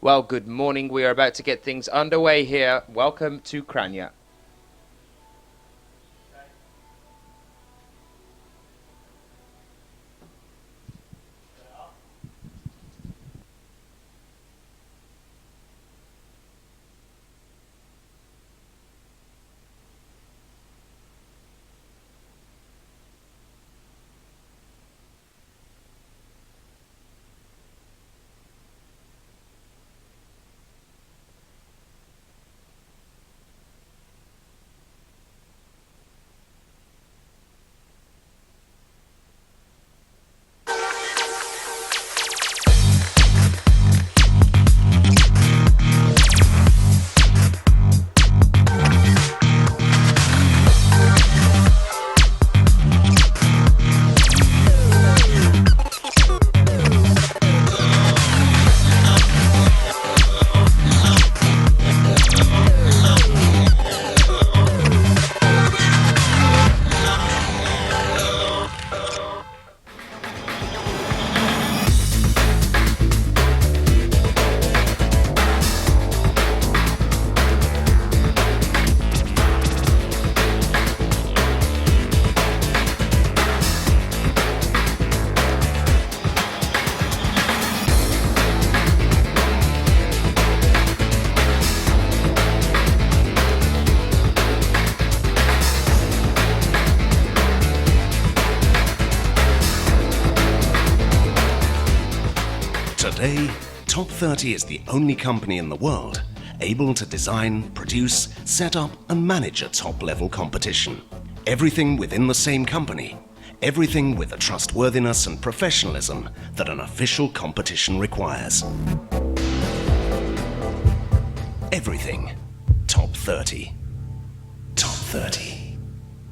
Well, good morning. We are about to get things underway here. Welcome to Cranj. Today, Top 30 is the only company in the world able to design, produce, set up and manage a top-level competition. Everything within the same company. Everything with the trustworthiness and professionalism that an official competition requires. Everything. Top 30. Top 30.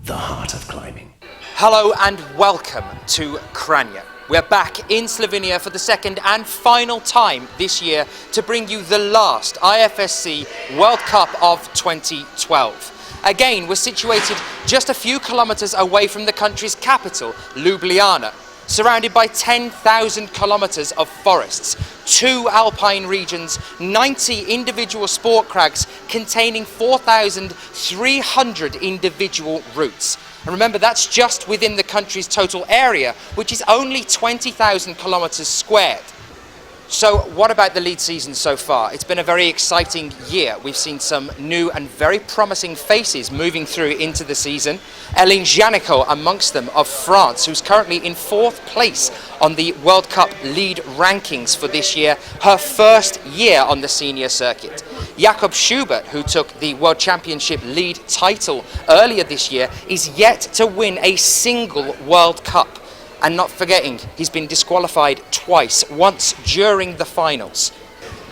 The heart of climbing. Hello and welcome to Cranj. We're back in Slovenia for the second and final time this year to bring you the last IFSC World Cup of 2012. Again, we're situated just a few kilometers away from the country's capital, Ljubljana, surrounded by 10,000 kilometers of forests, 2 alpine regions, 90 individual sport crags containing 4,300 individual routes. And remember, that's just within the country's total area, which is only 20,000 kilometers squared. So what about the lead season so far? It's been a very exciting year. We've seen some new and very promising faces moving through into the season. Eline Janico amongst them of France, who's currently in 4th place on the World Cup lead rankings for this year, her first year on the senior circuit. Jakob Schubert, who took the World Championship lead title earlier this year, is yet to win a single World Cup. And not forgetting, he's been disqualified twice, once during the finals.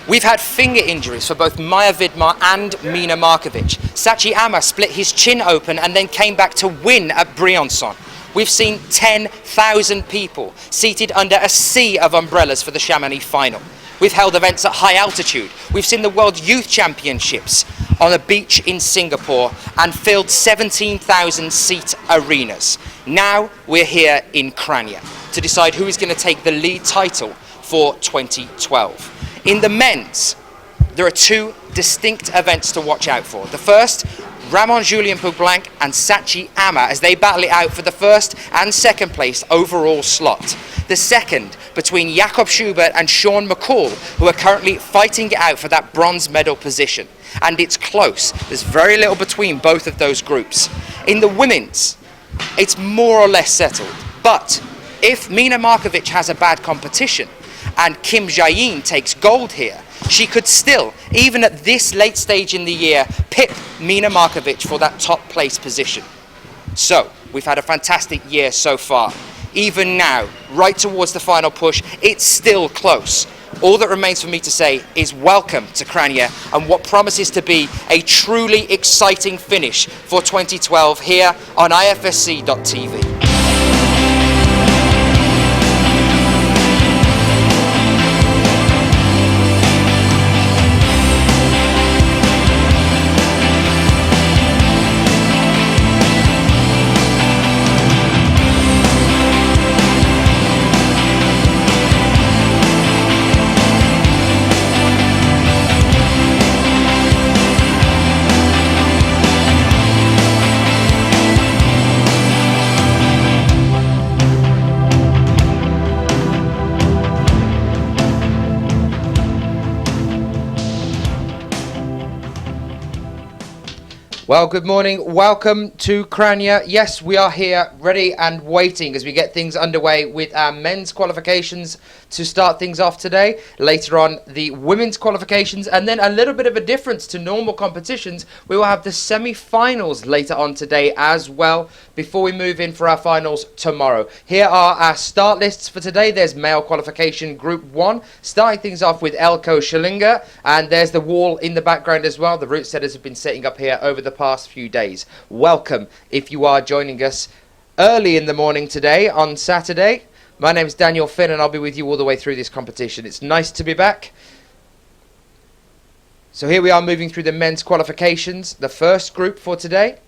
We've had finger injuries for both Maja Vidmar and Mina Markovic. Sachi Ama split his chin open and then came back to win at Briançon. We've seen 10,000 people seated under a sea of umbrellas for the Chamonix final. We've held events at high altitude. We've seen the World Youth Championships on a beach in Singapore and filled 17,000 seat arenas. Now we're here in Cranj to decide who is going to take the lead title for 2012. In the men's, there are 2 distinct events to watch out for. The first, Ramon Julien Poublanc and Sachi Ama as they battle it out for the 1st and 2nd place overall slot. The second, between Jakob Schubert and Sean McCall, who are currently fighting it out for that bronze medal position. And it's close. There's very little between both of those groups. In the women's, it's more or less settled. But if Mina Markovic has a bad competition and Kim Jae-in takes gold here, she could still, even at this late stage in the year, pip Mina Markovic for that top place position. So, we've had a fantastic year so far. Even now, right towards the final push, it's still close. All that remains for me to say is welcome to Cranj and what promises to be a truly exciting finish for 2012 here on IFSC.tv. Well, good morning. Welcome to Cranj. Yes, we are here ready and waiting as we get things underway with our men's qualifications to start things off today. Later on, the women's qualifications, and then a little bit of a difference to normal competitions. We will have the semi-finals later on today as well before we move in for our finals tomorrow. Here are our start lists for today. There's male qualification Group 1, starting things off with Jakob Schubert, and there's the wall in the background as well. The route setters have been setting up here over the past few days. Welcome if you are joining us early in the morning today on Saturday. My name is Daniel Finn and I'll be with you all the way through this competition. It's nice to be back. So here we are moving through the men's qualifications, the first group for today.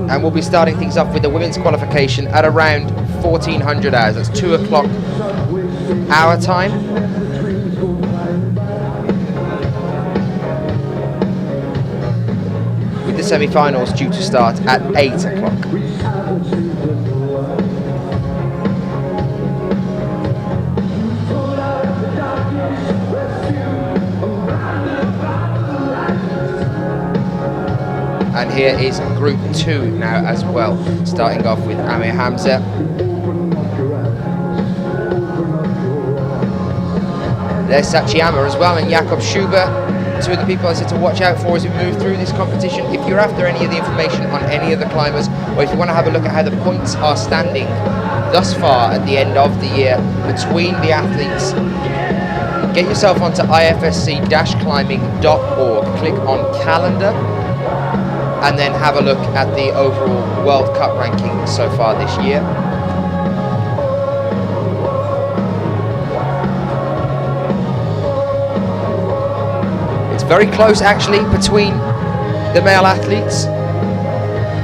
And we'll be starting things off with the women's qualification at around 1400 hours. That's 2 o'clock our time. With the semi-finals due to start at 8 o'clock. And here is Group 2 now as well, starting off with Amir Hamza. There's Sachiyama as well and Jakob Schubert, two of the people I said to watch out for as we move through this competition. If you're after any of the information on any of the climbers, or if you want to have a look at how the points are standing thus far at the end of the year between the athletes, get yourself onto ifsc-climbing.org, click on calendar, and then have a look at the overall World Cup ranking so far this year. It's very close actually between the male athletes.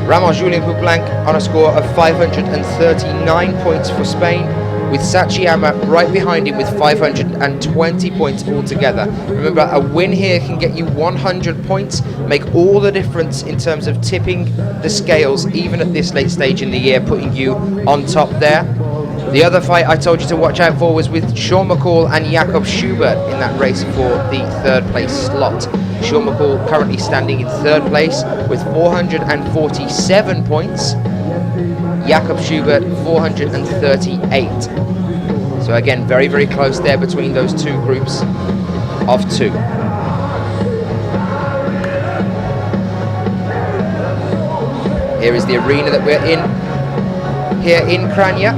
Ramon Julien Poublanc on a score of 539 points for Spain, with Sachiyama right behind him with 520 points altogether. Remember, a win here can get you 100 points, make all the difference in terms of tipping the scales, even at this late stage in the year, putting you on top there. The other fight I told you to watch out for was with Sean McCall and Jakob Schubert in that race for the third place slot. Sean McCall currently standing in third place with 447 points. Jakob Schubert 438. So again, very, very close there between those two groups of two. Here is the arena that we're in here in Cranj.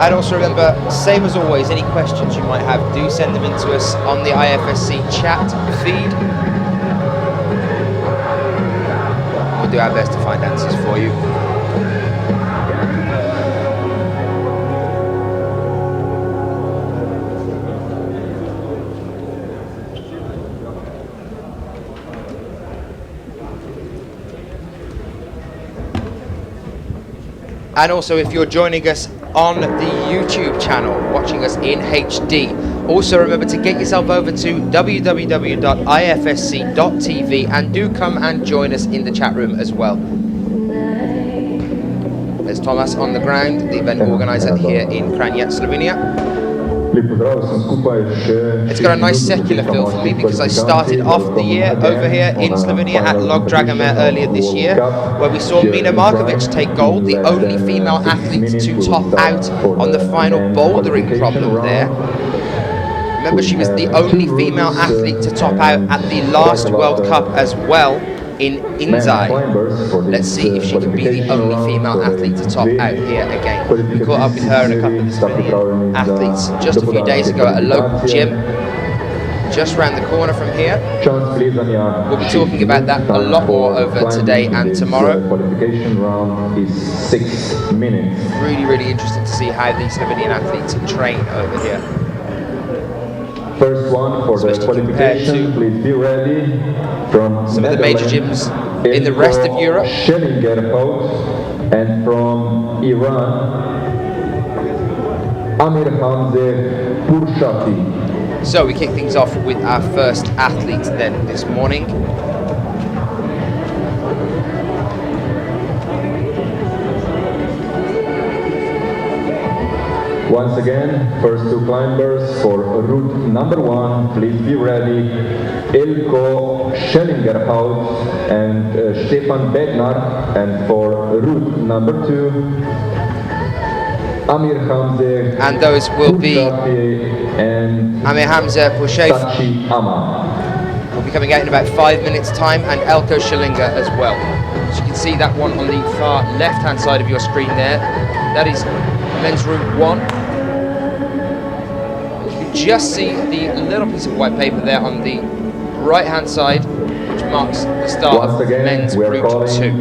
And also remember, same as always, any questions you might have, do send them in to us on the IFSC chat feed. We'll do our best to find answers for you. And also, if you're joining us on the YouTube channel, watching us in HD, also remember to get yourself over to www.ifsc.tv and do come and join us in the chat room as well. There's Thomas on the ground, the event organizer here in Kranj, Slovenia. It's got a nice secular feel for me because I started off the year over here in Slovenia at Log Dragomir earlier this year, where we saw Mina Markovic take gold, the only female athlete to top out on the final bouldering problem there. Remember, she was the only female athlete to top out at the last World Cup as well in Inzai. Let's see if she can be the only female athlete to top out here again. We caught up with her and a couple of the Slovenian athletes just a few days ago at a local gym. just round the corner from here. Chance, please, We'll be talking about that a lot more over today and tomorrow. Qualification round is 6 minutes. Really, really interesting to see how these Slovenian athletes train over here. First one for the qualification, please be ready. From some of the major gyms in the rest of Europe. And from Iran, Amir Hamzeh Purshati. So we kick things off with our first athlete then this morning. Once again, first two climbers for route number 1, please be ready. Elko Schellingerhout and Stefan Bednar, and for route number 2, Amir Hamzeh. And those will be and Amir Hamzeh Pushefi Sachi Ama. will be coming out in about 5 minutes time, and Elko Schellinger as well. So you can see that one on the far left hand side of your screen there. That is men's route 1. Just see the little piece of white paper there on the right hand side, which marks the start of men's route 2.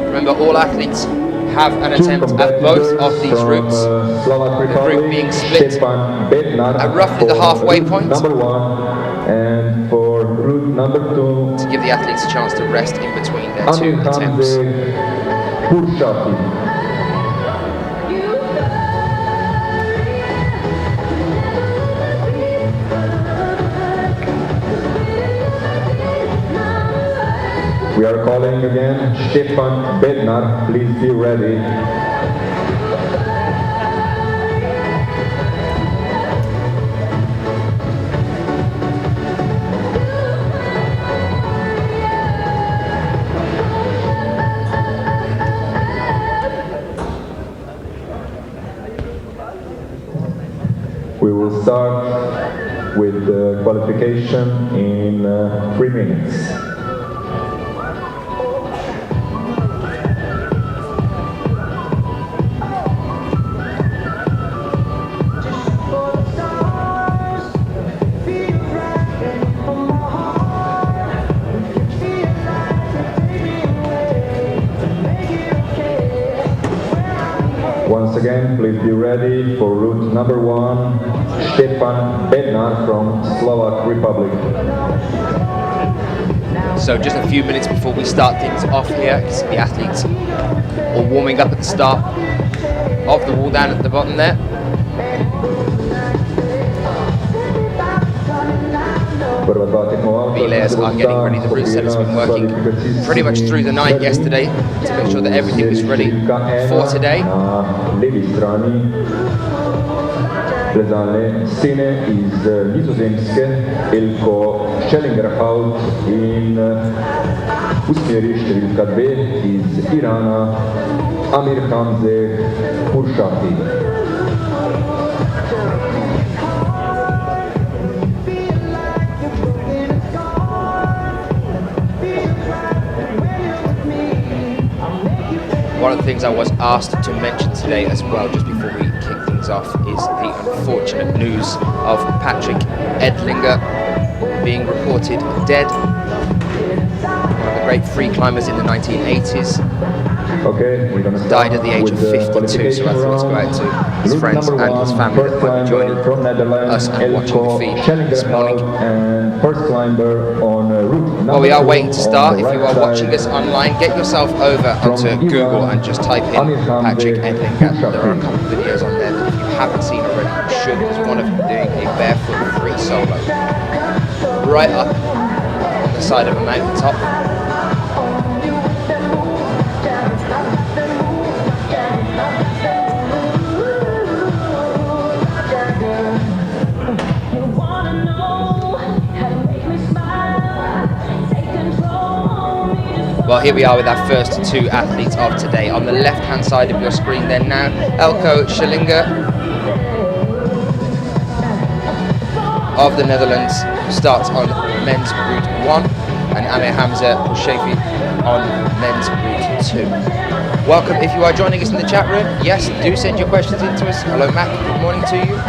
Remember, all athletes have an attempt at both of these routes, the route being split at roughly the halfway point number 1, and for route number 2 to give the athletes a chance to rest in between their two attempts. We are calling again Stefan Bednar, please be ready. We will start with the qualification in 3 minutes. Once again, please be ready for route number 1, Stefan Bednar from Slovak Republic. So just a few minutes before we start things off here, you can see the athletes all warming up at the start of the wall down at the bottom there. Relays are getting ready. The route setter's been working pretty much through the night yesterday to make sure that everything was ready for today. Plezalne scene iz Nizozemske, Elko Schellingerhout in v smeri številka 2 iz Irana, Amir Hamzeh Purshati. One of the things I was asked to mention today as well, just before we kick things off, is the unfortunate news of Patrick Edlinger being reported dead. One of the great free climbers in the 1980s. Okay, we're gonna died at the age of 52, so our thoughts go out to his friends and his family that might be joining us and watching the feed this morning. And first climber on route. Well, we are waiting to start. If you are watching us online, get yourself over onto Google and just type in Patrick Edlinger. There are a couple of videos on there that if you haven't seen already, you should. There's one of him doing a barefoot free solo right up on the side of a mountain top. Well, here we are with our first two athletes of today. On the left-hand side of your screen then now, Elko Schellinger of the Netherlands starts on men's route 1, and Amir Hamzeh Pushefi on men's route 2. Welcome if you are joining us in the chat room. Yes, do send your questions in to us. Hello Matt, good morning to you.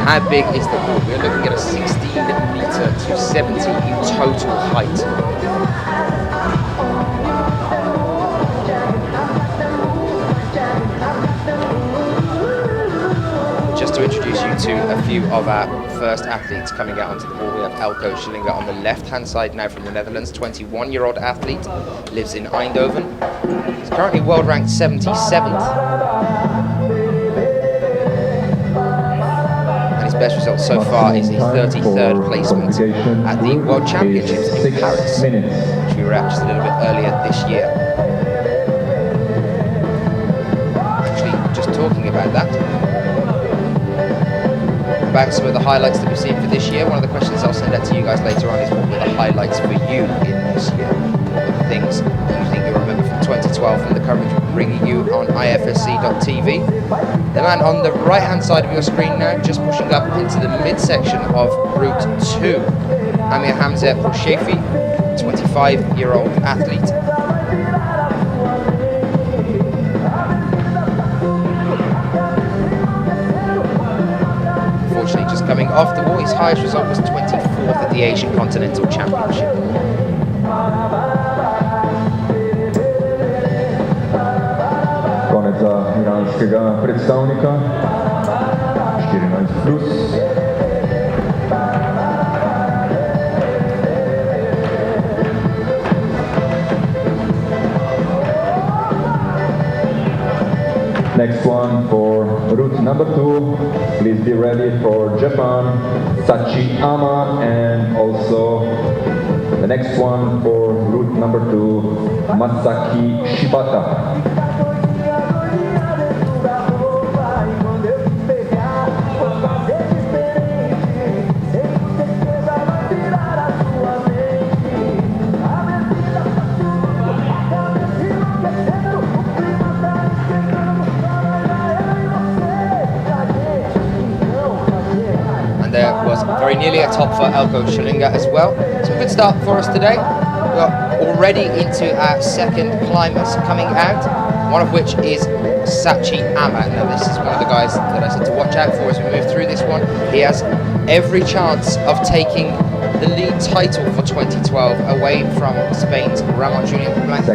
How big is the wall? We're looking at a 16 meter to 70 total height. Just to introduce you to a few of our first athletes coming out onto the wall, we have Jakob Schubert on the left-hand side now from the Netherlands, 21-year-old athlete, lives in Eindhoven. He's currently world ranked 77th. And his best result so far is a 33rd placement at the World Championships in Paris, which we were at just a little bit earlier this year. Actually, just talking about that, about some of the highlights that we've seen for this year. One of the questions I'll send out to you guys later on is what were the highlights for you in this year? What are the things that you think you'll remember from 2012 from the coverage we're bringing you on IFSC.tv? The man on the right hand side of your screen now, just pushing up into the midsection of Route 2. Amir Hamza Shefi, 25-year-old athlete. Unfortunately, just coming off the wall, his highest result was 24th at the Asian Continental Championship. Konec za iranskega predstavnika, 14 plus. Next one for route number 2, please be ready for Japan, Sachiyama, and also the next one for route number 2, Masaki Shibata. There was very nearly a top for Jakob Schubert as well. So a good start for us today. We're already into our second climbers coming out, one of which is Sachiyama. Now this is one of the guys that I said to watch out for as we move through this one. He has every chance of taking the lead title for 2012 away from Spain's Ramon Julian Blanc.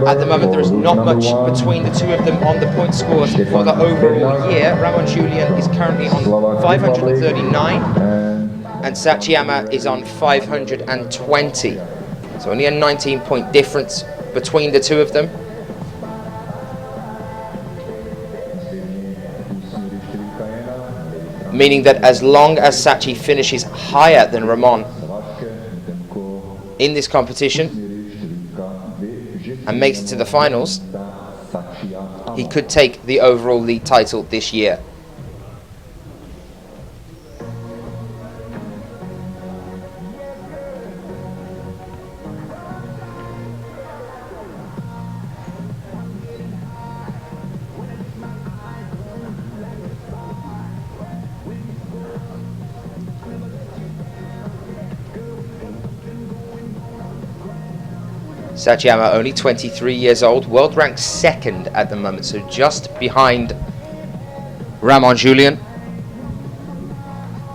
At the moment there is not much between the two of them on the point scores for the overall year. Ramon Julian is currently on 539 and Sachiyama is on 520. So only a 19-point difference between the two of them. Meaning that as long as Sachi finishes higher than Ramon in this competition and makes it to the finals, he could take the overall league title this year. Sachiyama, only 23 years old, world ranked second at the moment, so just behind Ramon Julian.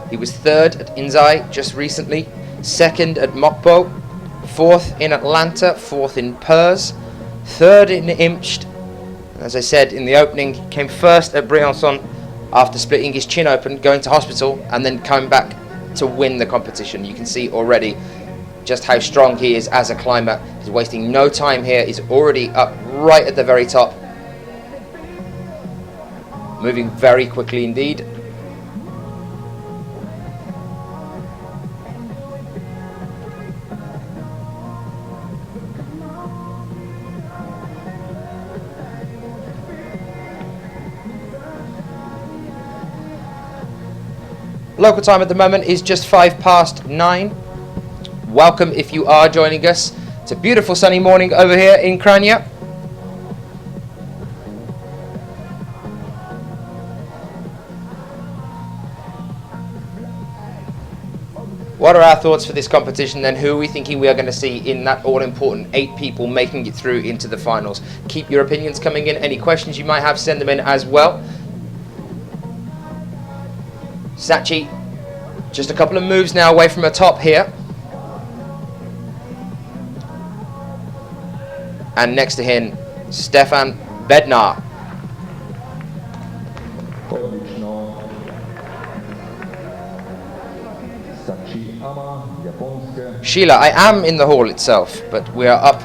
He was third at Inzai just recently, second at Mokpo, fourth in Atlanta, fourth in Purs, third in Imst. As I said in the opening, came first at Briançon after splitting his chin open, going to hospital, and then coming back to win the competition. You can see already just how strong he is as a climber. He's wasting no time here. He's already up right at the very top. Moving very quickly indeed. Local time at the moment is just 9:05. Welcome if you are joining us. It's a beautiful sunny morning over here in Cranj. What are our thoughts for this competition then? Who are we thinking we are going to see in that all-important 8 people making it through into the finals? Keep your opinions coming in. Any questions you might have, send them in as well. Sachi, just a couple of moves now away from the top here. And next to him, Stefan Bednar. Sheila, I am in the hall itself, but we are up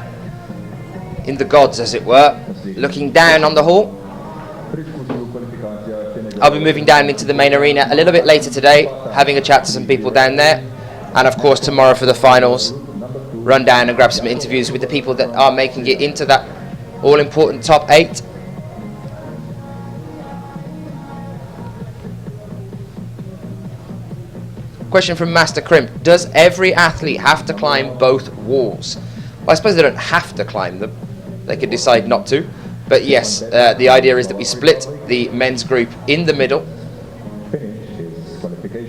in the gods, as it were, looking down on the hall. I'll be moving down into the main arena a little bit later today, having a chat to some people down there, and of course tomorrow for the finals, run down and grab some interviews with the people that are making it into that all-important top 8. Question from Master Crimp: does every athlete have to climb both walls? Well, I suppose they don't have to climb them. They could decide not to. But yes, the idea is that we split the men's group in the middle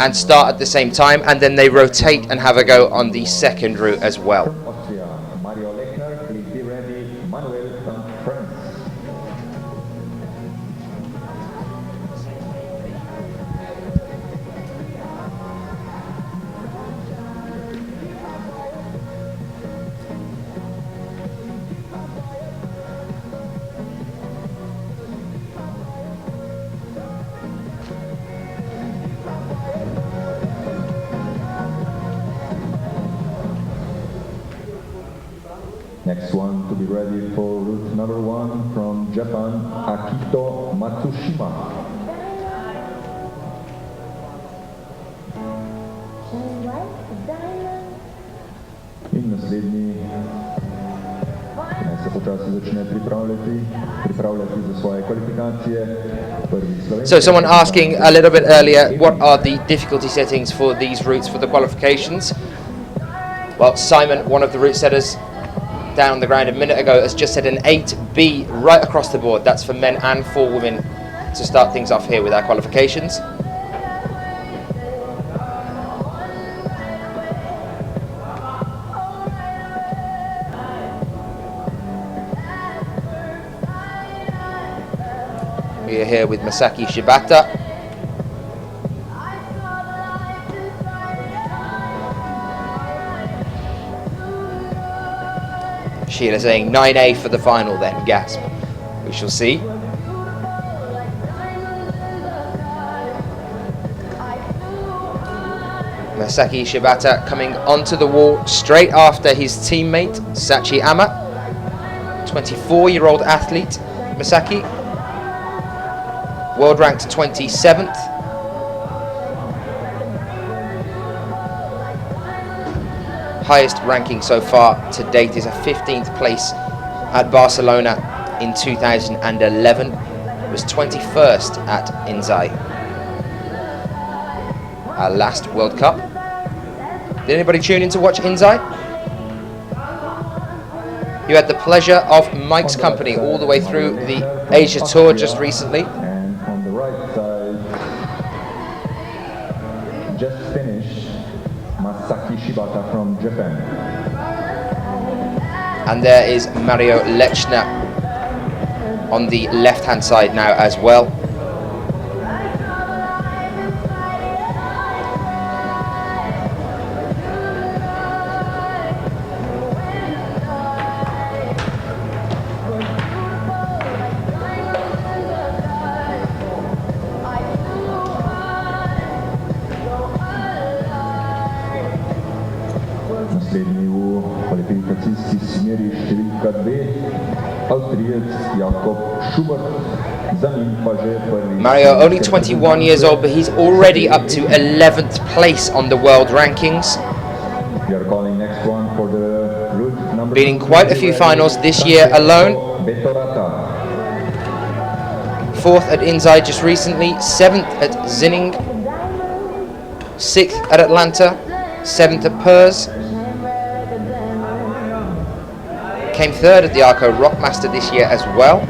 and start at the same time, and then they rotate and have a go on the second route as well. Next one to be ready for route number 1 from Japan, Akito Matsushima. In naslednji naj se počasi začne pripravljati za svoje kvalifikacije. So someone asking a little bit earlier, what are the difficulty settings for these routes for the qualifications? Well, Simon, one of the route setters down on the ground a minute ago, has just said an 8B right across the board. That's for men and for women to start things off here with our qualifications. We are here with Masaki Shibata. Sheila saying 9A for the final then, gasp. We shall see. Masaki Shibata coming onto the wall straight after his teammate Sachi Ama, 24-year-old athlete Masaki, world ranked 27th. Highest ranking so far to date is a 15th place at Barcelona in 2011. Was 21st at Inzai, our last World Cup. Did anybody tune in to watch Inzai? You had the pleasure of Mike's company all the way through the Asia Tour just recently. And on the right side, just finished, Masaki Shibata from Japan. And there is Mario Lechner on the left-hand side now as well. Naslednji v kvalifikacijski smeri številka 2, Avstrijec Jakob Schubert, za njim pa že prvi. Mario, only 21 years old, but he's already up to 11th place on the world rankings. We are calling next one for the route number Been in 2. quite a few finals this year alone. Betorata. 4th at Inzai just recently, 7th at Zinning, 6th at Atlanta, 7th at Purs. Came 3rd at the Arco Rockmaster this year as well.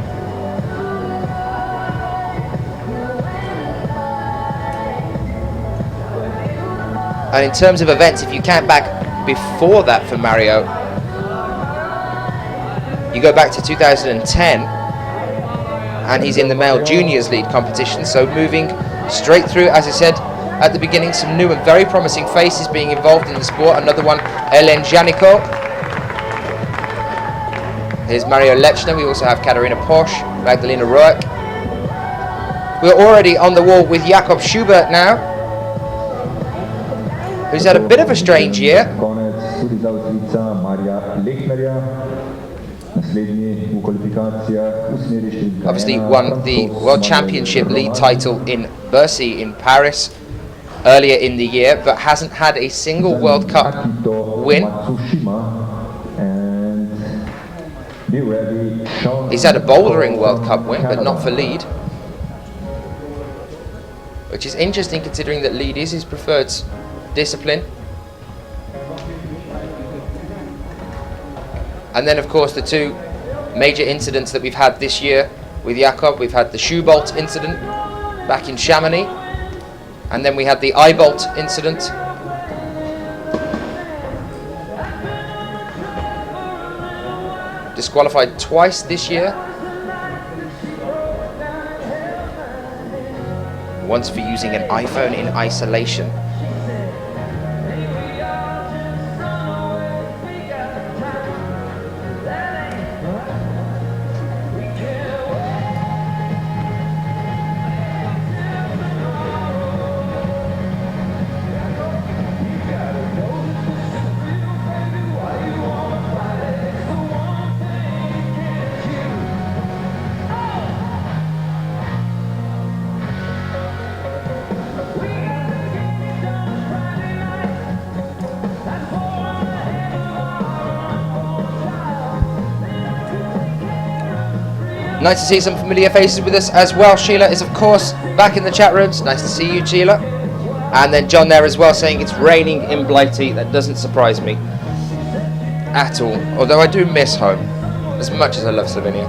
And in terms of events, if you count back before that for Mario, you go back to 2010 and he's in the male juniors league competition, so moving straight through, as I said, at the beginning. Some new and very promising faces being involved in the sport. Another one, Ellen Janiko. Here's Mario Lechner. We also have Katharina Posch, Magdalena Rourke. We're already on the wall with Jakob Schubert now, who's had a bit of a strange year. Obviously won the World Championship lead title in Bercy in Paris earlier in the year, but hasn't had a single World Cup win. He's had a bouldering World Cup win, but not for lead, which is interesting considering that lead is his preferred discipline. And then of course the two major incidents that we've had this year with Jakob, we've had the shoe bolt incident back in Chamonix, and then we had the eye bolt incident disqualified twice this year. Once for using an iPhone in isolation. Nice to see some familiar faces with us as well. Sheila is, of course, back in the chat rooms. Nice to see you, Sheila. And then John there as well, saying it's raining in Blighty. That doesn't surprise me at all. Although I do miss home, as much as I love Slovenia.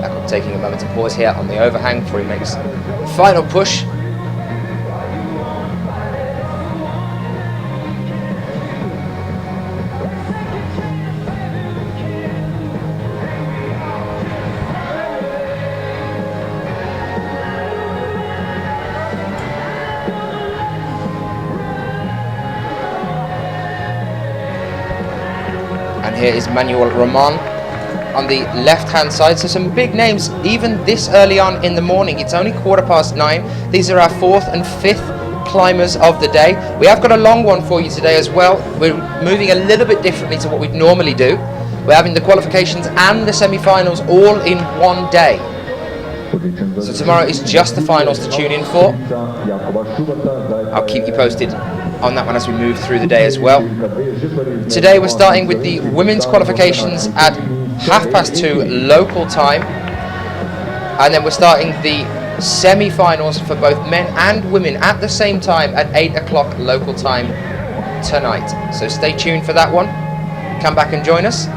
Jakob taking a moment to pause here on the overhang before he makes the final push. Here is Manuel Roman on the left-hand side. So some big names, even this early on in the morning. It's only 9:15. These are our fourth and fifth climbers of the day. We have got a long one for you today as well. We're moving a little bit differently to what we'd normally do. We're having the qualifications and the semi-finals all in one day. So tomorrow is just the finals to tune in for. I'll keep you posted on that one as we move through the day as well. Today we're starting with the women's qualifications at 2:30 local time, and then we're starting the semi-finals for both men and women at the same time at 8 o'clock local time tonight. So stay tuned for that one. Come back and join us.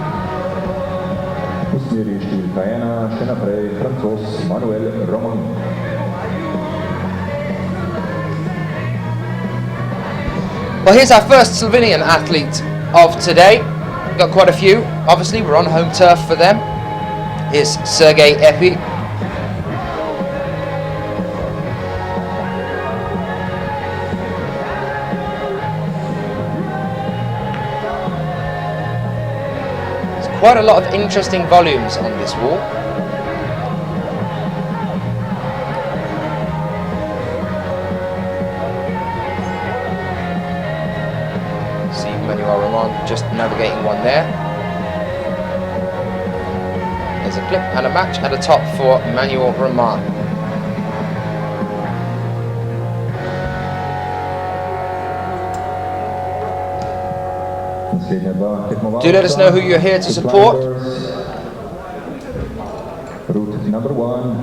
Well, here's our first Slovenian athlete of today. We've got quite a few. Obviously, we're on home turf for them. Here's Sergej Epi. There's quite a lot of interesting volumes on this wall. Just navigating one there. There's a clip and a match at the top for Manuel Roman. Do let us know who you're here to support. Route number 1,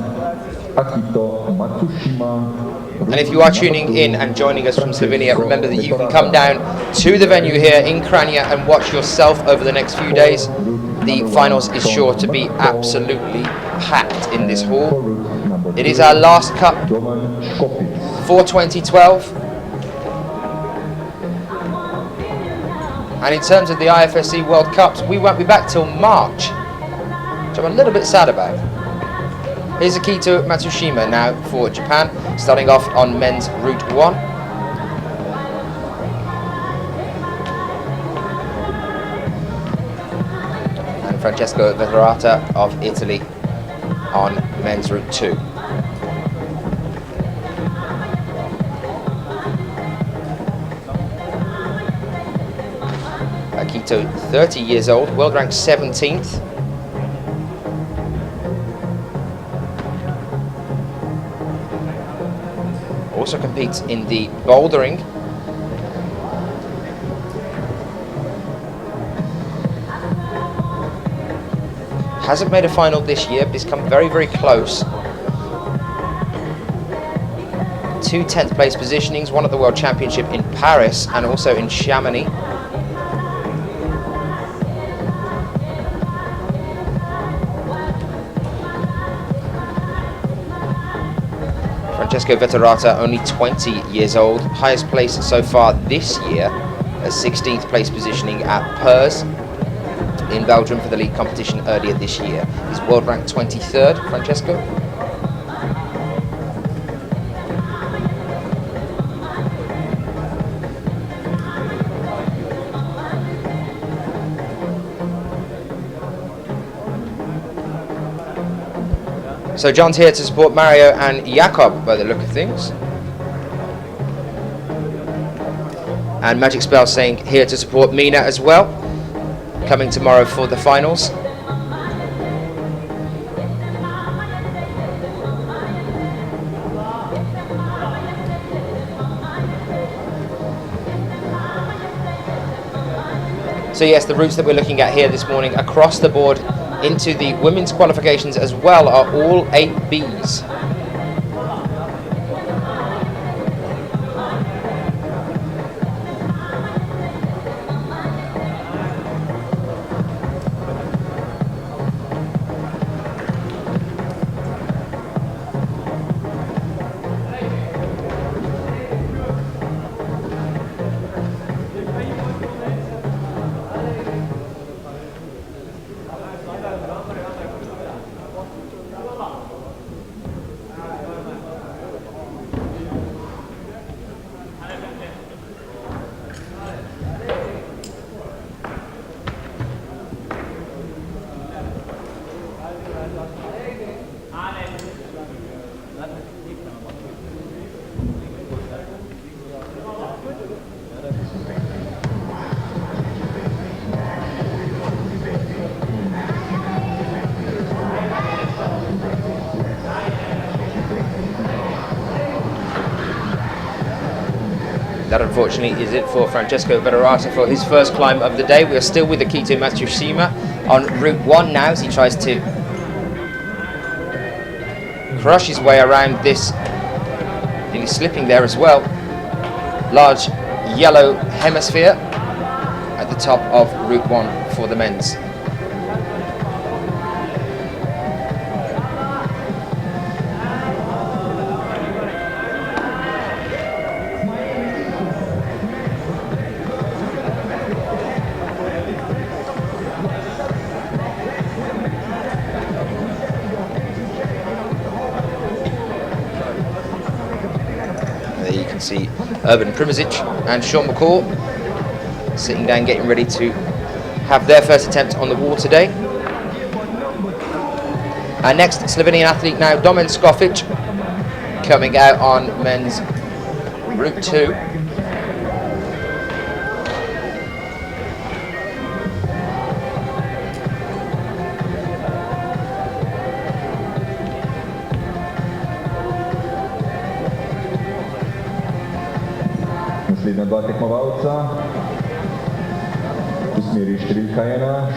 Akito Matsushima. And if you are tuning in and joining us from Slovenia, remember that you can come down to the venue here in Kranj and watch yourself over the next few days. The finals is sure to be absolutely packed in this hall. It is our last cup for 2012. And in terms of the IFSC World Cups, we won't be back till March which I'm a little bit sad about. Here's Akito Matsushima now for Japan, starting off on men's Route 1. And Francesco Vetterata of Italy on men's Route 2. Akito, 30 years old, world ranked 17th. Also competes in the bouldering. Hasn't made a final this year, but he's come very, very close. 2 10th place positionings, one at the World Championship in Paris and also in Chamonix. Francesco Vetterata, only 20 years old, highest place so far this year, a 16th place positioning at Purs in Belgium for the league competition earlier this year. He's world ranked 23rd, Francesco. So John's here to support Mario and Jakob by the look of things. And Magic Spell saying here to support Mina as well, coming tomorrow for the finals. So yes, the routes that we're looking at here this morning across the board into the women's qualifications as well are all 8Bs. That unfortunately is it for Francesco Vetterata for his first climb of the day. We are still with Akito Matsushima on Route 1 now as he tries to crush his way around this. And he's slipping there as well. Large yellow hemisphere at the top of Route 1 for the men's. See Urban Primozic and Sean McCall sitting down getting ready to have their first attempt on the wall today. Our next Slovenian athlete now, Domen Skofic, coming out on men's Route 2.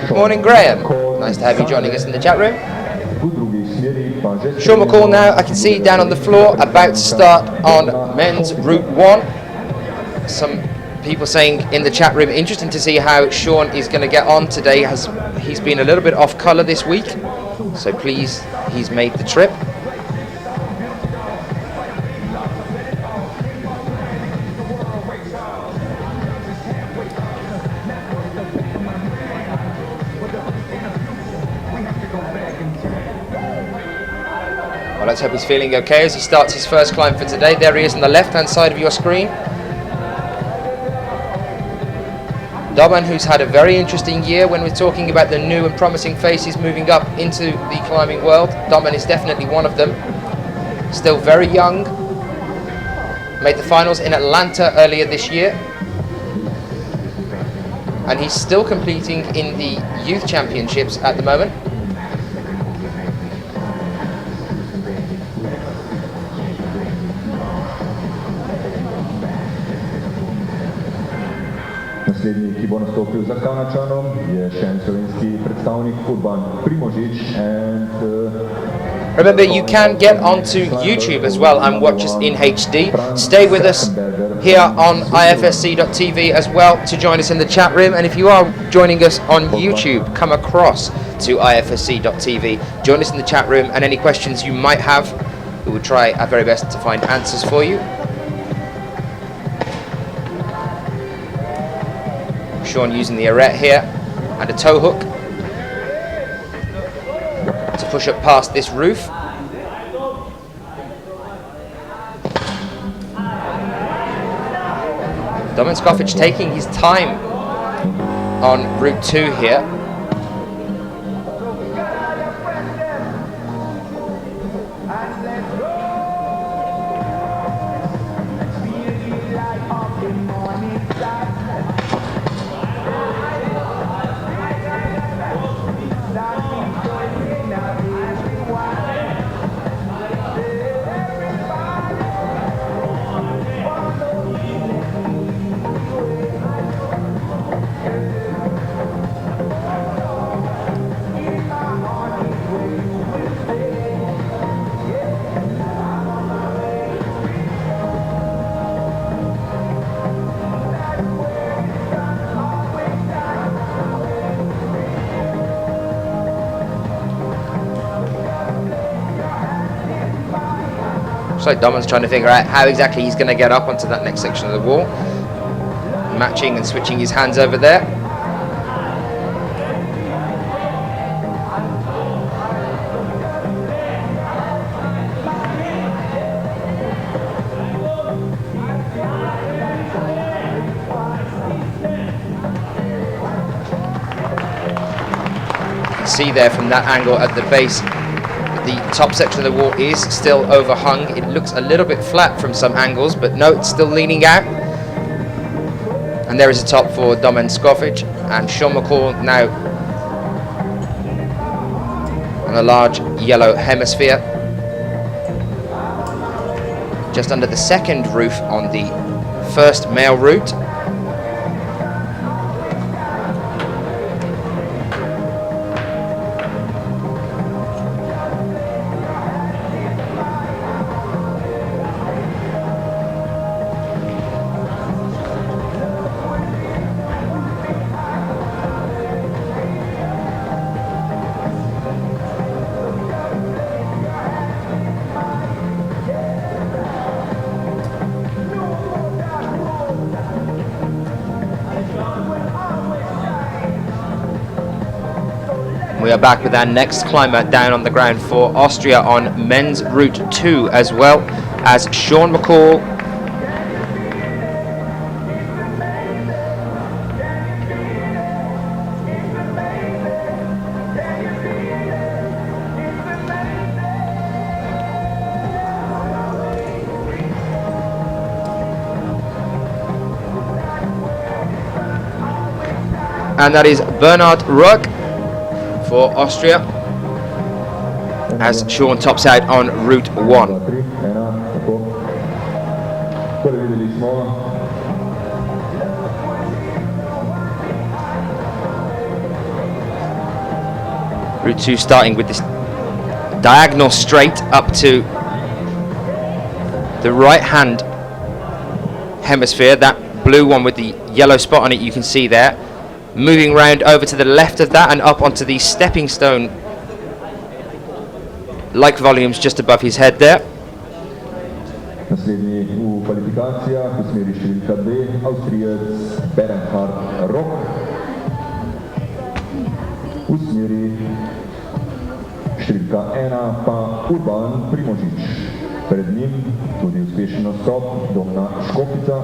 Good morning, Graham. Nice to have you joining us in the chat room. Sean McCall now, I can see down on the floor, about to start on men's Route 1. Some people saying in the chat room, interesting to see how Sean is going to get on today. He's been a little bit off colour this week, so pleased he's made the trip. Let's hope he's feeling okay as he starts his first climb for today. There he is on the left-hand side of your screen. Domen, who's had a very interesting year when we're talking about the new and promising faces moving up into the climbing world. Domen is definitely one of them. Still very young. Made the finals in Atlanta earlier this year. And he's still competing in the youth championships at the moment. Naslednji, ki bo nastopil za Kanadčanom, je še en slovenski predstavnik Urban Primožič. Remember, you can get onto YouTube as well and watch us in HD. Stay with us here on IFSC.tv as well to join us in the chat room. And if you are joining us on YouTube, come across to IFSC.tv. Join us in the chat room, and any questions you might have, we will try our very best to find answers for you. Sean using the arete here and a tow hook to push up past this roof. Domen Skofic taking his time on Route 2 here. Looks like Domen's trying to figure out how exactly he's going to get up onto that next section of the wall. Matching and switching his hands over there. You can see there from that angle at the base, the top section of the wall is still overhung. It looks a little bit flat from some angles, but no, it's still leaning out. And there is a top for Domen Skofic, and Sean McCall now on a large yellow hemisphere, just under the second roof on the first male route. We are back with our next climber down on the ground for Austria on men's route 2, as well as Sean McCall. And that is Bernhard Ruck for Austria, as Sean tops out on route 1. Route 2 starting with this diagonal straight up to the right hand hemisphere, that blue one with the yellow spot on it you can see there. Moving round over to the left of that and up onto the stepping stone like volumes just above his head there. Naslednji v kvalifikacijah v smeri številka 2, Avstrijec Bernhard Rock. V smeri številka 1 pa Urban Primožič. Pred njim tudi uspešen nastop Domna Škofica.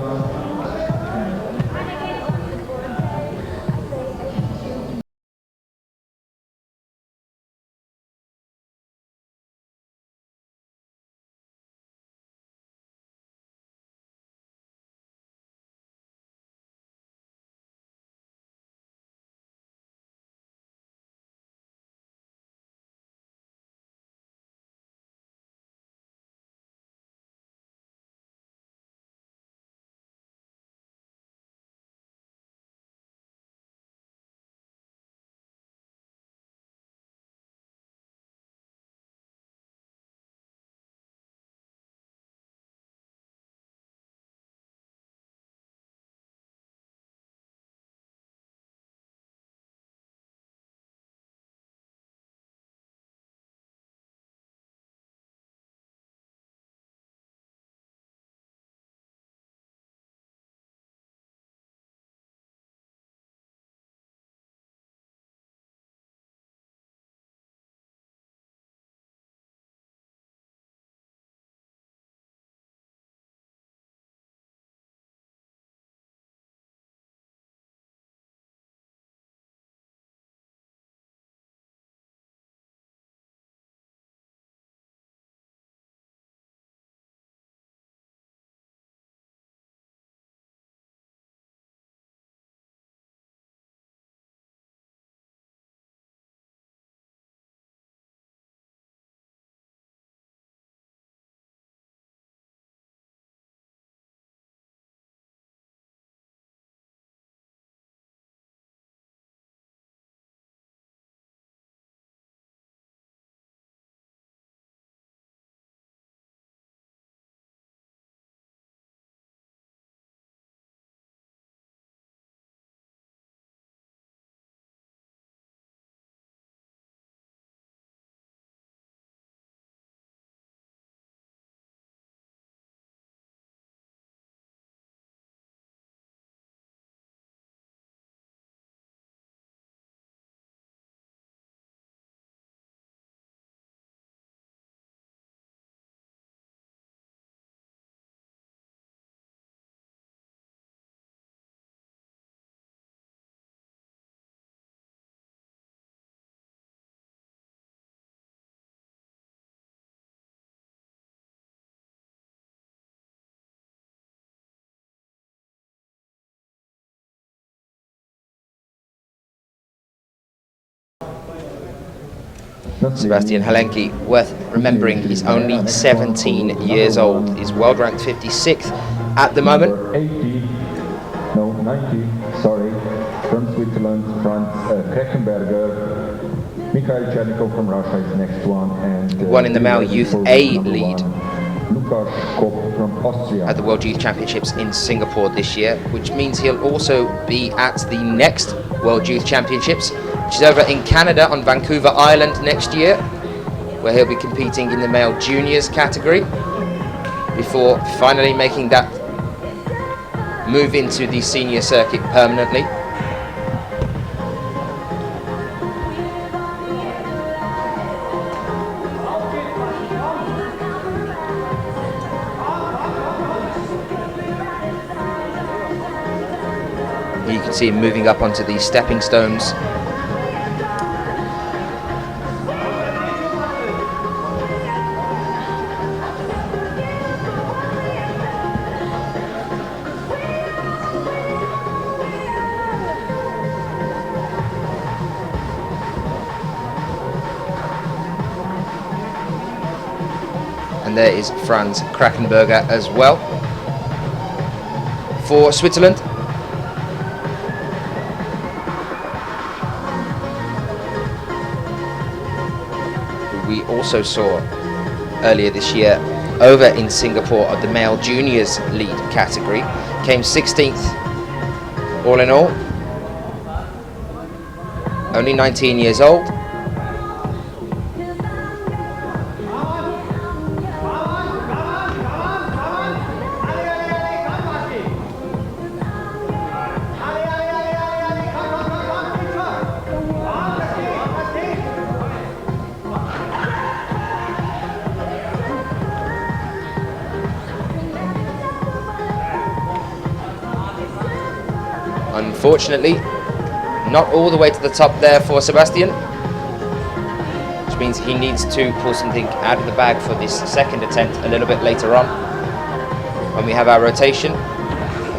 Sebastian Halenki, worth remembering, he's only 17 years old. He's world ranked 56th at the moment. 90, sorry, from Switzerland, Franz Krechenberger. Mikhail Chernikov from Russia is next one. And won in the male youth A lead Lukas Kopp from Austria. At the World Youth Championships in Singapore this year, which means he'll also be at the next World Youth Championships, which is over in Canada on Vancouver Island next year, where he'll be competing in the male juniors category before finally making that move into the senior circuit permanently. You can see him moving up onto these stepping stones. And there is Franz Krechenberger as well for Switzerland. We also saw earlier this year over in Singapore at the male juniors lead category, came 16th all in all, only 19 years old. Unfortunately, not all the way to the top there for Sebastian, which means he needs to pull something out of the bag for this second attempt a little bit later on when we have our rotation.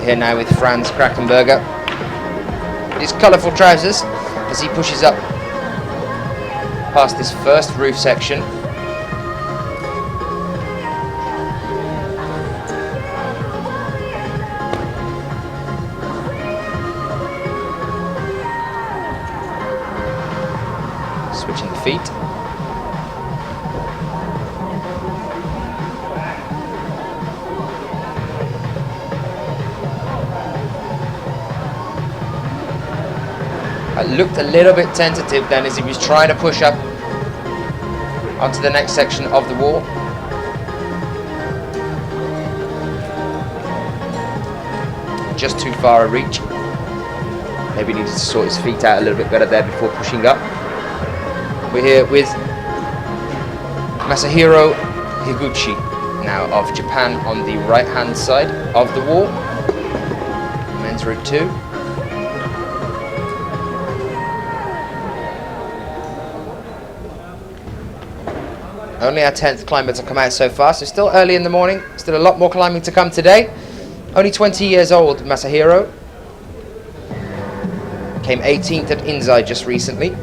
Here now with Franz Krakenberger, his colourful trousers, as he pushes up past this first roof section. Switching the feet. Looked a little bit tentative then as he was trying to push up onto the next section of the wall. Just too far a reach. Maybe needed to sort his feet out a little bit better there before pushing up. We're here with Masahiro Higuchi now of Japan on the right hand side of the wall. Men's route 2. Only our 10th climber to come out so far, so still early in the morning. Still a lot more climbing to come today. Only 20 years old, Masahiro. Came 18th at Inzai just recently.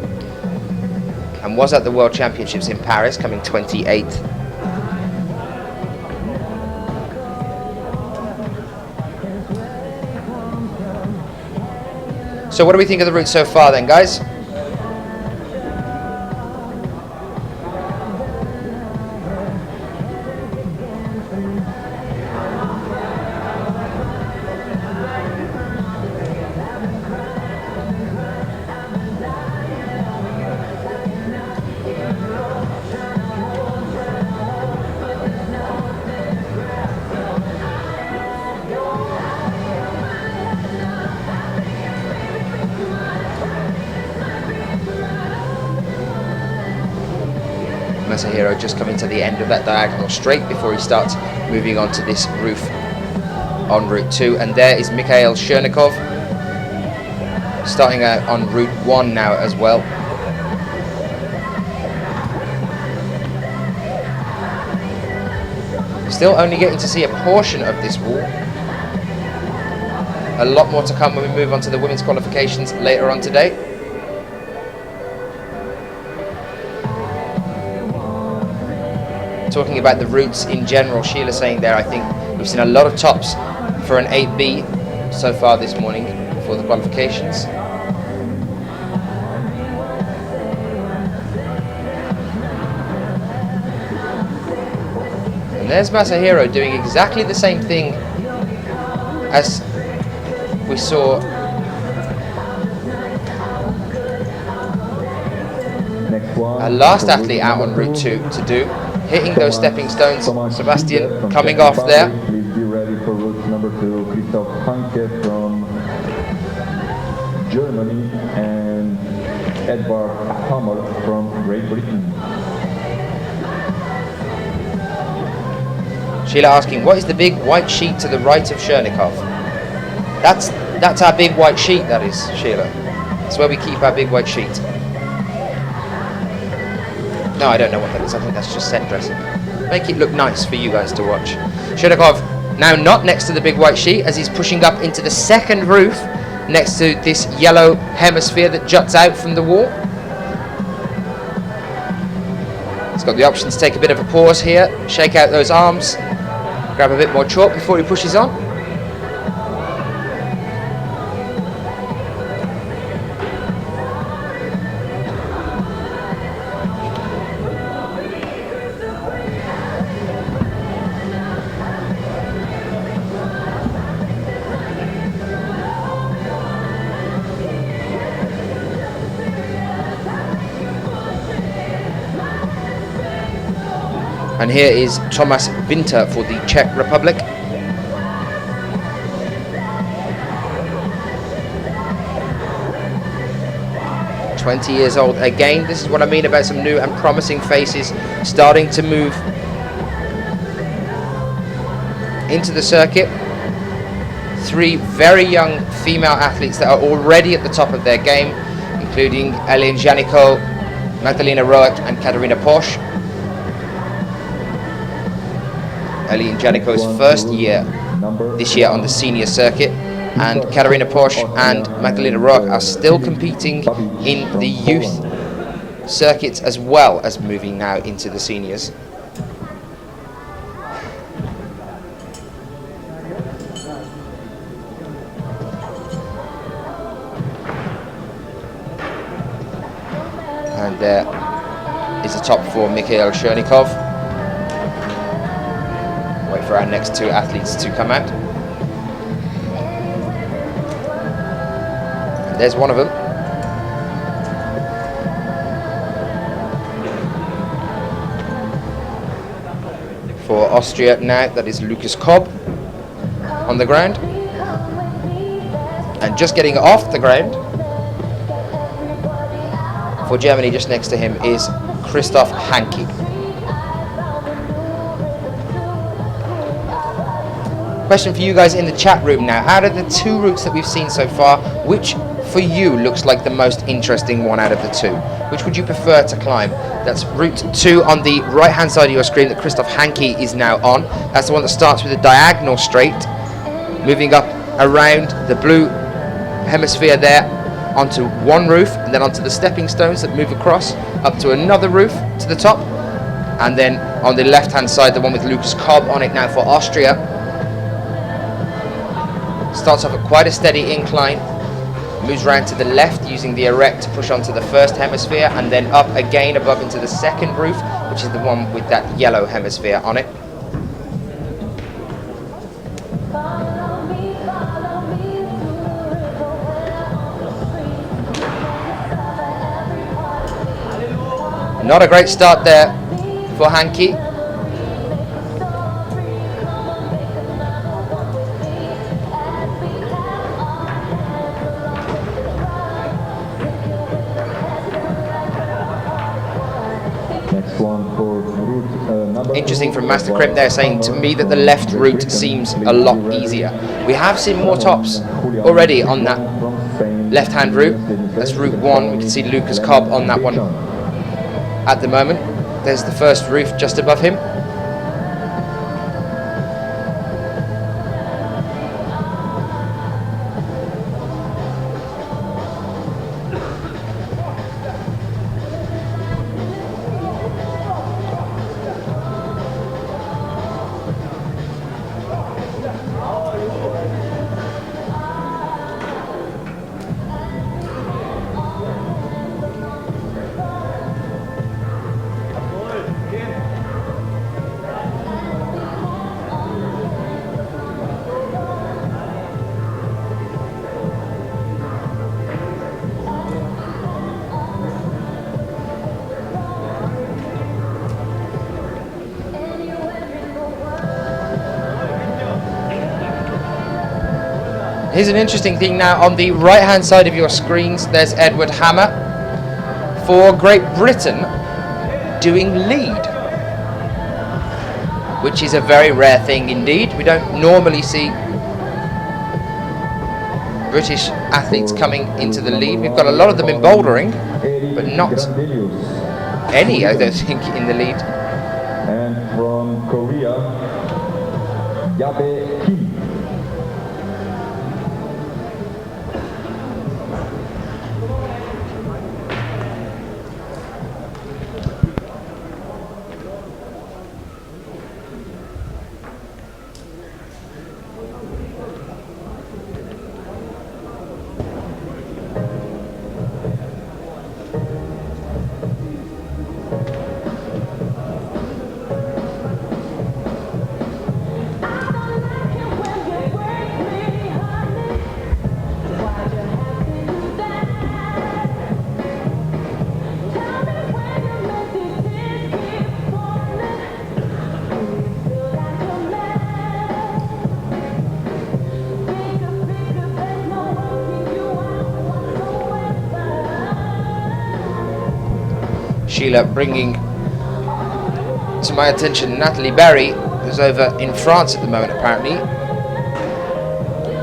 And was at the World Championships in Paris, coming 28th. So what do we think of the route so far then, guys? Masahiro just coming to the end of that diagonal straight before he starts moving on to this roof on route 2. And there is Mikhail Chernikov starting out on route 1 now as well. Still only getting to see a portion of this wall. A lot more to come when we move on to the women's qualifications later on today. Talking about the routes in general, Sheila saying there, I think we've seen a lot of tops for an 8B so far this morning for the qualifications. And there's Masahiro doing exactly the same thing as we saw our last athlete out on route 2 to do. Hitting those stepping stones. Sebastian coming off there. Please be ready for route number 2. Christoph Hanke from Germany and Edward Hammer from Great Britain. Sheila asking, what is the big white sheet to the right of Chernikov? That's our big white sheet, that is, Sheila. That's where we keep our big white sheet. No, I don't know what that is. I think that's just set dressing. Make it look nice for you guys to watch. Chernikov now not next to the big white sheet as he's pushing up into the second roof next to this yellow hemisphere that juts out from the wall. He's got the option to take a bit of a pause here, shake out those arms, grab a bit more chalk before he pushes on. And here is Thomas Winter for the Czech Republic. "20 years old again." This is what I mean about some new and promising faces starting to move into the circuit. three very young female athletes that are already at the top of their game, including Elin Janiko, Magdalena Roek and Katarina Posch. Elin Janiko's first year this year on the senior circuit, and Katarina Posch and Magdalena Roek are still competing in the youth circuits as well as moving now into the seniors. And there is the top for Mikhail Chernikov. Wait for our next two athletes to come out. And there's one of them. For Austria now, that is Lucas Kobb on the ground. And just getting off the ground for Germany, just next to him, is Christoph Hanke. Question for you guys in the chat room now. Out of the two routes that we've seen so far, which for you looks like the most interesting one out of the two? Which would you prefer to climb? That's route 2 on the right hand side of your screen that Christoph Hanke is now on. That's the one that starts with a diagonal straight, moving up around the blue hemisphere there onto one roof, and then onto the stepping stones that move across up to another roof to the top, and then on the left hand side the one with Lucas Kobb on it now for Austria. Starts off at quite a steady incline, moves around to the left using the erect to push onto the first hemisphere, and then up again above into the second roof, which is the one with that yellow hemisphere on it. Not a great start there for Hanke. Next one for route number. Interesting from Master Crimp there, saying to me that the left route seems a lot easier. We have seen more tops already on that left-hand route. That's route 1. We can see Lucas Kobb on that one at the moment. There's the first roof just above him. Here's an interesting thing now. On the right hand side of your screens, there's Edward Hammer for Great Britain doing lead, which is a very rare thing indeed. We don't normally see British athletes coming into the lead. We've got a lot of them in bouldering, but not any, I don't think, in the lead. And from Korea, Yabe Kim. Sheila bringing to my attention Natalie Berry, who's over in France at the moment apparently.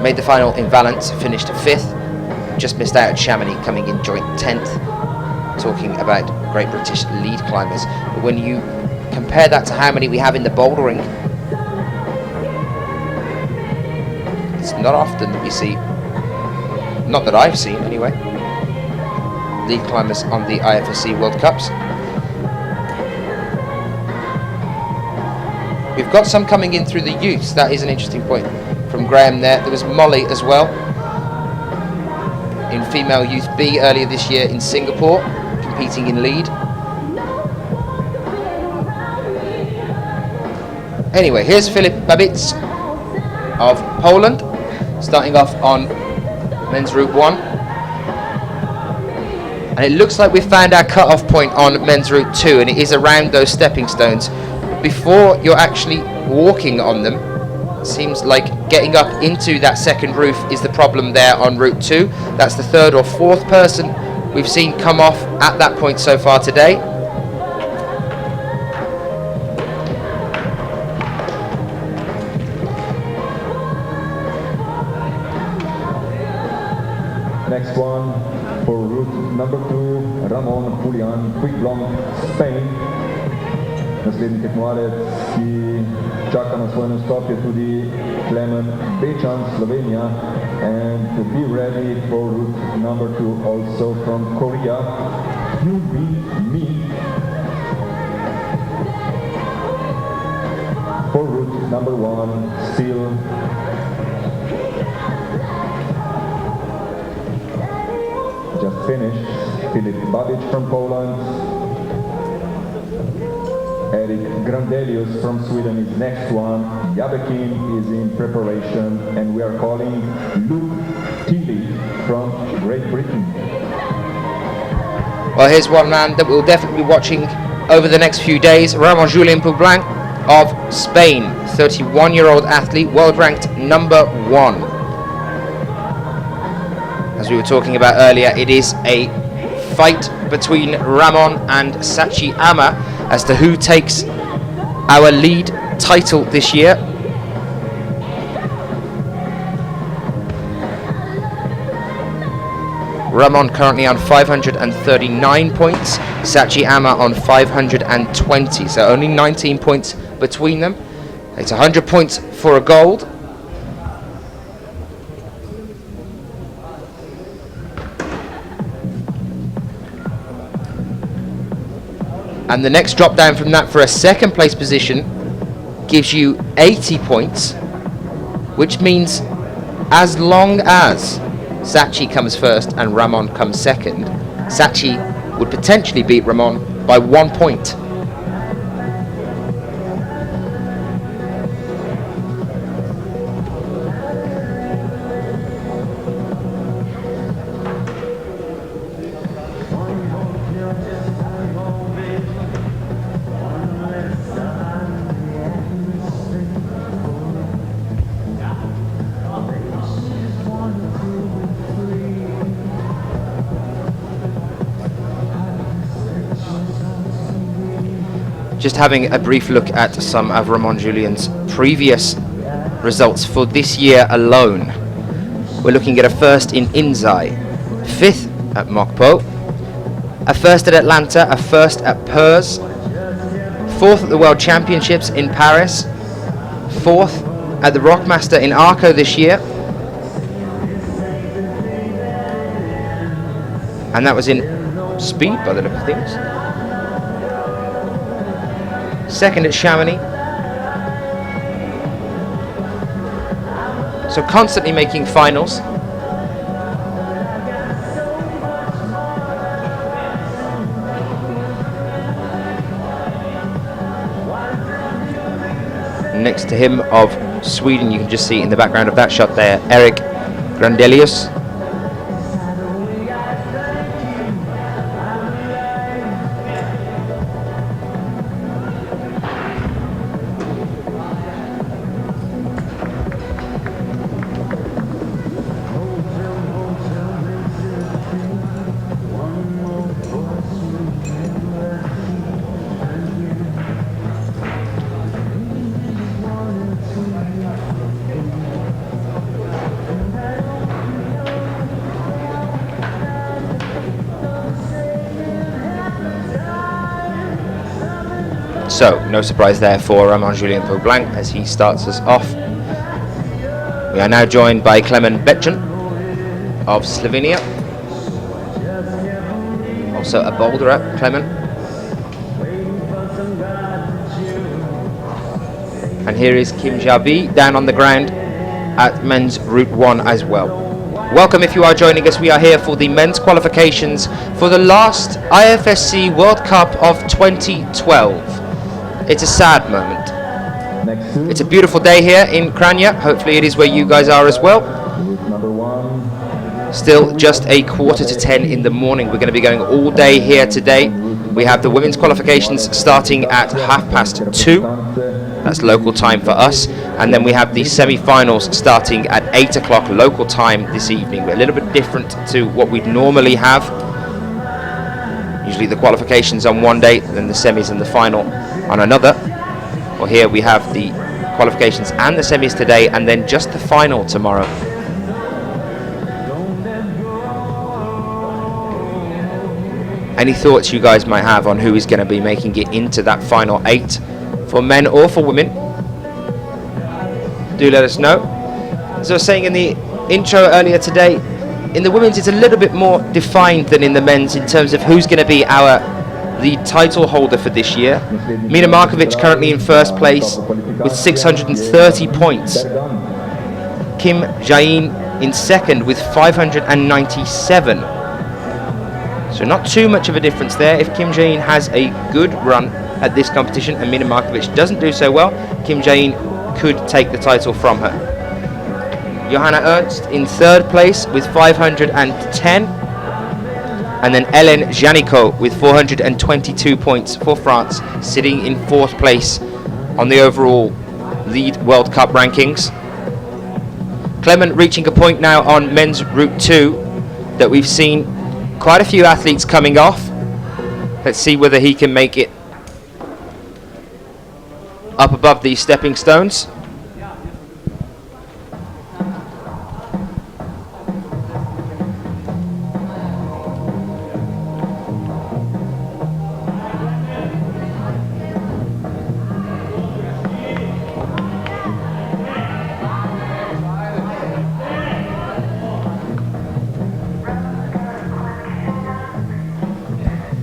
Made the final in Valence, finished 5th. Just missed out at Chamonix, coming in joint 10th. Talking about Great British lead climbers. But when you compare that to how many we have in the bouldering, it's not often that we see, not that I've seen anyway, lead climbers on the IFSC World Cups. We've got some coming in through the youths. That is an interesting point from Graham there. There was Molly as well in female youth B earlier this year in Singapore, competing in lead. Anyway, here's Filip Babitz of Poland, starting off on men's route 1. And it looks like we've found our cut-off point on men's route 2, and it is around those stepping stones. Before you're actually walking on them, it seems like getting up into that second roof is the problem there on route 2. That's the 3rd or 4th person we've seen come off at that point so far today. Next one for route number 2, Ramon Julian Puigblom, Spain. Naslednji tekmovalec, ki čaka na svoj nastop, je tudi Klemen Bečan, Slovenija. And to be ready for route number 2, also from Korea, Hyun-bin Mi. For route number 1, still just finished, Filip Babic from Poland. Erik Grandelius from Sweden is next one. Jabekin is in preparation, and we are calling Luke Tilly from Great Britain. Well, here's one man that we'll definitely be watching over the next few days, Ramon Julien Puigblom of Spain, 31-year-old athlete, world ranked number 1. As we were talking about earlier, it is a fight between Ramon and Sachi Ama as to who takes our lead title this year. Ramon currently on 539 points, Sachi Ama on 520, so only 19 points between them. It's 100 points for a gold. And the next drop down from that for a second place position gives you 80 points, which means as long as Sachi comes first and Ramon comes second, Sachi would potentially beat Ramon by 1 point. Just having a brief look at some of Ramon Julien's previous results for this year alone. We're looking at a first in Inzai, 5th at Mokpo, a first at Atlanta, a first at Perth, 4th at the World Championships in Paris, 4th at the Rockmaster in Arco this year, and that was in speed by the look of things. 2nd at Chamonix. So constantly making finals. Next to him of Sweden, you can just see in the background of that shot there, Erik Grandelius. So, no surprise there for Ramon-Julien Poblanc as he starts us off. We are now joined by Klemen Becjan of Slovenia. Also a boulderer, Klemen. And here is Kim Jabi down on the ground at men's Route 1 as well. Welcome if you are joining us. We are here for the men's qualifications for the last IFSC World Cup of 2012. It's a sad moment. It's a beautiful day here in Kranj. Hopefully it is where you guys are as well. Still just a 9:45 in the morning. We're going to be going all day here today. We have the women's qualifications starting at 2:30. That's local time for us. And then we have the semi-finals starting at 8 o'clock local time this evening. We're a little bit different to what we'd normally have. Usually the qualifications on one day, then the semis and the final on another. Well, here we have the qualifications and the semis today, and then just the final tomorrow. Any thoughts you guys might have on who is going to be making it into that final 8 for men or for women? Do let us know. As I was saying in the intro earlier today, in the women's it's a little bit more defined than in the men's in terms of who's going to be the title holder for this year. Mina Markovic currently in first place with 630 points. Kim Jae-in in second with 597. So not too much of a difference there. If Kim Jae-in has a good run at this competition and Mina Markovic doesn't do so well, Kim Jae-in could take the title from her. Johanna Ernst in third place with 510. And then Hélène Janicot with 422 points for France, sitting in fourth place on the overall lead World Cup rankings. Klemen reaching a point now on men's Route 2 that we've seen quite a few athletes coming off. Let's see whether he can make it up above these stepping stones.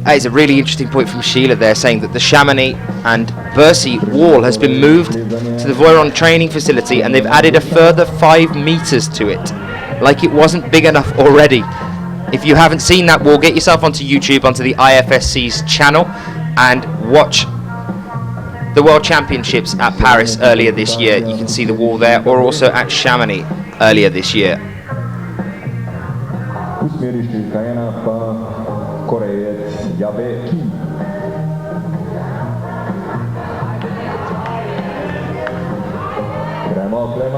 That is a really interesting point from Sheila there, saying that the Chamonix and Bercy wall has been moved to the Voiron training facility and they've added a further 5 meters to it, like it wasn't big enough already. If you haven't seen that wall, get yourself onto YouTube, onto the IFSC's channel, and watch the World Championships at Paris earlier this year. You can see the wall there, or also at Chamonix earlier this year.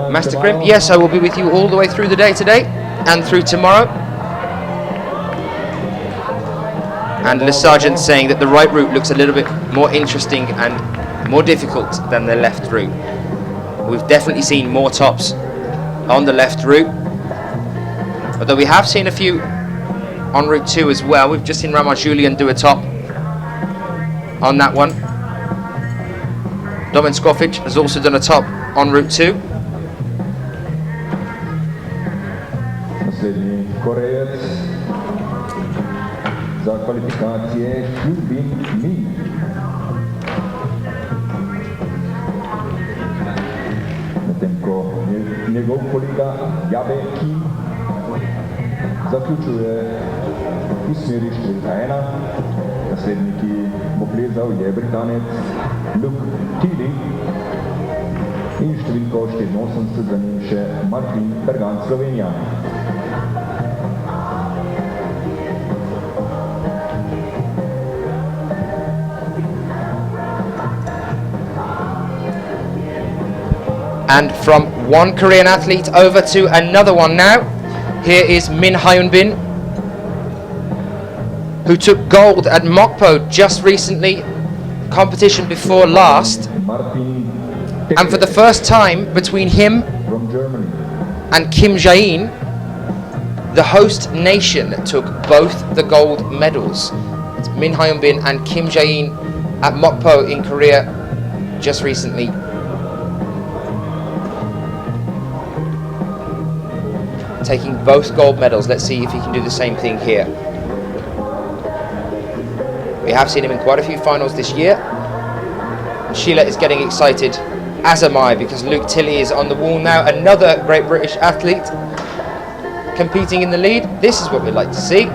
Master Grim, yes, I will be with you all the way through the day today and through tomorrow. And Le Sergeant saying that the right route looks a little bit more interesting and more difficult than the left route. We've definitely seen more tops on the left route, although we have seen a few on Route 2 as well. We've just seen Ramon-Julien do a top on that one. Domen Skofic has also done a top on Route 2. Naslednji Korejec za kvalifikacije Hyunbin Min. Medtem ko njegov kolega Jabe Kim zaključuje v smeri številka 1. Naslednji, ki bo plezal, je Britanec Luke Tilly in številko 84 za njim še Martin Bergan, Slovenija. And from one Korean athlete over to another one now. Here is Min Hyun-bin, who took gold at Mokpo just recently, competition before last. And for the first time between him and Kim Jae-in, the host nation took both the gold medals. It's Min Hyun-bin and Kim Jae-in at Mokpo in Korea just recently. Taking both gold medals. Let's see if he can do the same thing here. We have seen him in quite a few finals this year. And Sheila is getting excited, as am I, because Luke Tilley is on the wall now. Another great British athlete competing in the lead. This is what we'd like to see.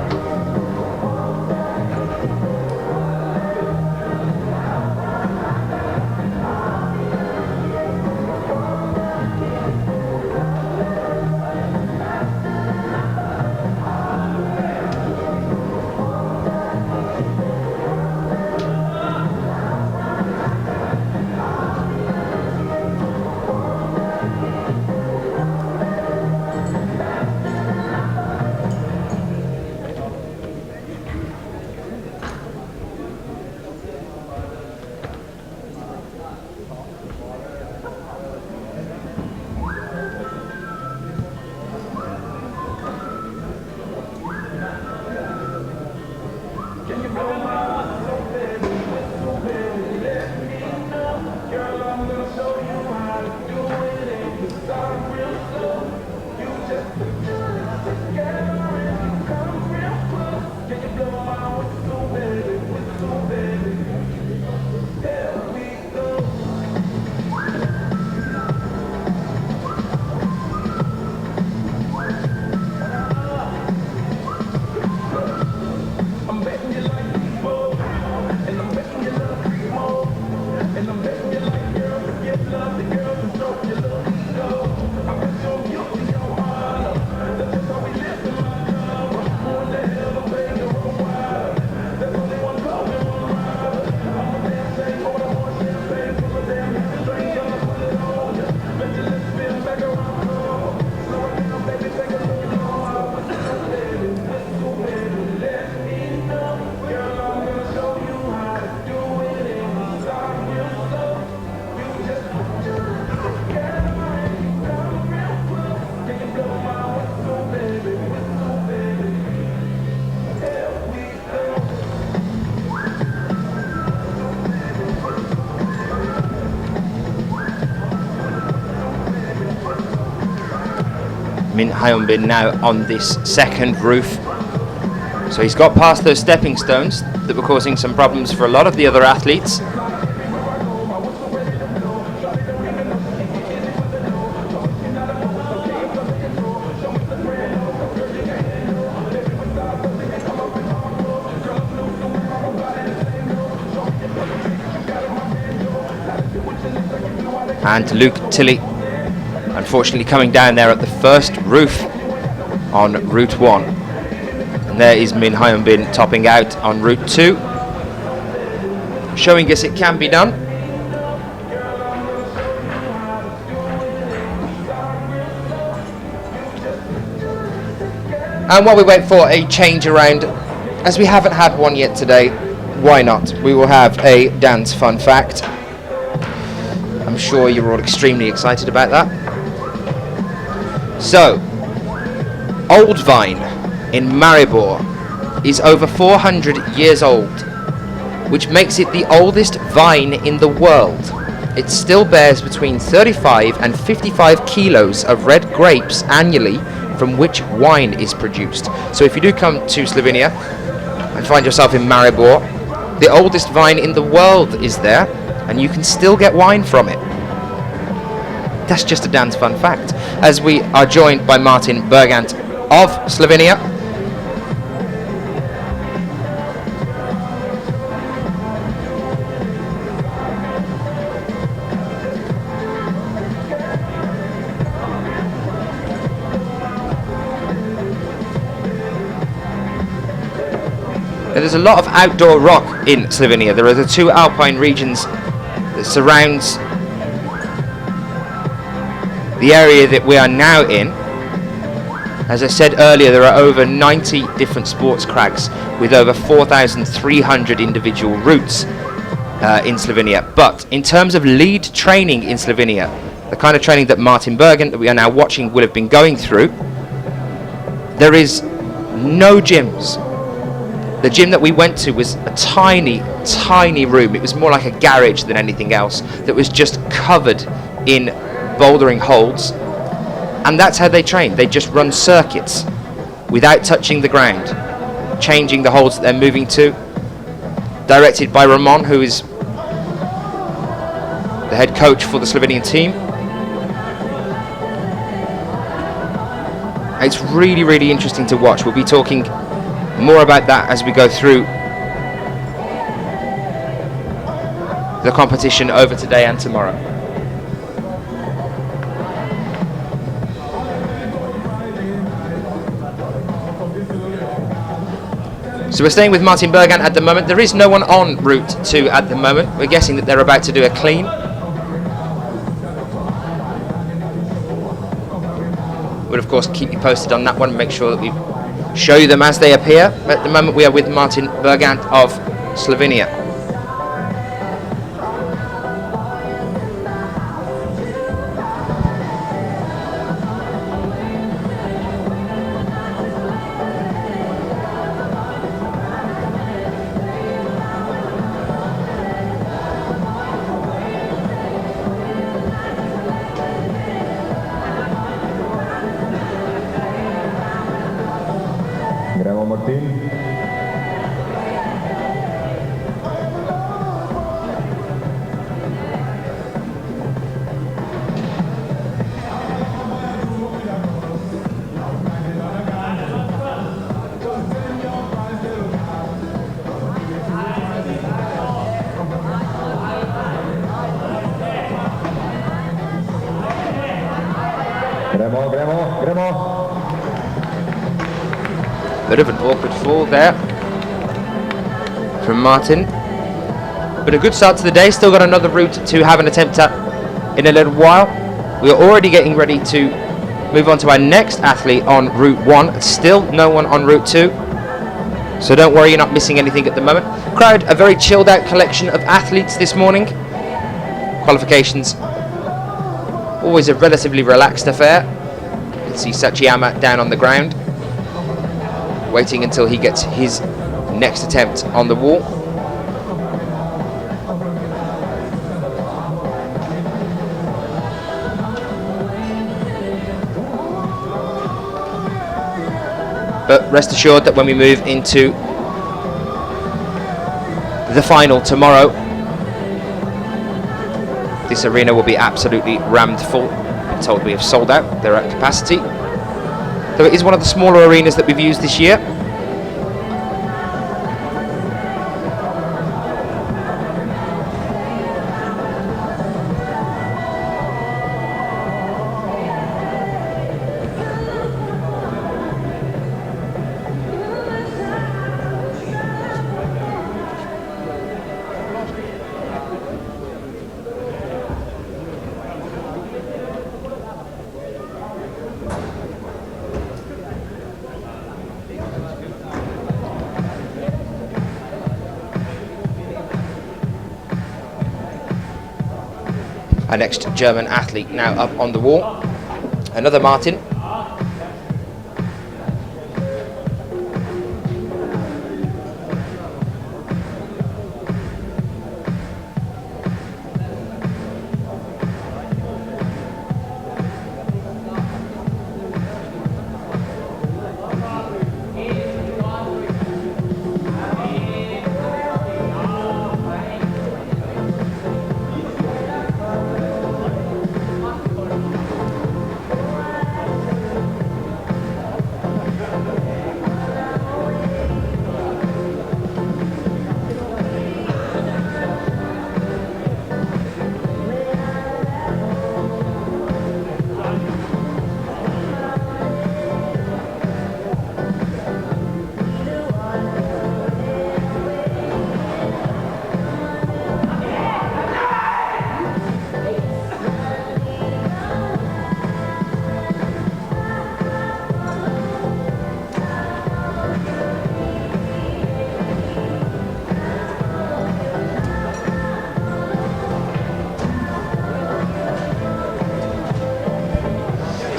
Min Hyun-bin now on this second roof. So he's got past those stepping stones that were causing some problems for a lot of the other athletes. And Luke Tilley, unfortunately, coming down there at the first roof on Route 1. And there is Min Hyun-bin topping out on Route 2, showing us it can be done. And while we wait for a change around, as we haven't had one yet today, why not? We will have a dance fun fact. I'm sure you're all extremely excited about that. So, Old Vine in Maribor is over 400 years old, which makes it the oldest vine in the world. It still bears between 35 and 55 kilos of red grapes annually, from which wine is produced. So if you do come to Slovenia and find yourself in Maribor, the oldest vine in the world is there, and you can still get wine from it. That's just a dance fun fact. As we are joined by Martin Bergant of Slovenia. Now, there's a lot of outdoor rock in Slovenia. There are the two alpine regions that surrounds the area that we are now in. As I said earlier, there are over 90 different sports crags with over 4,300 individual routes in Slovenia. But in terms of lead training in Slovenia, the kind of training that Martin Bergant, that we are now watching, will have been going through, there is no gyms, The gym that we went to was a tiny, tiny room. It was more like a garage than anything else that was just covered in bouldering holds. And that's how they train. They just run circuits without touching the ground, changing the holds that they're moving to. Directed by Ramon, who is the head coach for the Slovenian team. It's really, really interesting to watch. We'll be talking more about that as we go through the competition over today and tomorrow. So we're staying with Martin Bergant at the moment. There is no one on route 2 at the moment. We're guessing that they're about to do a clean. We'll of course keep you posted on that one and make sure that we show you them as they appear. At the moment we are with Martin Bergant of Slovenia. Gremo Martin. Gremo. Bit of an awkward fall there from Martin. But a good start to the day. Still got another route to have an attempt at in a little while. We are already getting ready to move on to our next athlete on route 1. Still no one on route 2. So don't worry, you're not missing anything at the moment. Crowd, a very chilled out collection of athletes this morning. Qualifications, always a relatively relaxed affair. You can see Sachiyama down on the ground, waiting until he gets his next attempt on the wall. But rest assured that when we move into the final tomorrow, this arena will be absolutely rammed full. I'm told we have sold out, they're at capacity. Though it is one of the smaller arenas that we've used this year. Our next German athlete now up on the wall. Another Martin.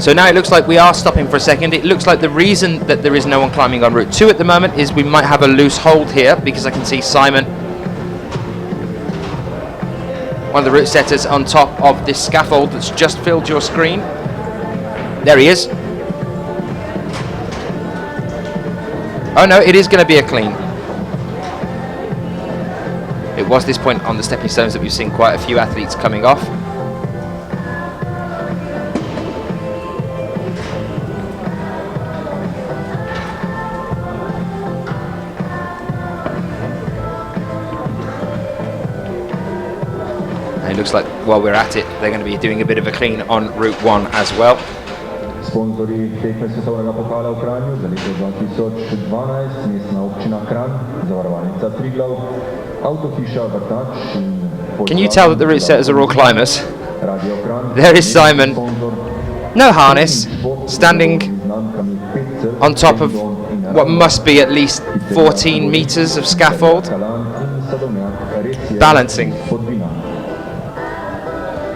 So now it looks like we are stopping for a second. It looks like the reason that there is no one climbing on Route 2 at the moment is we might have a loose hold here, because I can see Simon, one of the route setters, on top of this scaffold that's just filled your screen. There he is. Oh no, it is going to be a clean. It was this point on the stepping stones that we've seen quite a few athletes coming off. And it looks like while we're at it, they're going to be doing a bit of a clean on Route 1 as well. Sponzori tekme svetovnega pokala v Kranju za leto 2012, mestna občina Kranj, zavarovalnica Triglav, Avtohiša Vrtač in... Can you tell that the route setters are all climbers? There is Simon, no harness, standing on top of what must be at least 14 meters of scaffold, balancing.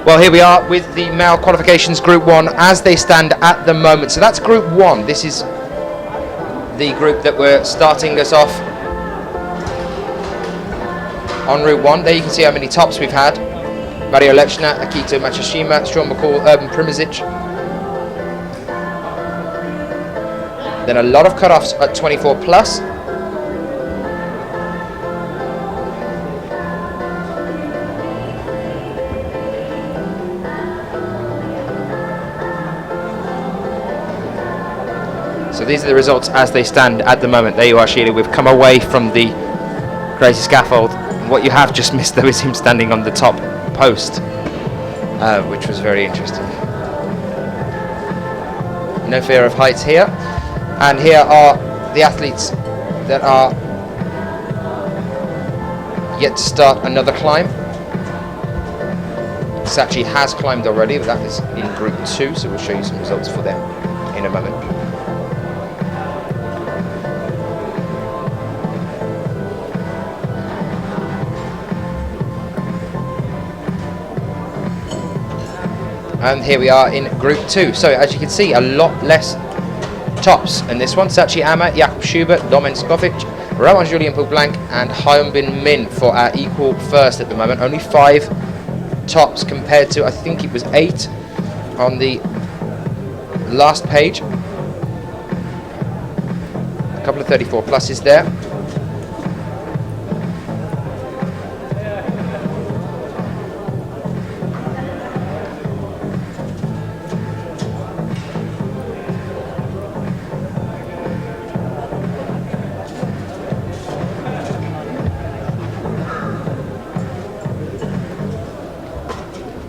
Well, here we are with the male qualifications Group 1 as they stand at the moment. So that's Group 1. This is the group that we're starting us off on Route 1. There you can see how many tops we've had. Mario Lechner, Akito Machishima, Sean McCall, Urban Primozic. Then a lot of cut-offs at 24 plus. So these are the results as they stand at the moment. There you are, Sheila. We've come away from the crazy scaffold. What you have just missed, though, is him standing on the top post, which was very interesting. No fear of heights here. And here are the athletes that are yet to start another climb. Sachi has climbed already, but that is in Group 2, so we'll show you some results for them in a moment. And here we are in Group 2. So as you can see, a lot less tops in this one. Sachi Ama, Jakob Schubert, Domen Skovic, Roman Julien Poublanc and Hyunbin Min for our equal first at the moment. Only 5 tops compared to, I think it was 8 on the last page. A couple of 34 pluses there.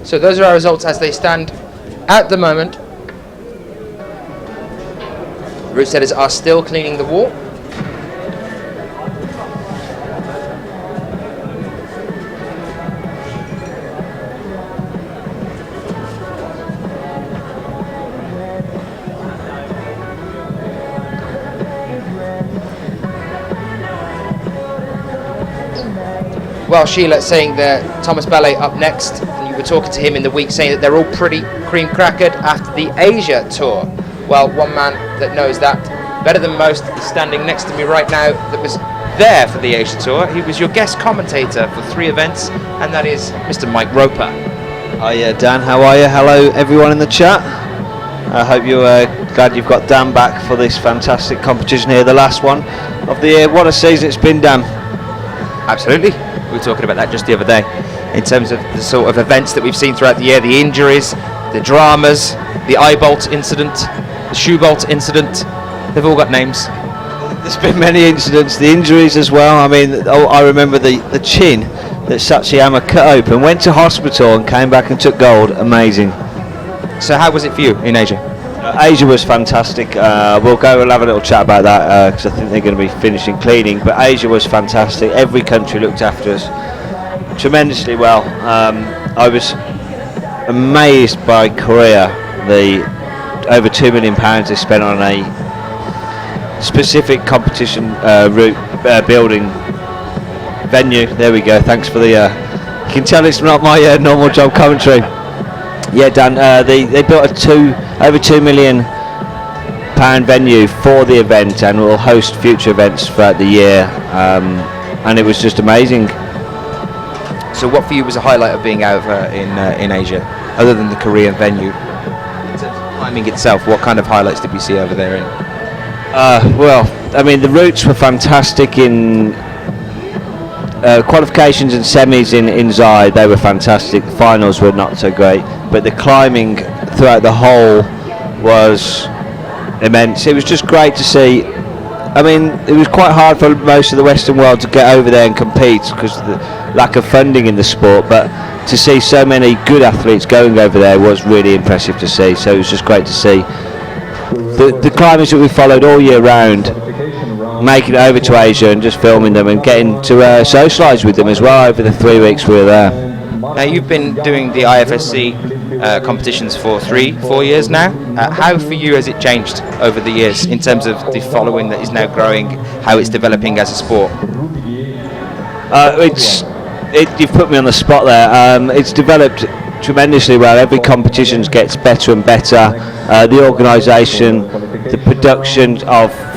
So those are our results as they stand at the moment. Route setters are still cleaning the wall. Well, Sheila saying that Thomas Ballet up next. We're talking to him in the week saying that they're all pretty cream crackered after the Asia tour. Well, one man that knows that better than most is standing next to me right now that was there for the Asia tour. He was your guest commentator for 3 events, and that is Mr. Mike Roper. Hiya Dan, how are you? Hello everyone in the chat. I hope you're glad you've got Dan back for this fantastic competition here, the last one of the year. What a season it's been, Dan. Absolutely. We were talking about that just the other day. In terms of the sort of events that we've seen throughout the year, the injuries, the dramas, the eye-bolt incident, the shoe-bolt incident, they've all got names. There's been many incidents, the injuries as well. I mean, I remember the chin that Satsuyama cut open, went to hospital and came back and took gold. Amazing. So how was it for you in Asia? Asia was fantastic. We'll have a little chat about that because I think they're going to be finishing cleaning, but Asia was fantastic. Every country looked after us tremendously well. I was amazed by Korea, the over £2 million they spent on a specific competition route building venue. There we go. Thanks for the. You can tell it's not my normal job commentary. Yeah, Dan. They built over £2 million venue for the event, and will host future events throughout the year. And it was just amazing. So what for you was a highlight of being out in Asia, other than the Korean venue? In terms of climbing itself, what kind of highlights did we see over there? Well, I mean, the routes were fantastic in qualifications and semis in Zai. They were fantastic. The finals were not so great, but the climbing throughout the whole was immense. It was just great to see. I mean, it was quite hard for most of the Western world to get over there and compete because of the lack of funding in the sport, but to see so many good athletes going over there was really impressive to see. So it was just great to see the climbers that we followed all year round making it over to Asia and just filming them and getting to socialise with them as well over the 3 weeks we were there. Now, you've been doing the IFSC competitions for 3-4 years now. How for you has it changed over the years in terms of the following that is now growing, how it's developing as a sport? You've put me on the spot there. It's developed tremendously well. Every competition gets better and better. The organisation, the production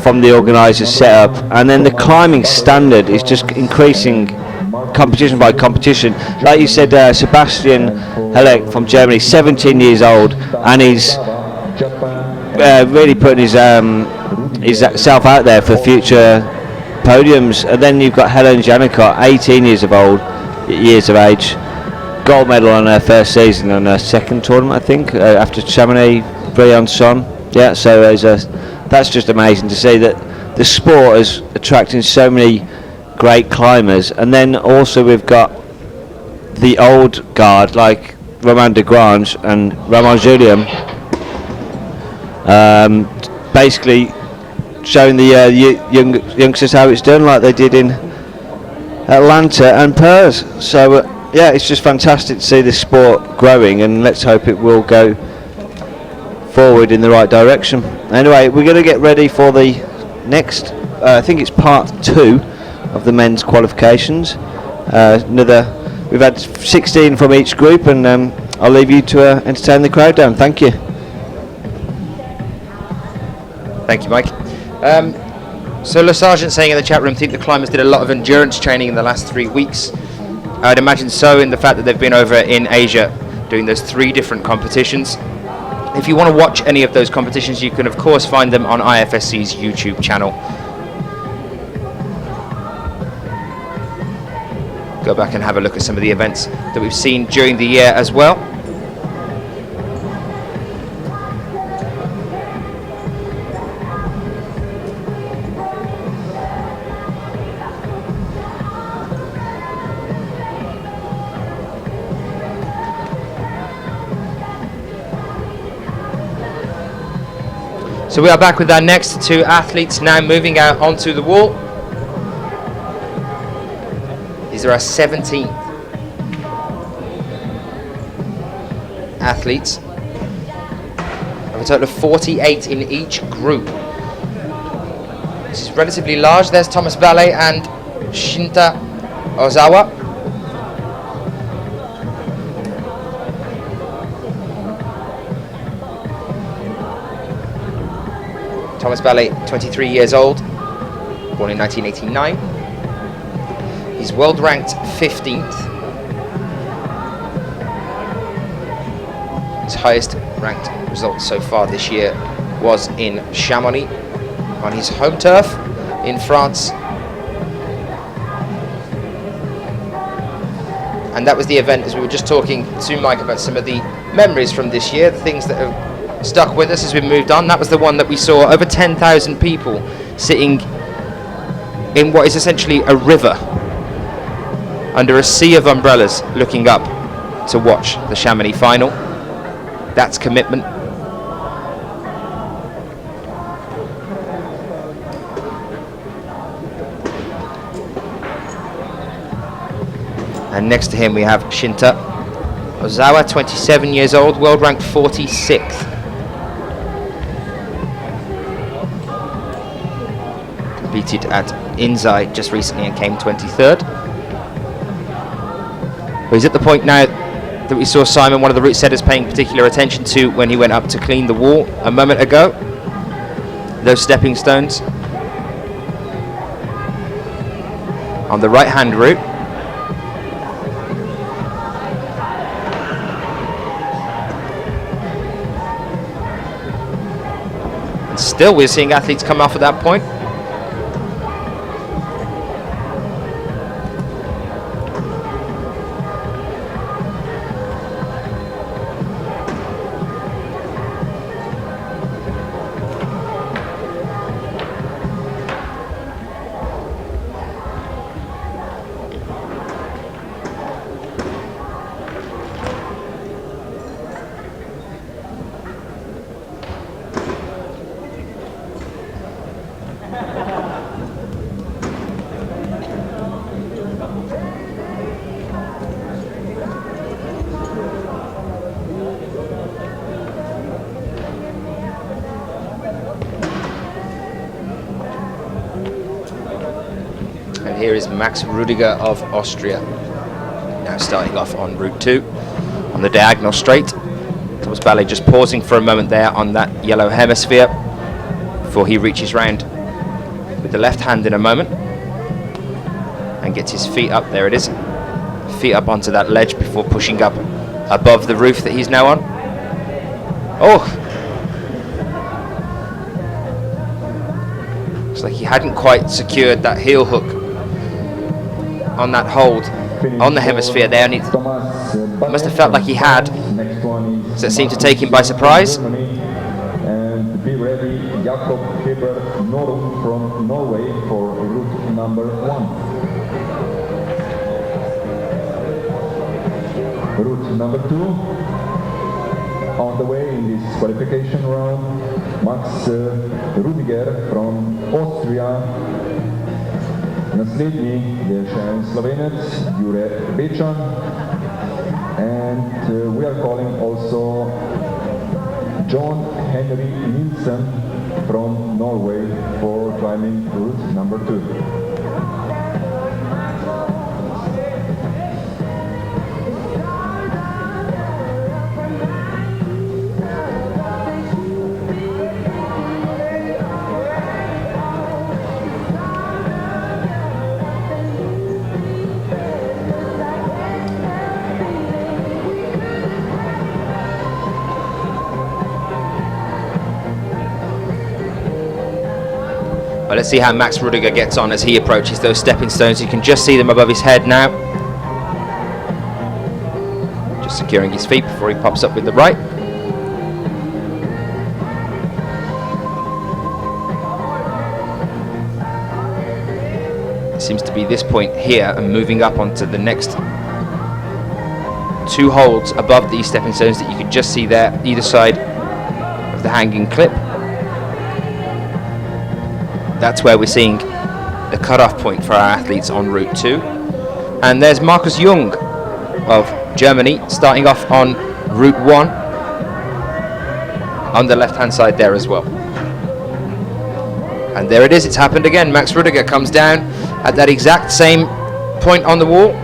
from the organisers set up, and then the climbing standard is just increasing competition by competition. Like you said, Sebastian Helek from Germany, 17 years old, and he's really putting his self out there for future podiums. And then you've got Helen Janicott, 18 years of age, gold medal on her first season on her second tournament, I think, after Chamonix, Briançon. Yeah, so that's just amazing to see that the sport is attracting so many great climbers. And then also we've got the old guard like Romain de Cranj and Ramon Julien, basically showing the youngsters how it's done, like they did in Atlanta and Perth. So yeah, it's just fantastic to see this sport growing, and let's hope it will go forward in the right direction. Anyway, we're going to get ready for the next, I think it's part 2 of the men's qualifications. We've had 16 from each group, and I'll leave you to entertain the crowd down. Thank you. Thank you, Mike. So Le Sargent saying in the chat room, think the climbers did a lot of endurance training in the last 3 weeks. I'd imagine so, in the fact that they've been over in Asia doing those 3 different competitions. If you want to watch any of those competitions, you can of course find them on IFSC's YouTube channel. Go back and have a look at some of the events that we've seen during the year as well. So we are back with our next 2 athletes now moving out onto the wall. These are our 17th athletes. We have a total of 48 in each group. This is relatively large. There's Thomas Ballet and Shinta Ozawa. Thomas Ballet, 23 years old, born in 1989. He's world ranked 15th. His highest ranked result so far this year was in Chamonix on his home turf in France. And that was the event, as we were just talking to Mike about some of the memories from this year, the things that have stuck with us as we moved on. That was the one that we saw over 10,000 people sitting in what is essentially a river under a sea of umbrellas looking up to watch the Chamonix final. That's commitment. And next to him we have Shinta Ozawa, 27 years old, world ranked 46th. Competed at Inzai just recently and came 23rd. But he's at the point now that we saw Simon, one of the route setters, paying particular attention to when he went up to clean the wall a moment ago. Those stepping stones on the right-hand route. And still, we're seeing athletes come off at that point. Here is Max Rudiger of Austria, now starting off on route 2 on the diagonal straight. Thomas Ballet just pausing for a moment there on that yellow hemisphere before he reaches round with the left hand in a moment and gets his feet up. There it is, feet up onto that ledge before pushing up above the roof that he's now on. Oh, looks like he hadn't quite secured that heel hook on that hold on the hemisphere there, and it must have felt like he had, so it seemed to take him by surprise. And be ready, Jakob Schubert from Norway for route number 1. Route number 2, on the way in this qualification round, Max Rudiger from Austria. Naslednji je še en Slovenec, Jure Bečan, and we are calling also John Henry Nilsen from Norway for climbing route number 2. Well, let's see how Max Rudiger gets on as he approaches those stepping stones. You can just see them above his head now. Just securing his feet before he pops up with the right. It seems to be this point here and moving up onto the next 2 holds above these stepping stones that you can just see there, either side of the hanging clip. That's where we're seeing the cut-off point for our athletes on route 2. And there's Markus Jung of Germany starting off on route 1 on the left-hand side there as well. And there it is, it's happened again. Max Rudiger comes down at that exact same point on the wall.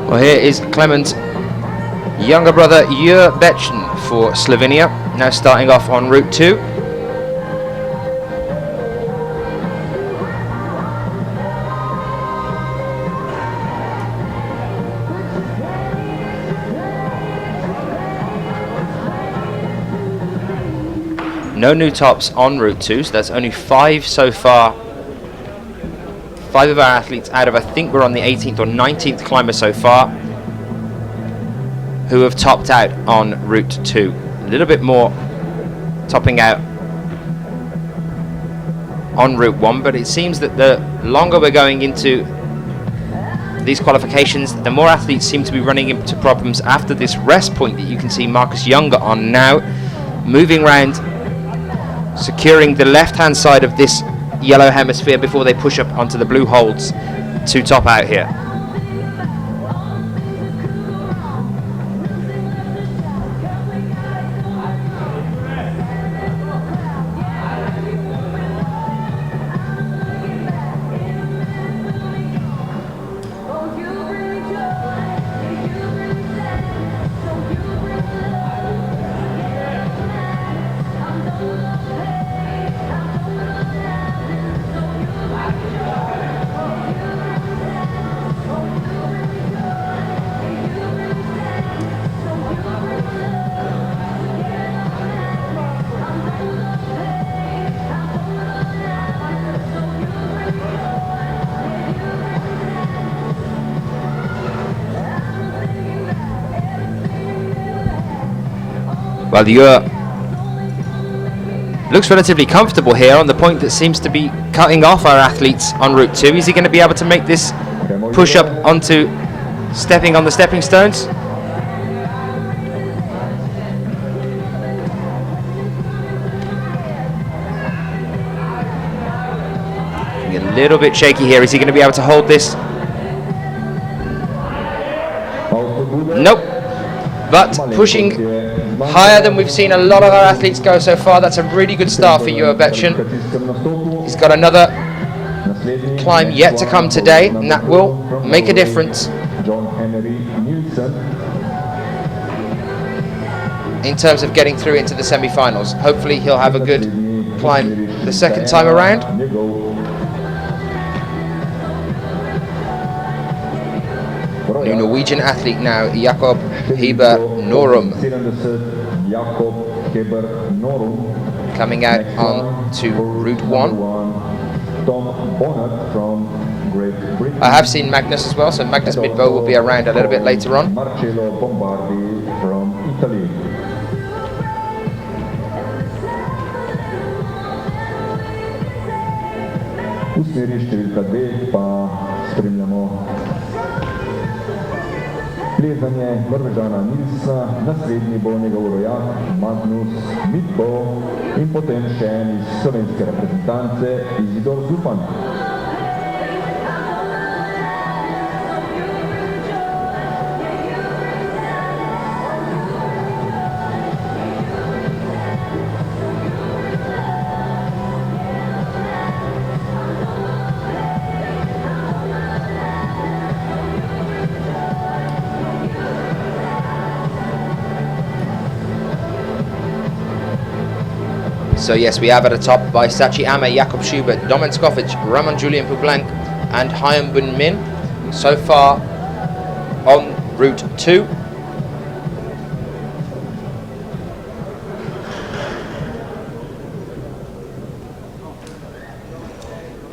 Well, here is Clement's younger brother Jure Bečan for Slovenia, now starting off on route 2. No new tops on route 2, so that's only 5 so far. 5 of our athletes out of, I think we're on the 18th or 19th climber so far, who have topped out on route 2. A little bit more topping out on route 1, but it seems that the longer we're going into these qualifications. The more athletes seem to be running into problems after this rest point that you can see Marcus Younger on now, moving round, securing the left-hand side of this yellow hemisphere before they push up onto the blue holds to top out here. Well, Ure looks relatively comfortable here on the point that seems to be cutting off our athletes on Route 2. Is he going to be able to make this push up onto stepping on the stepping stones? A little bit shaky here. Is he going to be able to hold this? Nope. But pushing higher than we've seen a lot of our athletes go so far. That's a really good start for Ure Betchen. He's got another climb yet to come today, and that will make a difference in terms of getting through into the semi-finals. Hopefully he'll have a good climb the second time around. New Norwegian athlete now, Jakob Schubert Norum, coming out on to Route 1. I have seen Magnus as well, so Magnus Midbo will be around a little bit later on. Plezanje Norvežana Nilsa, naslednji bo njegov rojak Magnus Midbo in potem še en iz slovenske reprezentance Izidor Zupan. So yes, we have at the top by Sachi Ame, Jakob Schubert, Domen Skofic, Ramon Julian Publanc and Hyun Bun Min so far on Route 2.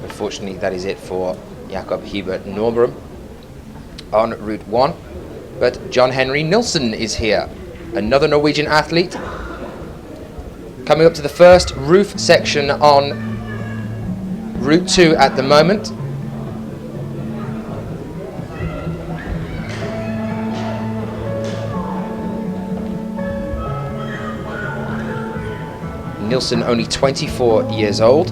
Unfortunately, that is it for Jakob Schubert Norum on Route 1. But John Henry Nilsen is here, another Norwegian athlete, coming up to the first roof section on Route 2 at the moment. Nilsen, only 24 years old.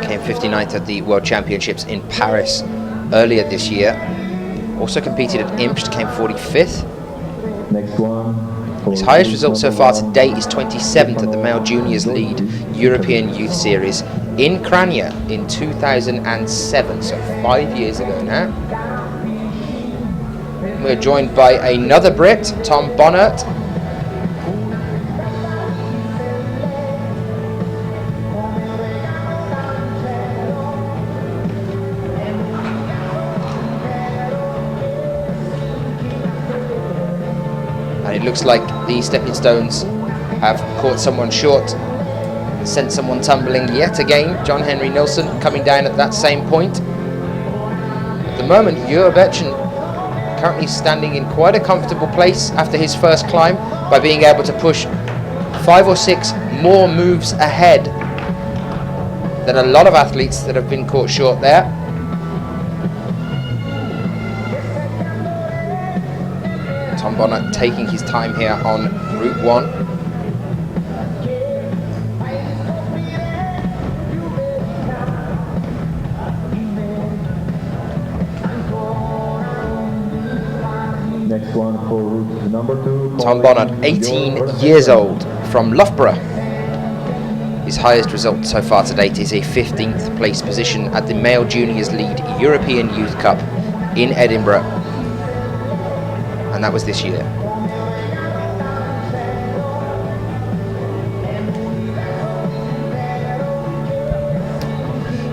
Came 59th at the World Championships in Paris earlier this year. Also competed at IMST, came 45th. Next one. His highest result so far to date is 27th at the Male Juniors Lead European Youth Series in Cranj in 2007, so 5 years ago now. We're joined by another Brit, Tom Bonnert. And it looks like the stepping stones have caught someone short, sent someone tumbling yet again. John Henry Nilsen coming down at that same point. At the moment, Ure Betchen currently standing in quite a comfortable place after his first climb by being able to push 5 or 6 more moves ahead than a lot of athletes that have been caught short there. Tom Bonner taking his time here on Route 1. Next one for route number 2. Tom Bonner, 18 years old, from Loughborough. His highest result so far to date is a 15th place position at the Male Juniors Lead European Youth Cup in Edinburgh. And that was this year.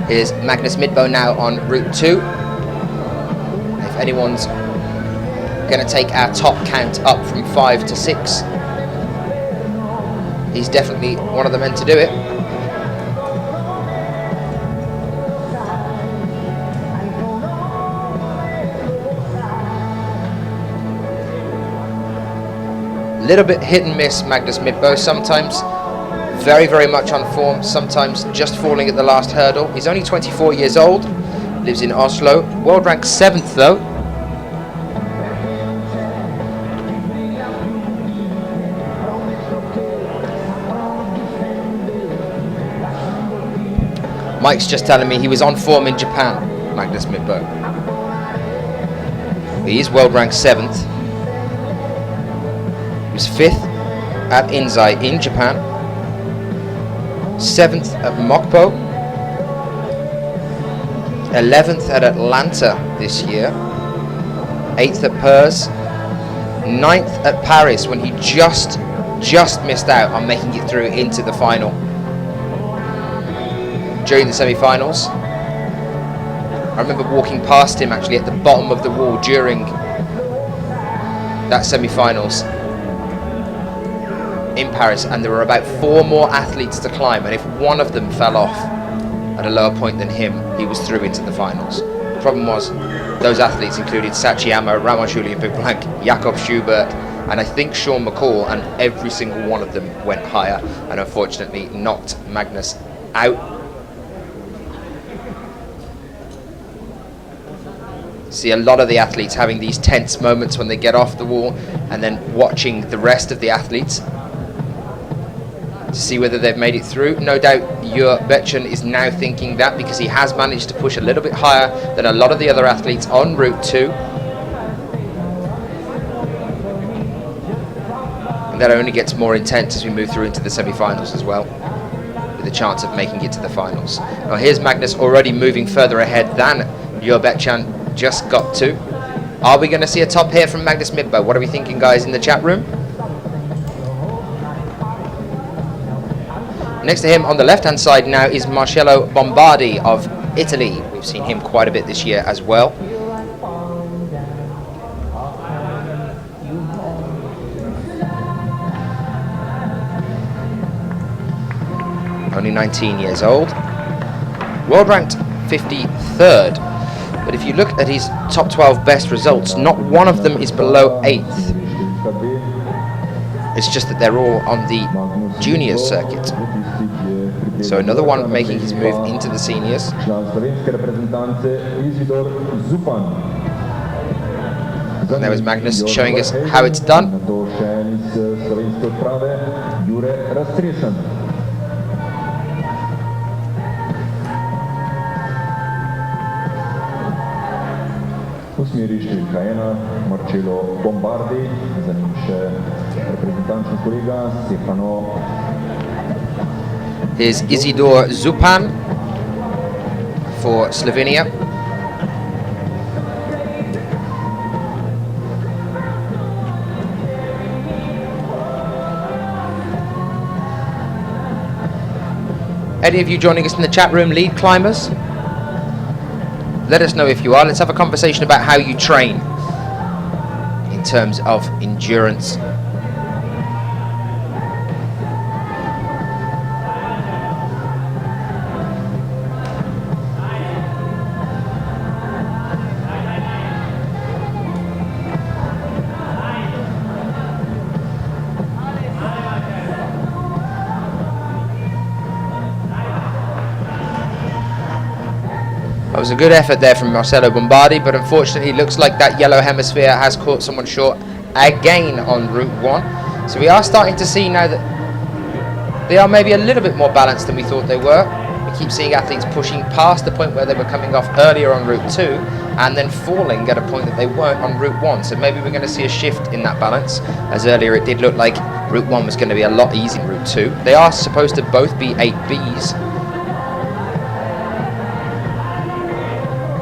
Here's Magnus Midbo now on Route 2. If anyone's going to take our top count up from 5 to 6, he's definitely one of the men to do it. A little bit hit and miss, Magnus Midbo. Sometimes very, very much on form, sometimes just falling at the last hurdle. He's only 24 years old, lives in Oslo, world ranked 7th though. Mike's just telling me he was on form in Japan, Magnus Midbo. He is world ranked 7th. He was 5th at Inzai in Japan, 7th at Mokpo, 11th at Atlanta this year, 8th at Purs, 9th at Paris when he just missed out on making it through into the final. During the semi-finals, I remember walking past him actually at the bottom of the wall during that semi-finals in Paris, and there were about 4 more athletes to climb, and if one of them fell off at a lower point than him, he was through into the finals. The problem was those athletes included Sachiyama, Ramon-Julien Blanc, Jakob Schubert, and I think Sean McCall, and every single one of them went higher and unfortunately knocked Magnus out. See a lot of the athletes having these tense moments when they get off the wall, and then watching the rest of the athletes to see whether they've made it through. No doubt Jur Betjen is now thinking that, because he has managed to push a little bit higher than a lot of the other athletes on Route 2. And that only gets more intense as we move through into the semi-finals as well, with a chance of making it to the finals. Now here's Magnus already moving further ahead than Jur Betjen just got to. Are we going to see a top here from Magnus Midbo? What are we thinking, guys, in the chat room? Next to him on the left-hand side now is Marcello Bombardi of Italy. We've seen him quite a bit this year as well. Only 19 years old. World ranked 53rd. But if you look at his top 12 best results, not one of them is below 8th. It's just that they're all on the juniors circuit. So another one making his move into the seniors. And there was Magnus showing us how it's done. Usmjeri številka 1, Marcello Bombardi, za njim še reprezentančni kolega Stefano. Here's Isidor Zupan for Slovenia. Any of you joining us in the chat room lead climbers? Let us know if you are. Let's have a conversation about how you train in terms of endurance. was a good effort there from Marcelo Bombardi, but unfortunately it looks like that yellow hemisphere has caught someone short again on Route 1. So we are starting to see now that they are maybe a little bit more balanced than we thought they were. We keep seeing athletes pushing past the point where they were coming off earlier on Route 2 and then falling at a point that they weren't on Route 1. So maybe we're going to see a shift in that balance, as earlier it did look like Route 1 was going to be a lot easier than Route 2. They are supposed to both be 8Bs.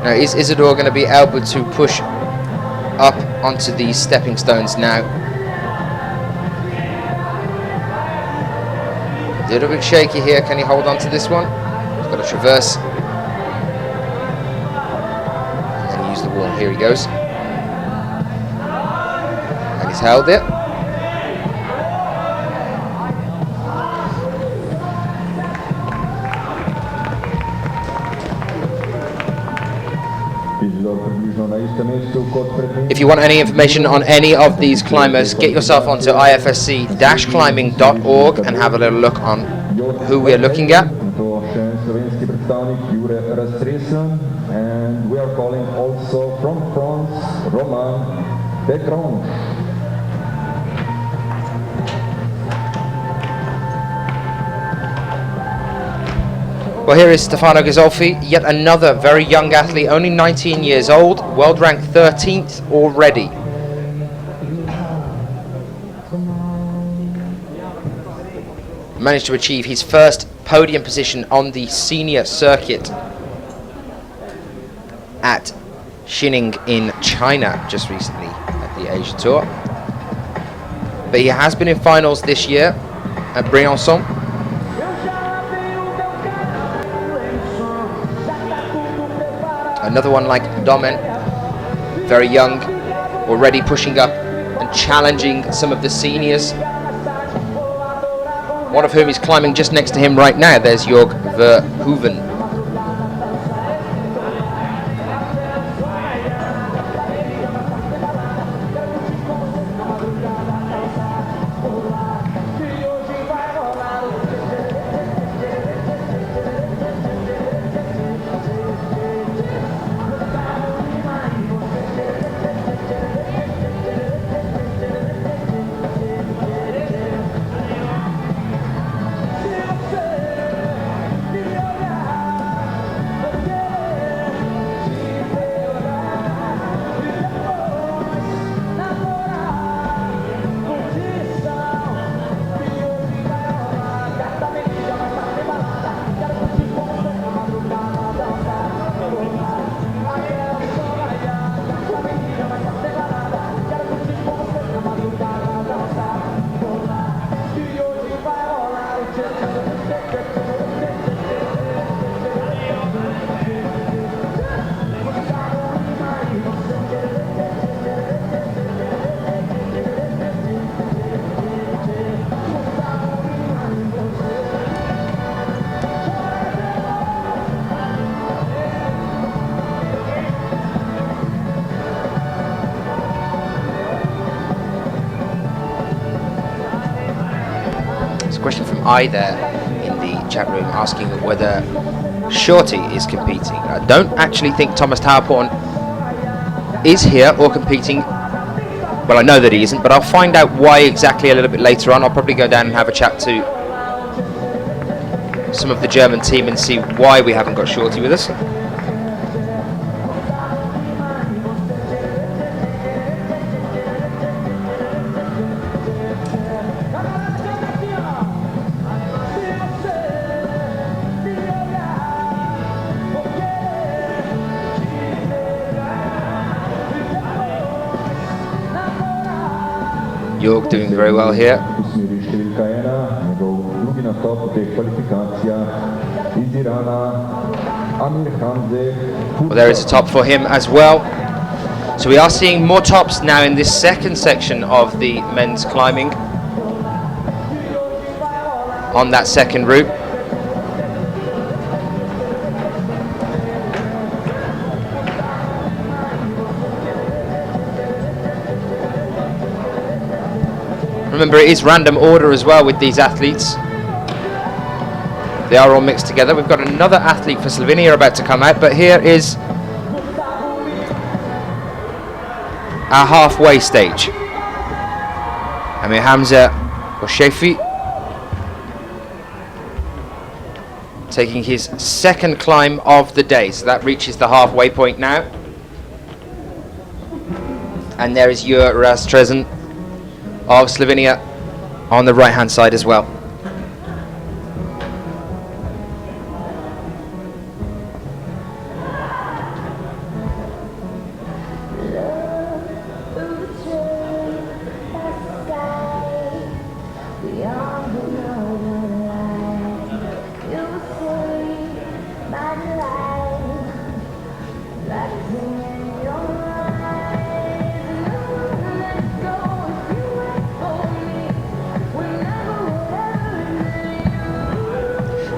Now, is Isidore going to be able to push up onto these stepping stones now? A little bit shaky here. Can he hold on to this one? He's got a traverse. And then use the wall. Here he goes. And he's held it. If you want any information on any of these climbers, get yourself onto ifsc-climbing.org and have a little look on who we're looking at. And we are calling also from France, Romain de Cranj. Well, here is Stefano Ghisolfi, yet another very young athlete, only 19 years old, world ranked 13th already. Managed to achieve his first podium position on the senior circuit at Xining in China just recently at the Asia Tour. But he has been in finals this year at Briançon. Another one like Domen, very young, already pushing up and challenging some of the seniors. One of whom is climbing just next to him right now. There's Jorg Verhoeven. Question from I there in the chat room asking whether Shorty is competing. I don't actually think Thomas Tauporn is here or competing. Well, I know that he isn't, but I'll find out why exactly a little bit later on. I'll probably go down and have a chat to some of the German team and see why we haven't got Shorty with us. Jorg doing very well here. Well, there is a top for him as well. So we are seeing more tops now in this second section of the men's climbing on that second route. Remember, it is random order as well with these athletes. They are all mixed together. We've got another athlete for Slovenia about to come out, but here is our halfway stage. Amir Hamza Oshefi taking his second climb of the day, so that reaches the halfway point now. And there is Jur Rastrezan of Slovenia on the right hand side as well.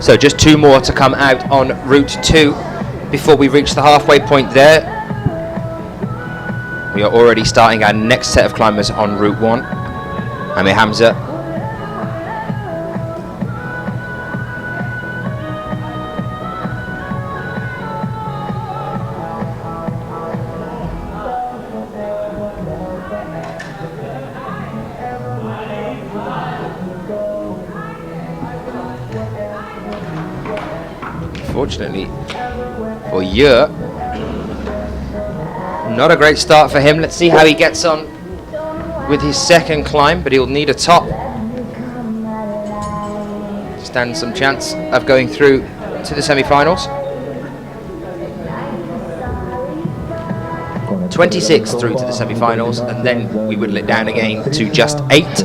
So just 2 more to come out on Route 2 before we reach the halfway point there. We are already starting our next set of climbers on Route 1. Amir Hamza. Unfortunately for Jur, not a great start for him. Let's see how he gets on with his second climb, but he'll need a top. Stand some chance of going through to the semi-finals. 26 through to the semi-finals, and then we whittle it down again to just 8.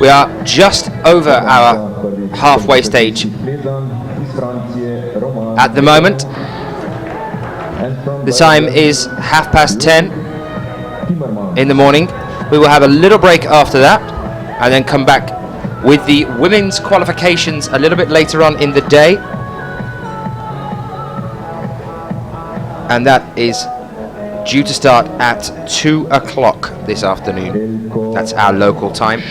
We are just over our halfway stage at the moment. The time is 10:30 in the morning. We will have a little break after that and then come back with the women's qualifications a little bit later on in the day. And that is due to start at 2 o'clock this afternoon. That's our local time.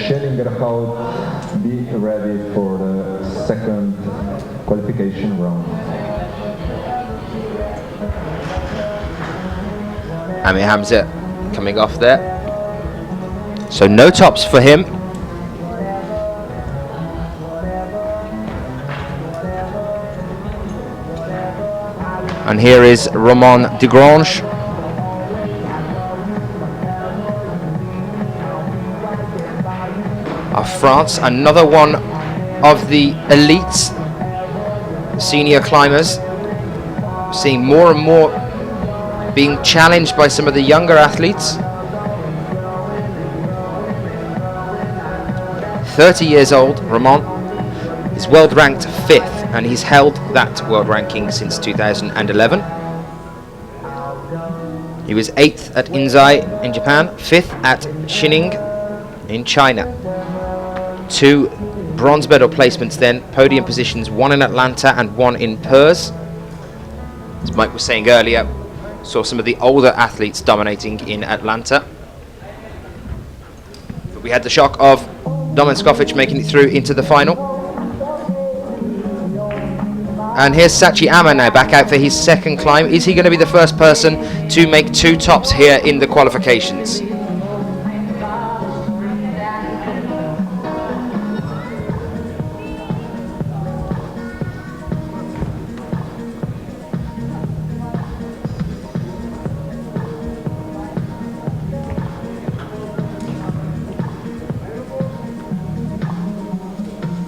Be ready for the second qualification round. Amir Hamza coming off there. So no tops for him. And here is Romain de Cranj. Of France, another one of the elites, senior climbers, seeing more and more being challenged by some of the younger athletes. 30 years old, Romain is world ranked 5th, and he's held that world ranking since 2011. He was 8th at Inzai in Japan, 5th at Xining in China. 2 bronze medal placements then, podium positions, 1 in Atlanta and 1 in Perth. As Mike was saying earlier, saw some of the older athletes dominating in Atlanta. But we had the shock of Domen Skofic making it through into the final. And here's Sachi Ama now back out for his second climb. Is he going to be the first person to make 2 tops here in the qualifications?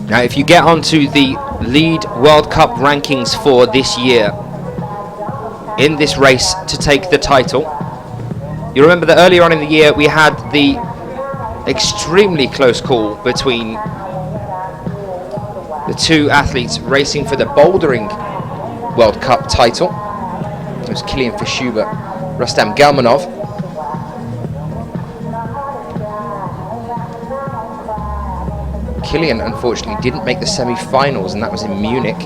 Now, if you get onto the lead World Cup rankings for this year, in this race to take the title, you remember that earlier on in the year we had the extremely close call between the 2 athletes racing for the bouldering World Cup title. It was Kilian Schubert, Rustam Gelmanov. Kilian unfortunately didn't make the semi-finals, and that was in Munich.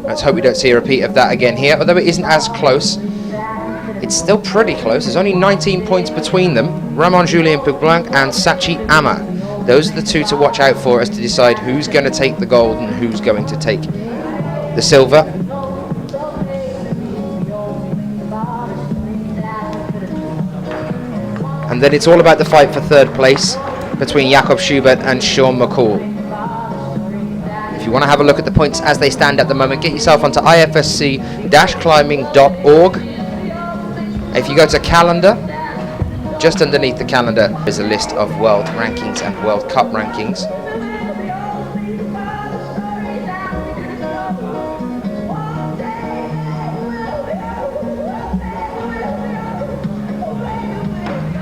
Let's hope we don't see a repeat of that again here, although it isn't as close. It's still pretty close. There's only 19 points between them. Ramon Julien Pugblanc and Sachi Ama, Those are the two to watch out for as to decide who's going to take the gold and who's going to take the silver. And then it's all about the fight for third place between Jakob Schubert and Sean McCall. If you want to have a look at the points as they stand at the moment, get yourself onto ifsc-climbing.org. If you go to calendar, just underneath the calendar is a list of world rankings and World Cup rankings.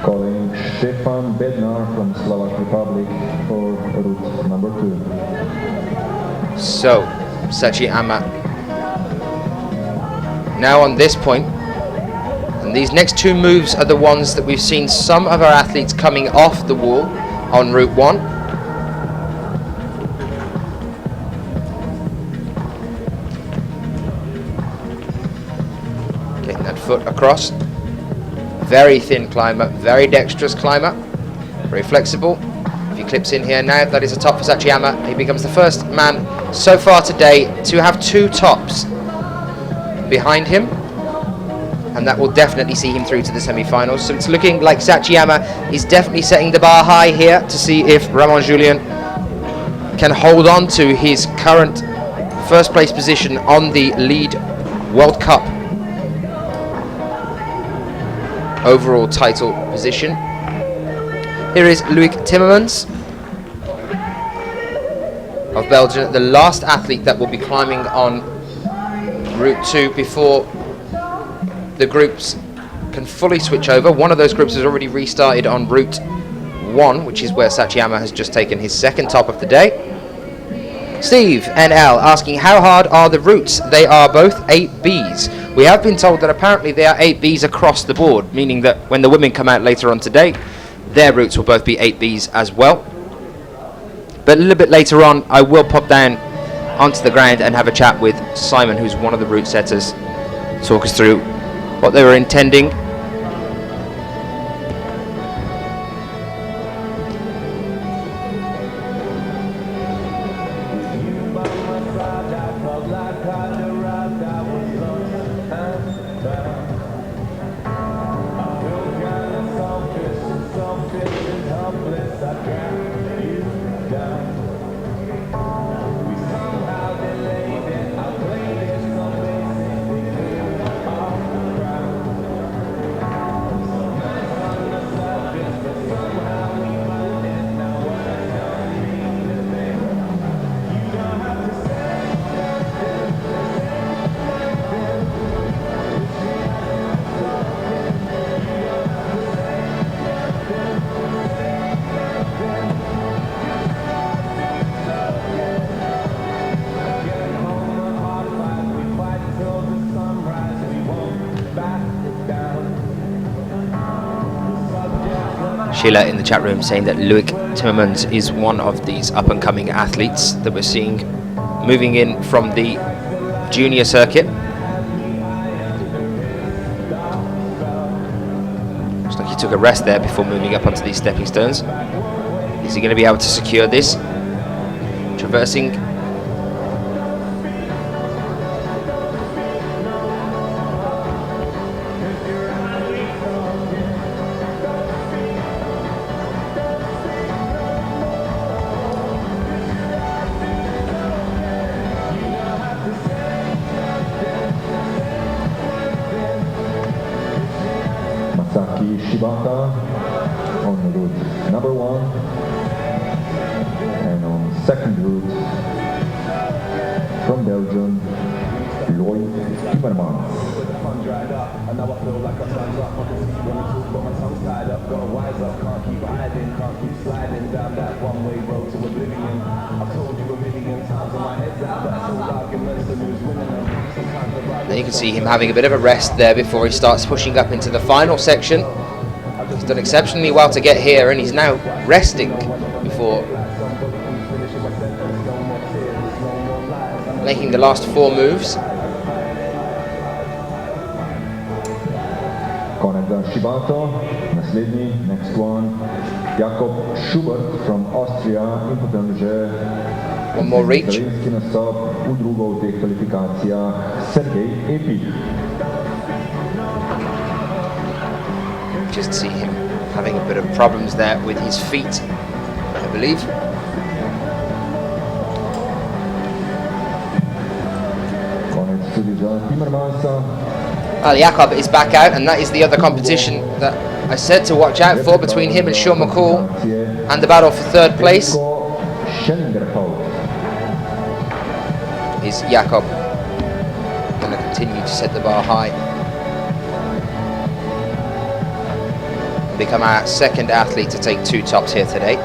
Calling Stefan Bednar from Slovak Republic for route number 2. So, Sachiyama now on this point, and these next two moves are the ones that we've seen some of our athletes coming off the wall on Route 1. Getting that foot across. Very thin climber, very dexterous climber, very flexible. If he clips in here now, that is a top for Sachiyama. He becomes the first man so far today to have two tops behind him, and that will definitely see him through to the semi-finals. So it's looking like Sachiyama is definitely setting the bar high here to see if Ramon Julien can hold on to his current first place position on the lead World Cup overall title position. Here is Loïc Timmermans of Belgium, the last athlete that will be climbing on Route 2 before the groups can fully switch over. One of those groups has already restarted on Route 1, which is where Sachiyama has just taken his second top of the day. Steve NL asking, how hard are the routes? They are both 8Bs. We have been told that apparently they are 8Bs across the board, meaning that when the women come out later on today, their routes will both be 8Bs as well. But a little bit later on, I will pop down onto the ground and have a chat with Simon, who's one of the route setters, talk us through what they were intending. Sheila in the chat room saying that Loïc Timmermans is one of these up-and-coming athletes that we're seeing moving in from the junior circuit. Looks like he took a rest there before moving up onto these stepping stones. Is he going to be able to secure this? Traversing on route number 1, and on second route from Belgium, Loïc Timmermans. Now you can see him having a bit of a rest there before he starts pushing up into the final section. He's done exceptionally well to get here, and he's now resting before making the last 4 moves. Kranj Shibato, next one. Jakob Schubert from Austria in potem že one more reach. slovenski nastop v drugo v teh kvalifikacijah Sergej Epik. Just see him having a bit of problems there with his feet, I believe. Konec tudi za Timmermansa. Well, Jakob is back out, and that is the other competition that I said to watch out for between him and Sean McCall, and the battle for third place is Jakob going to continue to set the bar high and become our second athlete to take 2 tops here today.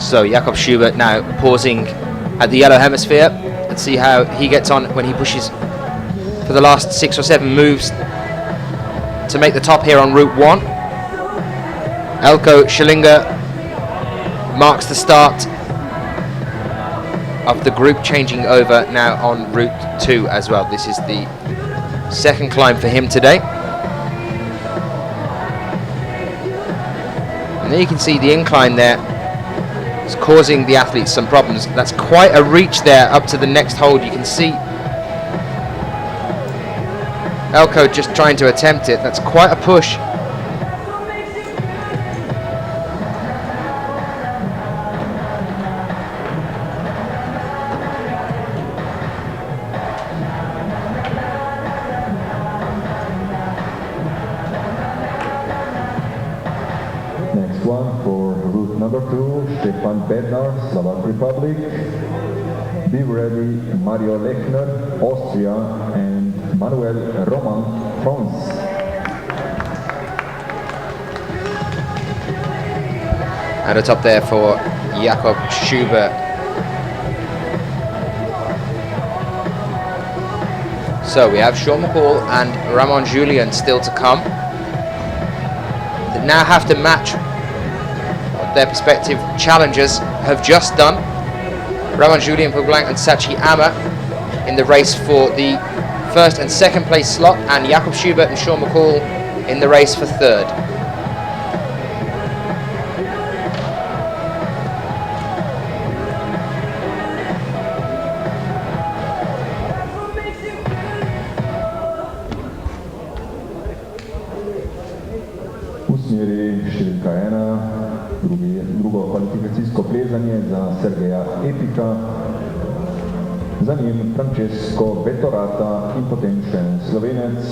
So Jakob Schubert now pausing at the yellow hemisphere. Let's see how he gets on when he pushes for the last 6 or 7 moves to make the top here on Route 1. Elko Schillinger marks the start of the group, changing over now on Route 2 as well. This is the second climb for him today. And there you can see the incline there. It's causing the athletes some problems. That's quite a reach there up to the next hold. You can see Elko just trying to attempt it. That's quite a push. Next one for route number 2, Stefan Bednar, Slovak Republic. Be ready, Mario Lechner, Austria, and Manuel Roman, France. And a top there for Jakob Schubert. So we have Sean McCall and Ramon Julien still to come. They now have to match what their prospective challengers have just done. Ramon Julien Poublanc and Sachi Ama in the race for the first and second place slot, and Jakob Schubert and Sean McCall in the race for third. Drugo kvalifikacijsko plezanje za Sergeja Epika, za njim Francesco Vettorata in potem še Slovenec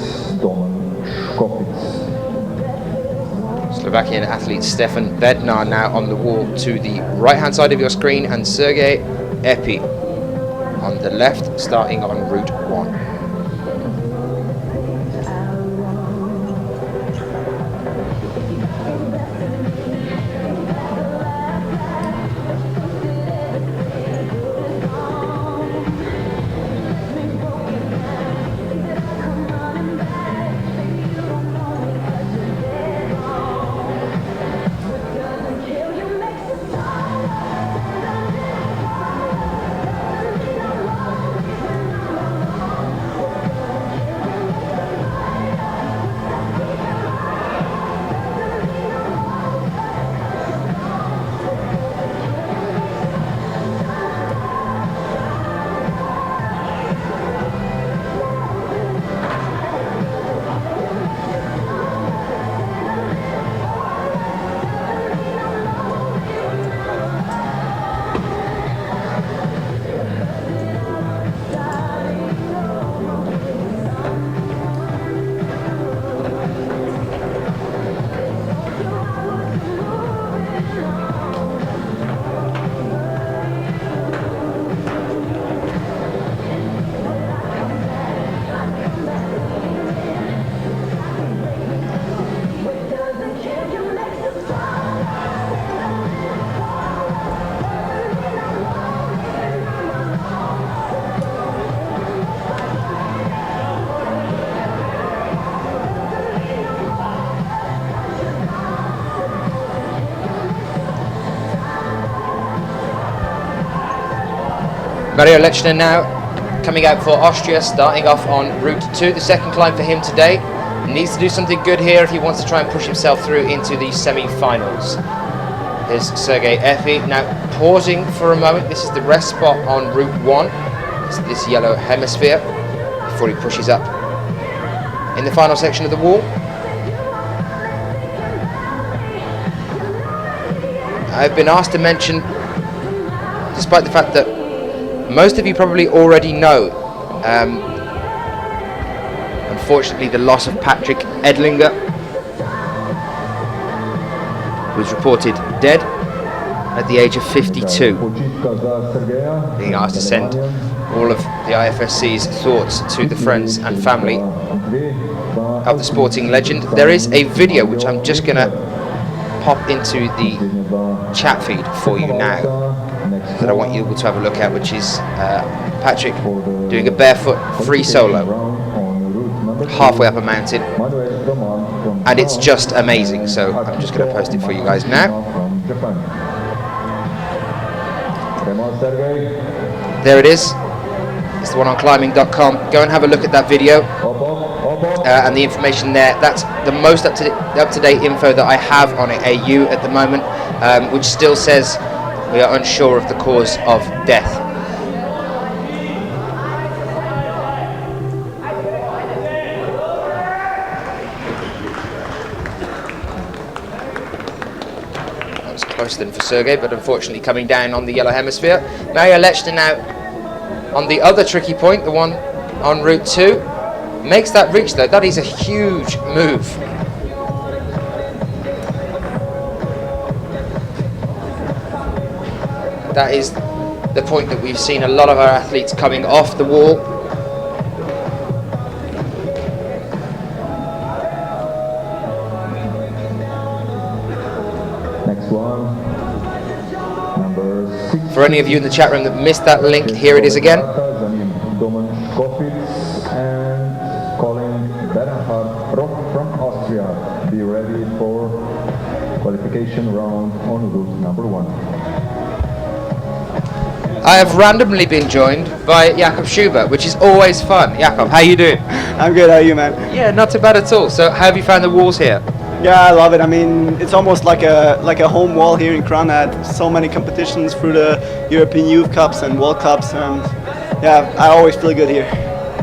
Domen Škopic. Slovakian athlete Stefan Bednar now on the wall to the right hand side of your screen, and Sergej Epi on the left, starting on Route 1. Mario Lechner now coming out for Austria, starting off on route 2, the second climb for him today. He needs to do something good here if he wants to try and push himself through into the semi-finals. Here's Sergei Efi now pausing for a moment. This is the rest spot on route 1. It's this yellow hemisphere before he pushes up in the final section of the wall. I've been asked to mention, despite the fact that most of you probably already know, unfortunately the loss of Patrick Edlinger, who was reported dead at the age of 52, being asked to send all of the IFSC's thoughts to the friends and family of the sporting legend. There is a video which I'm just going to pop into the chat feed for you now that I want you all to have a look at, which is Patrick doing a barefoot free solo halfway up a mountain, and it's just amazing. So I'm just going to post it for you guys now. There it is. It's the one on climbing.com. Go and have a look at that video and the information there. That's the most up-to-date info that I have on AU at the moment, which still says we are unsure of the cause of death. That was close then for Sergei, but unfortunately coming down on the yellow hemisphere. Mario Lechner now on the other tricky point, the one on route 2. Makes that reach though. That is a huge move. That is the point that we've seen a lot of our athletes coming off the wall. Next one, number 6. For any of you in the chat room that missed that link, here it is again. From Austria, be ready for qualification round on route number 1. I have randomly been joined by Jakob Schubert, which is always fun. Jakob, how you doing? I'm good, how are you, man? Yeah, not too bad at all. So how have you found the walls here? Yeah, I love it. I mean, it's almost like a home wall here in Cranj. I had so many competitions through the European Youth Cups and World Cups, and yeah, I always feel good here.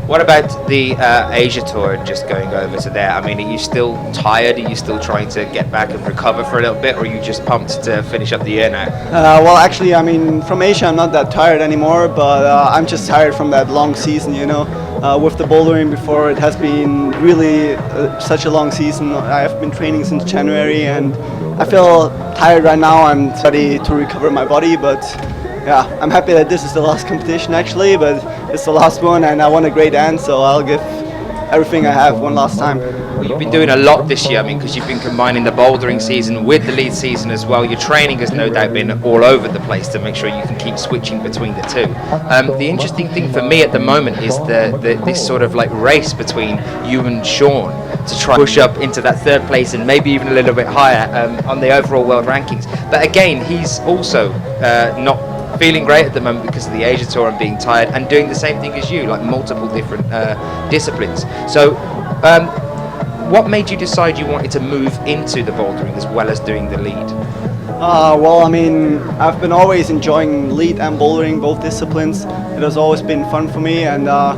What about the Asia Tour and just going over to there? I mean, are you still tired? Are you still trying to get back and recover for a little bit, or are you just pumped to finish up the year now? Well, actually, I mean, from Asia, I'm not that tired anymore, but I'm just tired from that long season, you know. With the bouldering before, it has been really such a long season. I've been training since January, and I feel tired right now. I'm ready to recover my body, but yeah, I'm happy that this is the last competition actually, but it's the last one and I want a great end, so I'll give everything I have one last time. Well, you've been doing a lot this year, I mean, because you've been combining the bouldering season with the lead season as well. Your training has no doubt been all over the place to make sure you can keep switching between the two. The interesting thing for me at the moment is this sort of like race between you and Sean to try and push up into that third place and maybe even a little bit higher on the overall world rankings. But again, he's also not feeling great at the moment because of the Asia Tour and being tired, and doing the same thing as you, like multiple different disciplines. So what made you decide you wanted to move into the bouldering as well as doing the lead? Well, I mean, I've been always enjoying lead and bouldering, both disciplines. It has always been fun for me, and I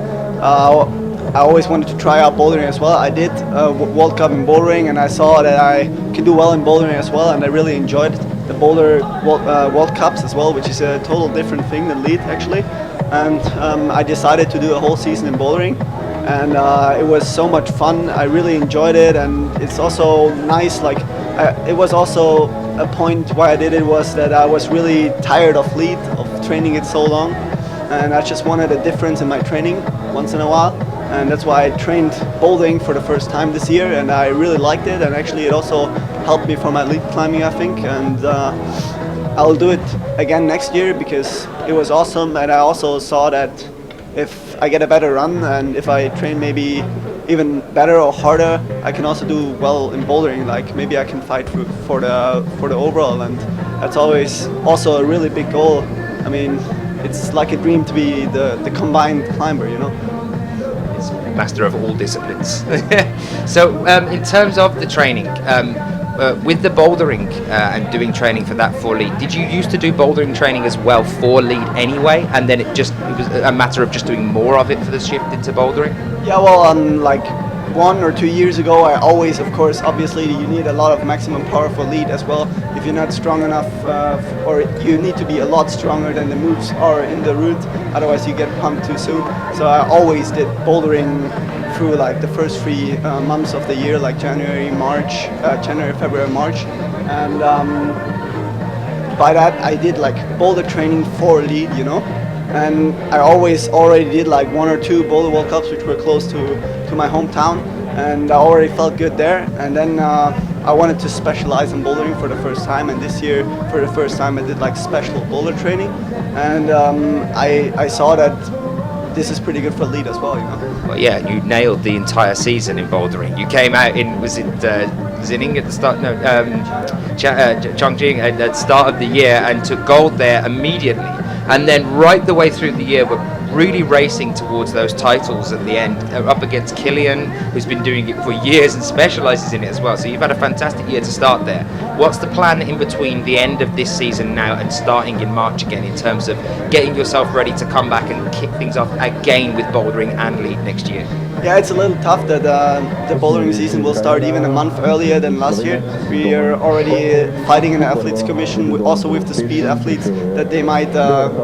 always wanted to try out bouldering as well. I did World Cup in bouldering, and I saw that I could do well in bouldering as well, and I really enjoyed the boulder World Cups as well, which is a total different thing than lead actually. And I decided to do a whole season in bouldering, and it was so much fun. I really enjoyed it, and it's also nice. Like it was also a point why I did it was that I was really tired of lead, of training it so long, and I just wanted a difference in my training once in a while. And that's why I trained bouldering for the first time this year, and I really liked it, and actually it also helped me for my lead climbing, I think, and I'll do it again next year because it was awesome, and I also saw that if I get a better run and if I train maybe even better or harder, I can also do well in bouldering, like maybe I can fight for the overall, and that's always also a really big goal. I mean, it's like a dream to be the combined climber, you know. It's master of all disciplines. So in terms of the training, with the bouldering and doing training for that for lead, did you used to do bouldering training as well for lead anyway, and then it was a matter of just doing more of it for the shift into bouldering? Yeah, well, like 1 or 2 years ago, I always, of course, obviously you need a lot of maximum power for lead as well. If you're not strong enough, or you need to be a lot stronger than the moves are in the route, otherwise you get pumped too soon. So I always did bouldering through like the first 3 months of the year, like January, February, March, and by that I did like boulder training for lead, you know. And I always already did like 1 or 2 boulder World Cups, which were close to my hometown, and I already felt good there. And then I wanted to specialize in bouldering for the first time, and this year for the first time I did like special boulder training, and I saw that this is pretty good for lead as well, you know. Well, yeah, you nailed the entire season in bouldering. You came out in, was it Xining at the start? No, Chongqing at the start of the year and took gold there immediately. And then right the way through the year, we're really racing towards those titles at the end, up against Killian, who's been doing it for years and specialises in it as well. So you've had a fantastic year to start there. What's the plan in between the end of this season now and starting in March again, in terms of getting yourself ready to come back and kick things off again with bouldering and lead next year? Yeah, it's a little tough that the bouldering season will start even a month earlier than last year. We are already fighting in the athletes commission, also with the speed athletes, that they might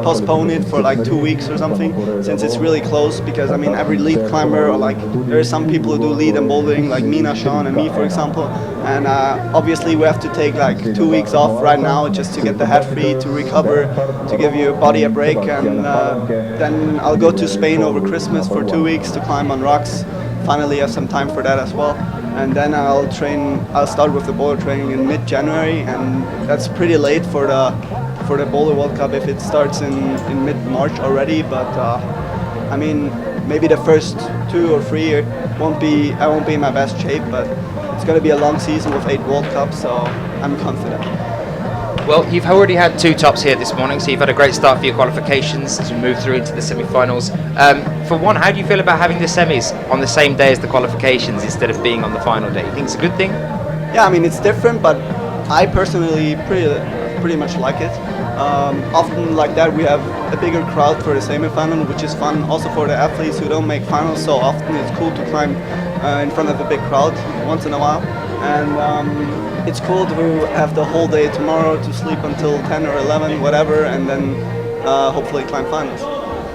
postpone it for like 2 weeks or something, since it's really close. Because I mean, every lead climber, or like there are some people who do lead and bouldering, like Mina, Sean, and me, for example. And obviously we have to take like 2 weeks off right now just to get the head free, to recover, to give your body a break, and then I'll go to Spain over Christmas for 2 weeks to climb on rocks. Finally have some time for that as well, and then I'll start with the boulder training in mid-January, and that's pretty late for the Boulder World Cup if it starts in mid-March already. But I mean, maybe the first 2 or 3 I won't be in my best shape, but it's going to be a long season with 8 World Cups, so I'm confident. Well, you've already had 2 tops here this morning, so you've had a great start for your qualifications as we move through into the semi-finals. For one, how do you feel about having the semis on the same day as the qualifications instead of being on the final day? You think it's a good thing? Yeah, I mean, it's different, but I personally pretty much like it. Often like that we have a bigger crowd for the semi-final, which is fun also for the athletes who don't make finals so often. It's cool to climb in front of a big crowd once in a while, and it's cool to have the whole day tomorrow to sleep until 10 or 11, whatever, and then hopefully climb finals.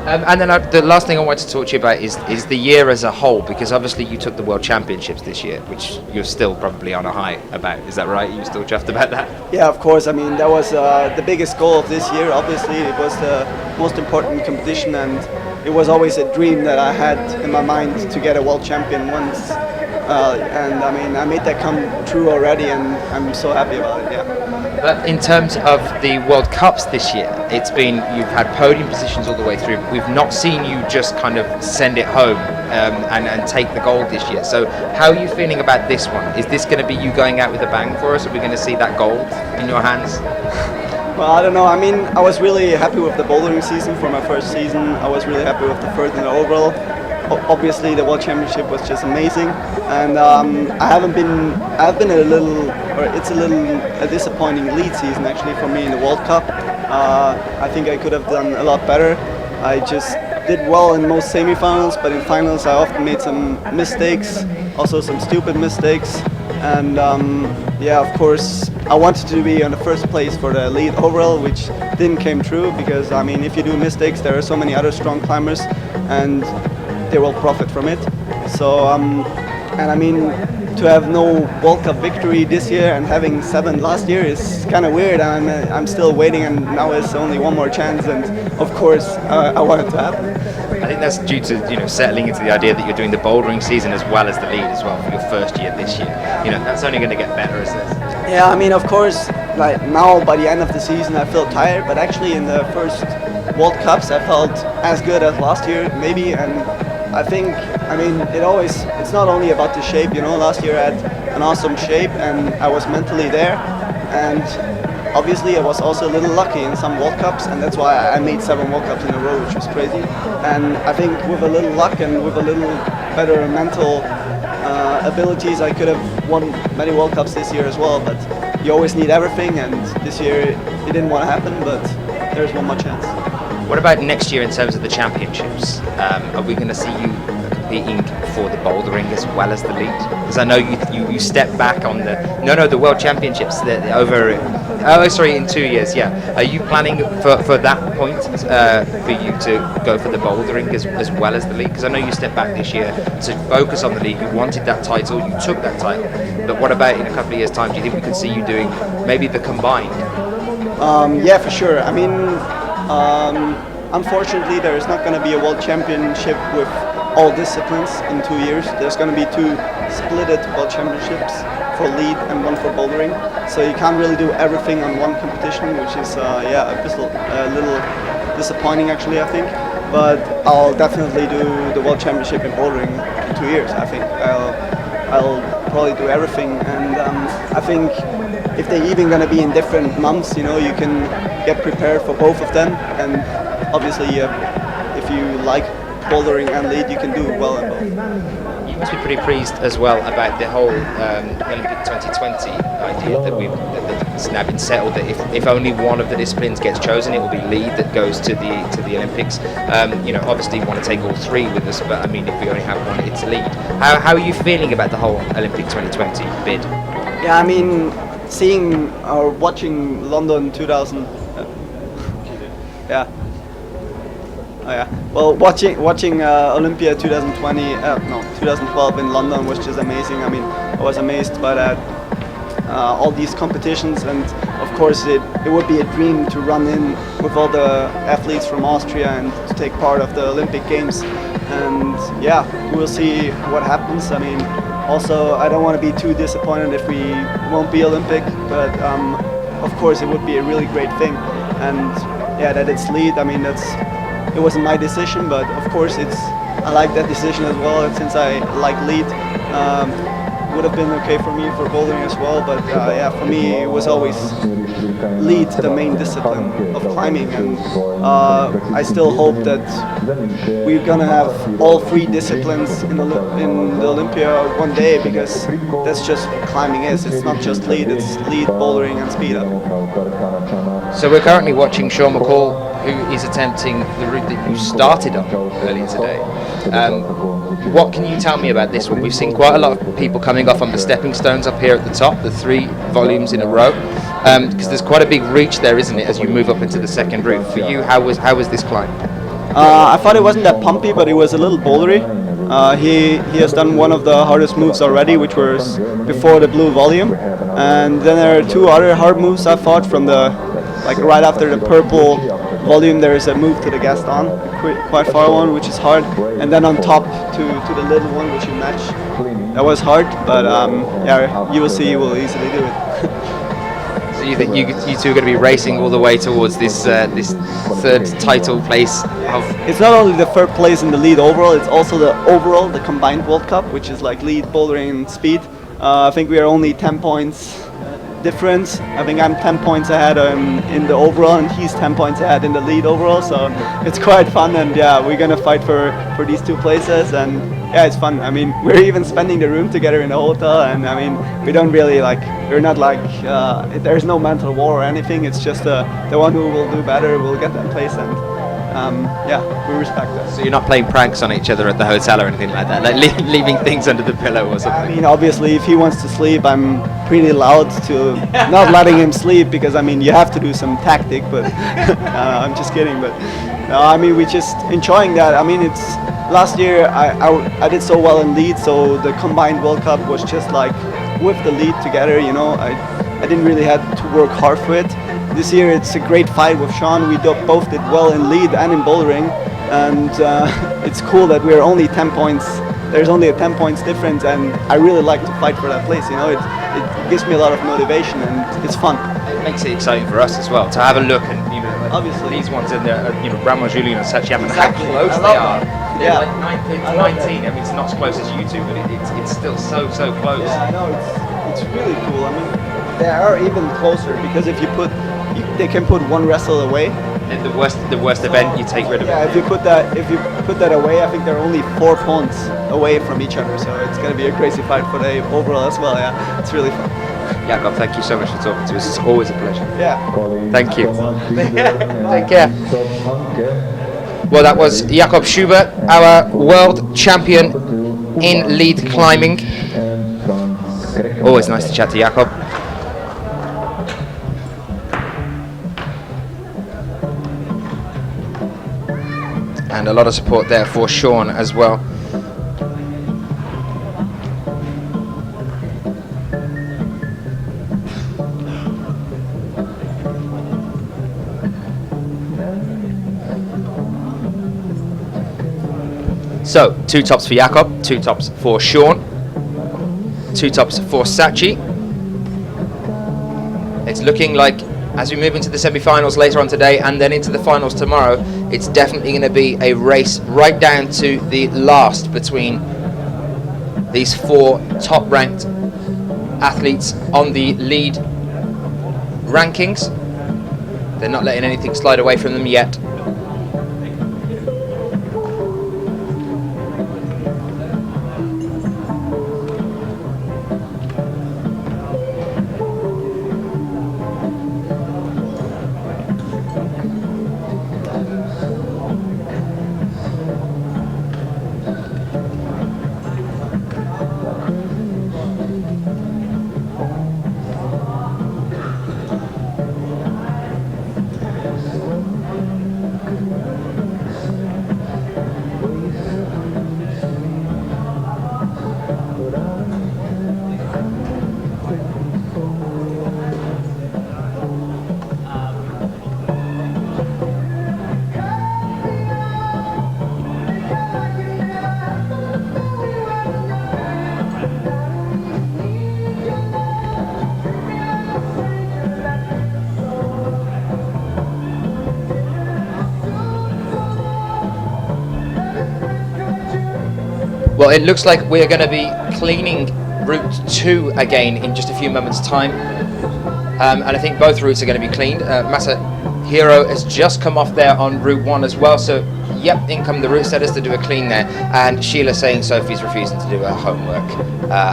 And then the last thing I want to talk to you about is the year as a whole, because obviously you took the World Championships this year, which you're still probably on a high about. Is that right? You're still chuffed about that? Yeah, of course. I mean, that was the biggest goal of this year. Obviously, it was the most important competition, and it was always a dream that I had in my mind to get a World Champion once. And I mean, I made that come true already, and I'm so happy about it. Yeah. But in terms of the World Cups this year, you've had podium positions all the way through. We've not seen you just kind of send it home and take the gold this year. So how are you feeling about this one? Is this going to be you going out with a bang for us? Are we going to see that gold in your hands? Well, I don't know. I mean, I was really happy with the bouldering season for my first season. I was really happy with the third in the overall. Obviously, the World Championship was just amazing, and it's a little disappointing lead season actually for me in the World Cup. I think I could have done a lot better. I just did well in most semi-finals, but in finals I often made some mistakes, also some stupid mistakes. And yeah, of course, I wanted to be on the first place for the lead overall, which didn't came true, because I mean, if you do mistakes, there are so many other strong climbers, and they will profit from it. So, and I mean, to have no World Cup victory this year and having 7 last year is kind of weird. I'm still waiting, and now it's only one more chance, and of course, I want it to happen. I think that's due to settling into the idea that you're doing the bouldering season as well as the lead as well for your first year this year. That's only going to get better, isn't it? Yeah, I mean, of course, like now by the end of the season, I feel tired, but actually in the first World Cups, I felt as good as last year, maybe, and I think, I mean, it's not only about the shape, last year I had an awesome shape and I was mentally there, and obviously I was also a little lucky in some World Cups, and that's why I made 7 World Cups in a row, which was crazy. And I think with a little luck and with a little better mental abilities, I could have won many World Cups this year as well. But you always need everything, and this year it didn't want to happen, but there's one more chance. What about next year in terms of the championships? Are we going to see you competing for the bouldering as well as the lead? Because I know you stepped back on the World Championships in 2 years. Yeah, are you planning for that point for you to go for the bouldering as well as the lead? Because I know you stepped back this year to focus on the league. You wanted that title, you took that title. But what about in a couple of years' time? Do you think we could see you doing maybe the combined? Yeah, for sure. I mean, unfortunately, there is not going to be a World Championship with all disciplines in 2 years. There's going to be 2 splitted World Championships for lead and 1 for bouldering. So you can't really do everything on one competition, which is a little disappointing actually, I think. But I'll definitely do the World Championship in bouldering in 2 years. I think I'll probably do everything, and I think if they're even going to be in different months, you know, you can get prepared for both of them. And obviously, if you like bouldering and lead, you can do well in both. You must be pretty pleased as well about the whole Olympic 2020 idea that it's now been settled that if only one of the disciplines gets chosen, it will be lead that goes to the Olympics. You know, obviously, we want to take all 3 with us, but I mean, if we only have one, it's lead. How are you feeling about the whole Olympic 2020 bid? Yeah, I mean, seeing or watching London 2000. Yeah. Oh yeah. Well, watching Olympia 2012 in London was just amazing. I mean, I was amazed by that. All these competitions, and of course it would be a dream to run in with all the athletes from Austria and to take part of the Olympic Games. And yeah, we'll see what happens. I mean, also I don't want to be too disappointed if we won't be Olympic, but of course it would be a really great thing. And yeah, that it's lead, I mean, it wasn't my decision, but of course I like that decision as well, since I like lead. Would have been okay for me for bouldering as well, but yeah, for me it was always lead the main discipline of climbing, and I still hope that we're gonna have all 3 disciplines in the Olympia one day, because that's just what climbing is. It's not just lead, it's lead, bouldering and speed up. So we're currently watching Sean McCall, who is attempting the route that you started on earlier today. What can you tell me about this one? We've seen quite a lot of people coming off on the stepping stones up here at the top, the 3 volumes in a row, because there's quite a big reach there, isn't it, as you move up into the second route. For you, how was this climb? I thought it wasn't that pumpy, but it was a little bouldery. He has done one of the hardest moves already, which was before the blue volume, and then there are 2 other hard moves I thought from right after the purple volume. There is a move to the Gaston, quite far one, which is hard, and then on top to the little one, which you match. That was hard, but yeah, you will see, you will easily do it. So you think you 2 are going to be racing all the way towards this 3rd title place? It's not only the 3rd place in the lead overall, it's also the combined World Cup, which is like lead, bouldering and speed. I think we are only 10 points difference. I think I'm 10 points ahead in the overall, and he's 10 points ahead in the lead overall, so it's quite fun. And yeah, we're gonna fight for these 2 places, and yeah, it's fun. I mean, we're even spending the room together in the hotel, and I mean, we don't really we're not there's no mental war or anything. It's just the one who will do better will get that place, and yeah, we respect that. So you're not playing pranks on each other at the hotel or anything like that, like leaving things under the pillow or something? I mean, obviously, if he wants to sleep, I'm pretty loud to not letting him sleep, because I mean, you have to do some tactic, but I'm just kidding. But no, I mean, we're just enjoying that. I mean, it's last year I did so well in lead, so the combined World Cup was just like with the lead together, you know. I didn't really have to work hard for it. This year it's a great fight with Sean. We both did well in lead and in bouldering, and it's cool that we're only 10 points. There's only a 10 points difference, and I really like to fight for that place. You know, it gives me a lot of motivation, and it's fun. It makes it exciting for us as well to have a look, and you know, obviously these ones in there, you know, Ramon, Julian, and Sachiam, and exactly. how close they are. Yeah, like 19. I mean, it's not as close as you 2, but it's still so close. Yeah, I know. It's really cool. I mean, they are even closer because if you put, they can put one wrestle away. And the worst event, you take rid of Yeah, it. if you put that away, I think they're only 4 points away from each other. So it's gonna be a crazy fight for the overall as well. Yeah, it's really fun. Jakob, thank you so much for talking to us. It's always a pleasure. Yeah. Thank you. Take care. Well, that was Jakob Schubert, our world champion in lead climbing. Always nice to chat to Jakob. And a lot of support there for Sean as well. So, 2 tops for Jakob, 2 tops for Sean, 2 tops for Sachi. It's looking like, as we move into the semi-finals later on today and then into the finals tomorrow, it's definitely going to be a race right down to the last between these 4 top-ranked athletes on the lead rankings. They're not letting anything slide away from them yet. Well, it looks like we're going to be cleaning route 2 again in just a few moments' time. And I think both routes are going to be cleaned. Masahiro has just come off there on route 1 as well. So, yep, in come the route setters to do a clean there. And Sheila saying Sophie's refusing to do her homework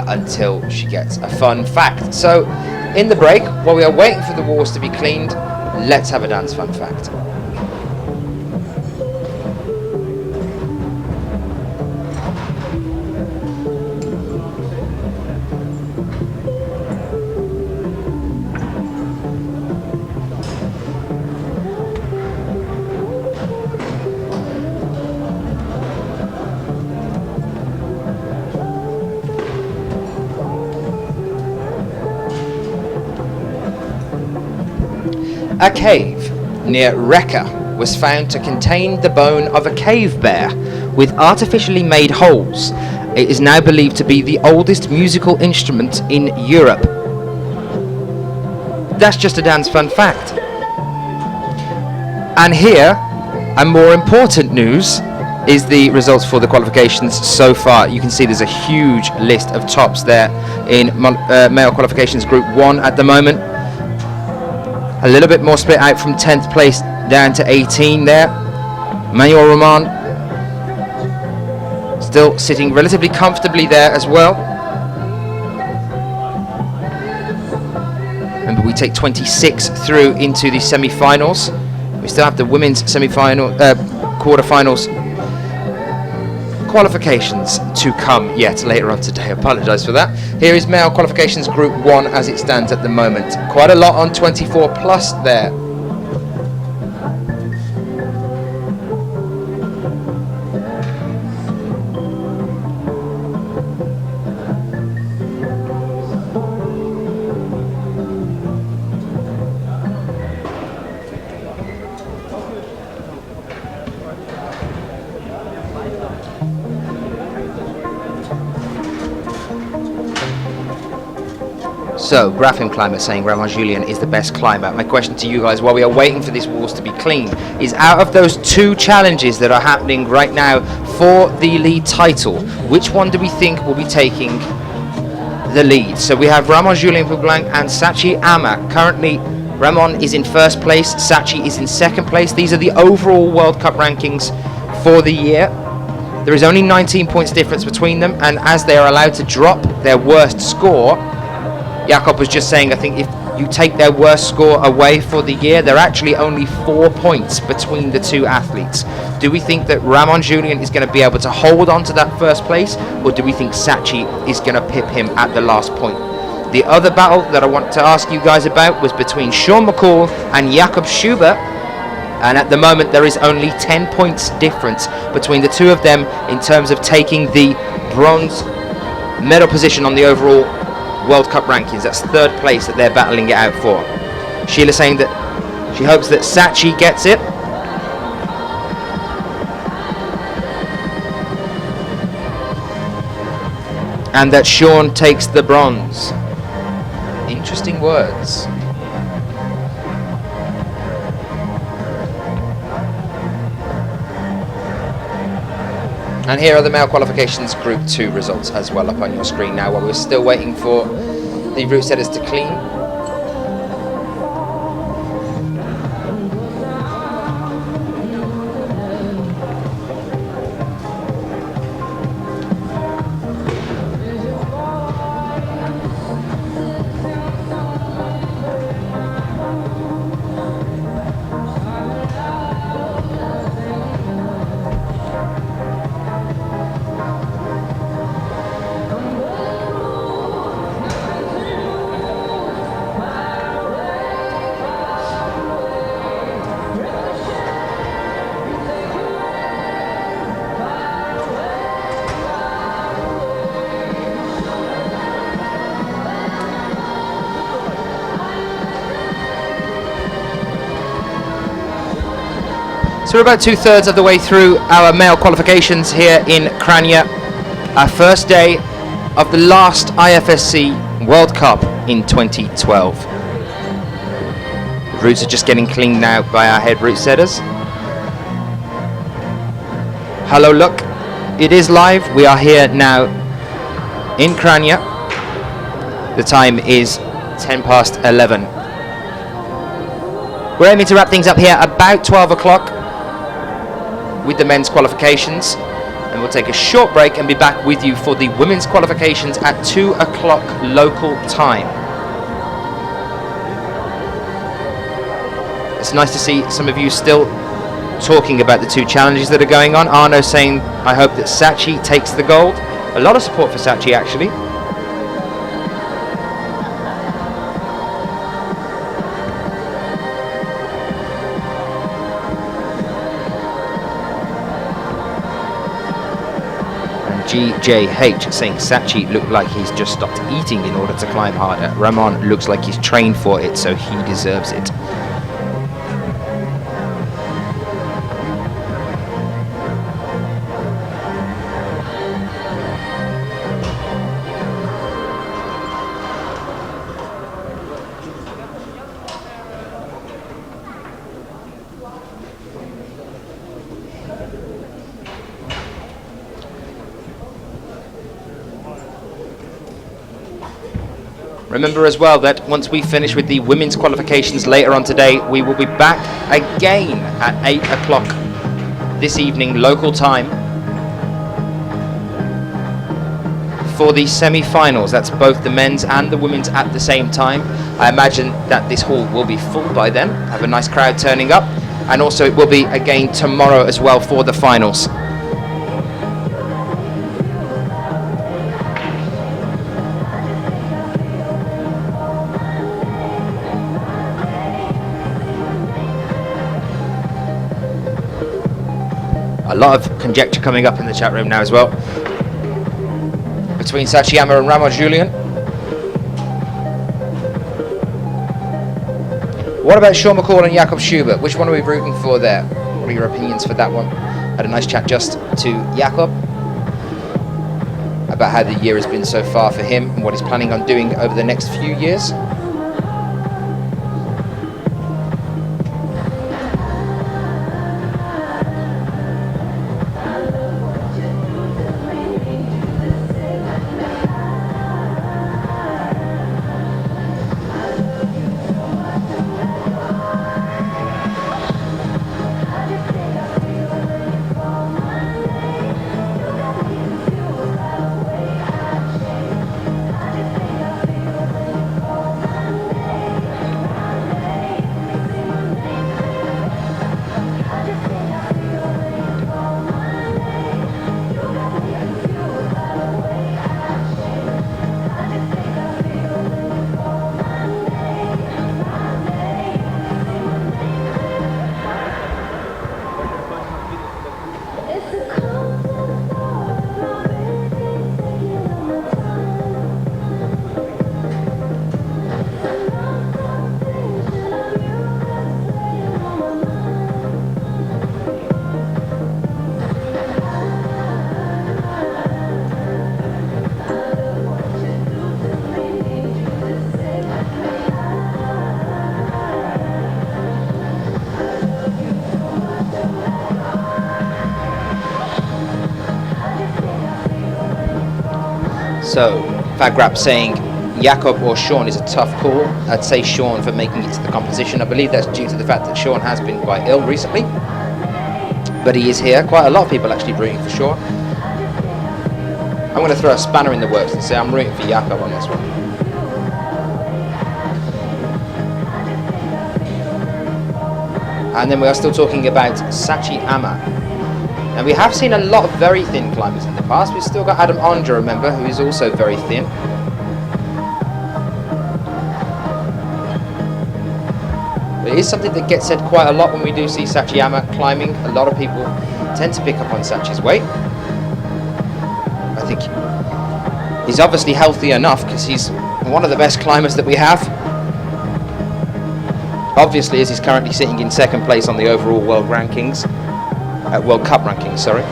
until she gets a fun fact. So, in the break, while we are waiting for the walls to be cleaned, let's have a dance fun fact. A cave near Reka was found to contain the bone of a cave bear with artificially made holes. It is now believed to be the oldest musical instrument in Europe. That's just a dance fun fact. And here, and more important news, is the results for the qualifications so far. You can see there's a huge list of tops there in male qualifications group 1 at the moment. A little bit more split out from 10th place down to 18 there. Manuel Roman still sitting relatively comfortably there as well. Remember, we take 26 through into the semi-finals. We still have the women's semi-final, quarter-finals qualifications to come yet later on today. I apologise for that. Here is male qualifications group 1 as it stands at the moment. Quite a lot on 24 plus there. So, Graphim Climber saying Ramon Julien is the best climber. My question to you guys, while we are waiting for these walls to be cleaned, is out of those 2 challenges that are happening right now for the lead title, which one do we think will be taking the lead. So we have Ramon Julien Poublanc and Sachi Ama. Currently, Ramon is in first place, Sachi is in second place. These are the overall World Cup rankings for the year. There is only 19 points difference between them, and as they are allowed to drop their worst score, Jakob was just saying, I think if you take their worst score away for the year, they're actually only 4 points between the two athletes. Do we think that Ramon Julien is going to be able to hold on to that first place, or do we think Sachi is going to pip him at the last point? The other battle that I want to ask you guys about was between Sean McCall and Jakob Schubert, and at the moment there is only 10 points difference between the two of them in terms of taking the bronze medal position on the overall World Cup rankings. That's third place that they're battling it out for. Sheila saying that she hopes that Sachi gets it. And that Sean takes the bronze. Interesting words. And here are the male qualifications Group 2 results as well up on your screen now, while we're still waiting for the route setters to clean. So we're about 2/3 of the way through our male qualifications here in Cranj. Our first day of the last IFSC World Cup in 2012. The routes are just getting cleaned now by our head route setters. Hello, look, it is live. We are here now in Cranj. The time is 11:10. We're aiming to wrap things up here about 12 o'clock. With the men's qualifications, and we'll take a short break and be back with you for the women's qualifications at 2 o'clock local time. It's nice to see some of you still talking about the two challenges that are going on. Arno saying, I hope that Sachi takes the gold. A lot of support for Sachi actually. GJH saying Sachi looked like he's just stopped eating in order to climb harder. Ramon looks like he's trained for it, so he deserves it. Remember as well that once we finish with the women's qualifications later on today, we will be back again at 8 o'clock this evening, local time, for the semi-finals. That's both the men's and the women's at the same time. I imagine that this hall will be full by then, have a nice crowd turning up, and also it will be again tomorrow as well for the finals. A lot of conjecture coming up in the chat room now as well between Sachi Ama and Ramon Julien. What about Sean McCall and Jakob Schubert? Which one are we rooting for there? What are your opinions for that one? Had a nice chat just to Jakob about how the year has been so far for him and what he's planning on doing over the next few years. So, Fagrap saying Jakob or Sean is a tough call. I'd say Sean for making it to the competition. I believe that's due to the fact that Sean has been quite ill recently. But he is here. Quite a lot of people actually rooting for Sean. I'm going to throw a spanner in the works and say I'm rooting for Jakob on this one. And then we are still talking about Sachi Ama. And we have seen a lot of very thin climbers in the past. We've still got Adam Ondra, remember, who is also very thin. But it is something that gets said quite a lot when we do see Sachi Ama climbing. A lot of people tend to pick up on Sachi's weight. I think he's obviously healthy enough because he's one of the best climbers that we have. Obviously, as he's currently sitting in second place on the overall world rankings. World Cup rankings, sorry.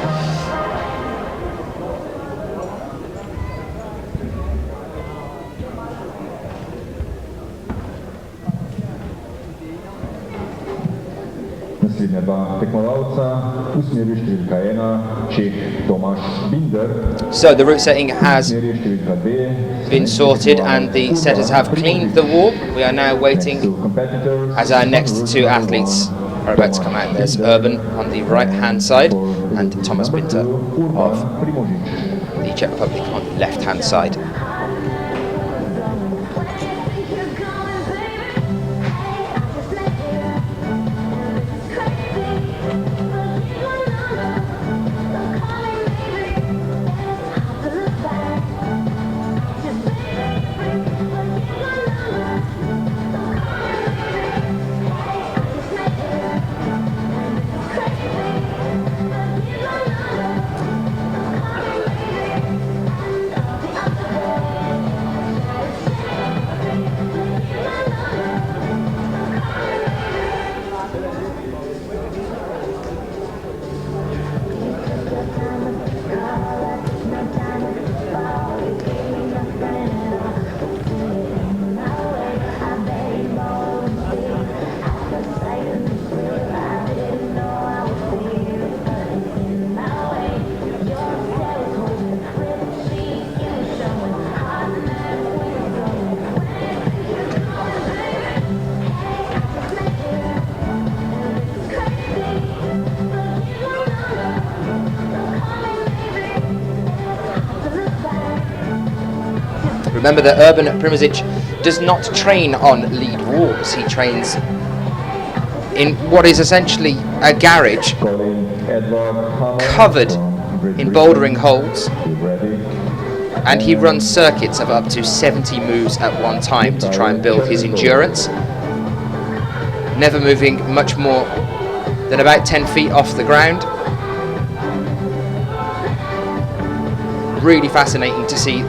So the route setting has been sorted and the setters have cleaned the wall. We are now waiting as our next two athletes are about to come out. There's Urban on the right hand side and Thomas Binter of the Czech Republic on the left hand side. Remember that Urban Primožič does not train on lead walls. He trains in what is essentially a garage covered in bouldering holes, and he runs circuits of up to 70 moves at one time to try and build his endurance, never moving much more than about 10 feet off the ground. Really fascinating to see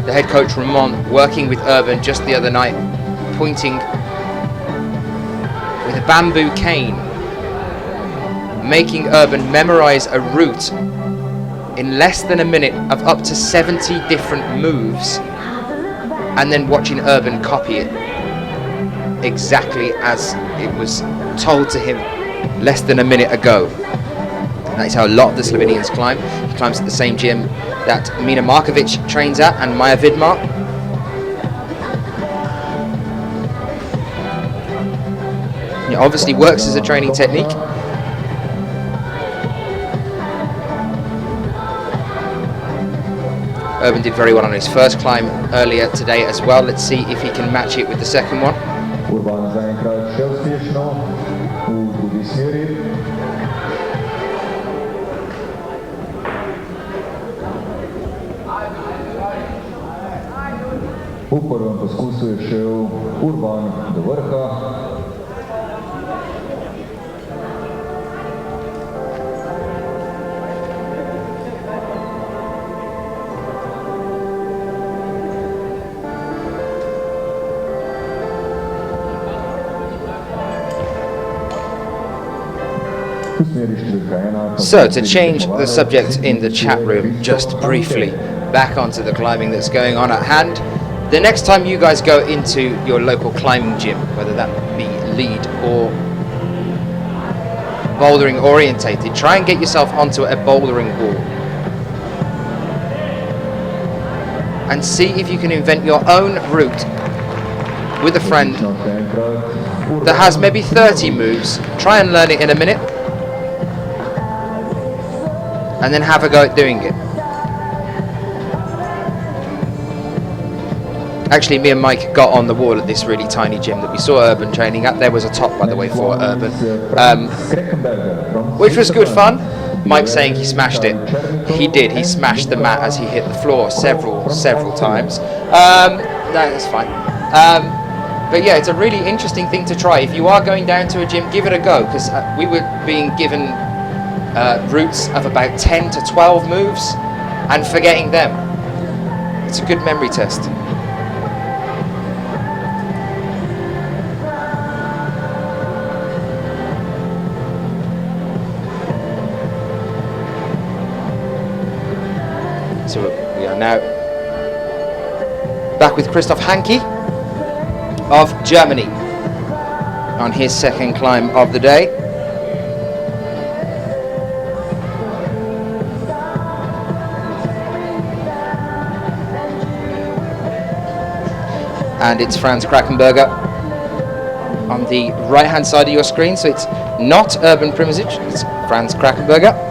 the head coach Ramon working with Urban just the other night, pointing with a bamboo cane, making Urban memorize a route in less than a minute of up to 70 different moves, and then watching Urban copy it exactly as it was told to him less than a minute ago. That is how a lot of the Slovenians climb. He climbs at the same gym that Mina Markovic trains at and Maja Vidmar. It obviously works as a training technique. Urban did very well on his first climb earlier today as well. Let's see if he can match it with the second one. V prvem poskusu je šel Urban do vrha. So, to change the subject in the chat room just briefly, back onto the climbing that's going on at hand. The next time you guys go into your local climbing gym, whether that be lead or bouldering orientated, try and get yourself onto a bouldering wall. and see if you can invent your own route with a friend that has maybe 30 moves. Try and learn it in a minute, and then have a go at doing it. Actually, me and Mike got on the wall at this really tiny gym that we saw Urban training at. There was a top, by the way, for Urban, which was good fun. Mike saying he smashed it. He did. He smashed the mat as he hit the floor several times. That's fine. But yeah, it's a really interesting thing to try. If you are going down to a gym, give it a go, because we were being given routes of about 10 to 12 moves and forgetting them. It's a good memory test. So we are now back with Christoph Hanke of Germany on his second climb of the day. And it's Franz Krakenberger on the right hand side of your screen, so it's not Urban Primozic, it's Franz Krakenberger.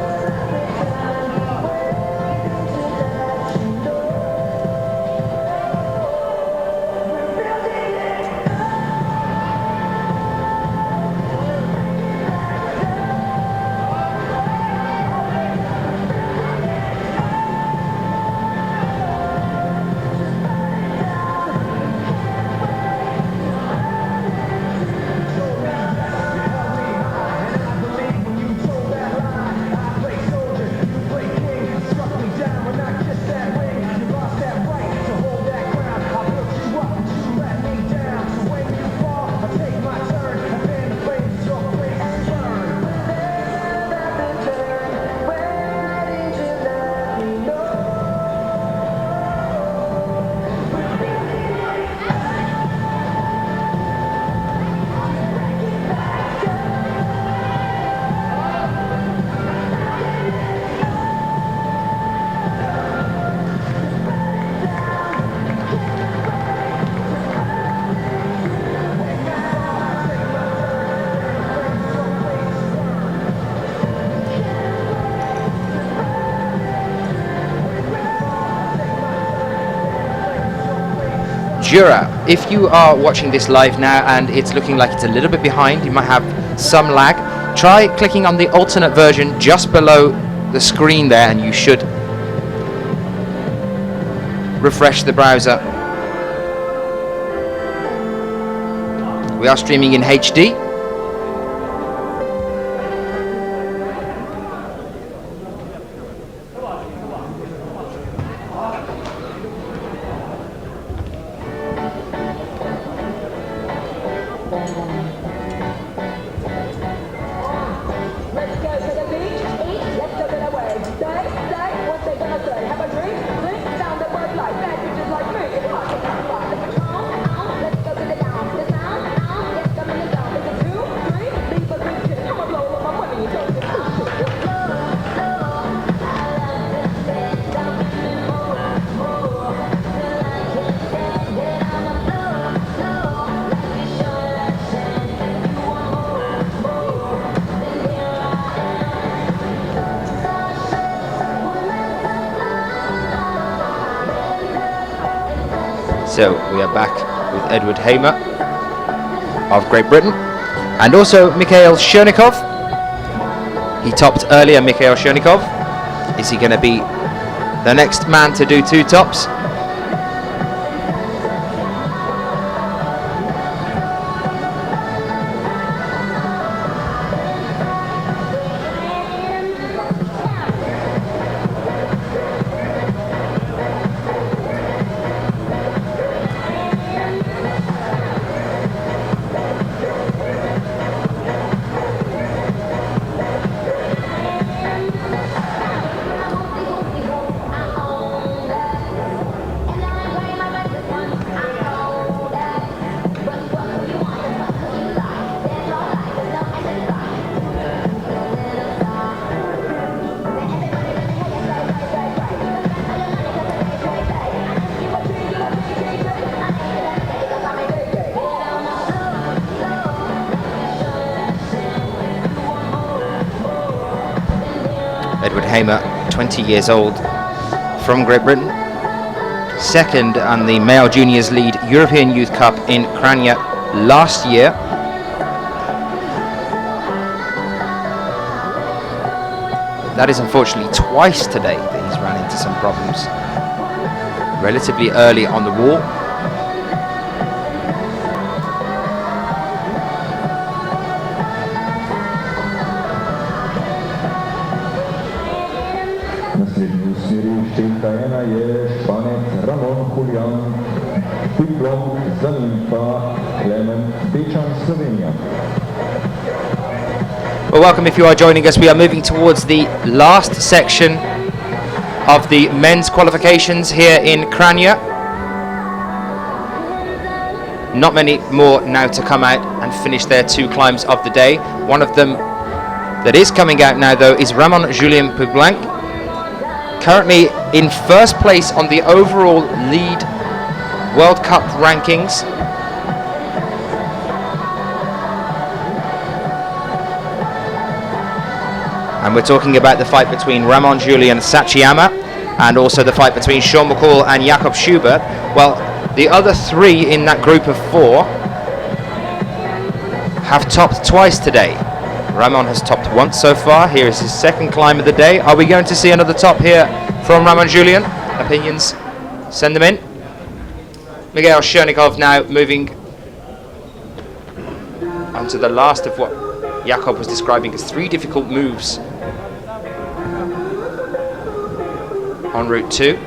Jura, if you are watching this live now and it's looking like it's a little bit behind, you might have some lag, try clicking on the alternate version just below the screen there and you should refresh the browser. We are streaming in HD. So we are back with Edward Hamer of Great Britain and also Mikhail Chernikov. He topped earlier, Mikhail Chernikov. Is he going to be the next man to do two tops? Edward Hamer, 20 years old, from Great Britain. Second on the Male Juniors Lead European Youth Cup in Kranj last year. That is unfortunately twice today that he's ran into some problems. Relatively early on the wall. Naslednji v smeri številka 1 je Španec Ramon Julian Piplom, za njim pa Klemen Bečan, Slovenija. Well, welcome if you are joining us. We are moving towards the last section of the men's qualifications here in Kranj. Not many more now to come out and finish their 2 climbs of the day. One of them that is coming out now, though, is Ramon Julien Poublanc, currently in first place on the overall lead World Cup rankings. And we're talking about the fight between Ramon Julien Sachiyama and also the fight between Sean McCall and Jakob Schubert. Well, the other 3 in that group of 4 have topped twice today. Ramon has topped once so far. Here is his second climb of the day. Are we going to see another top here from Ramon Julien? Opinions? Send them in. Mikhail Chernikov now moving onto the last of what Jakob was describing as 3 difficult moves on Route 2.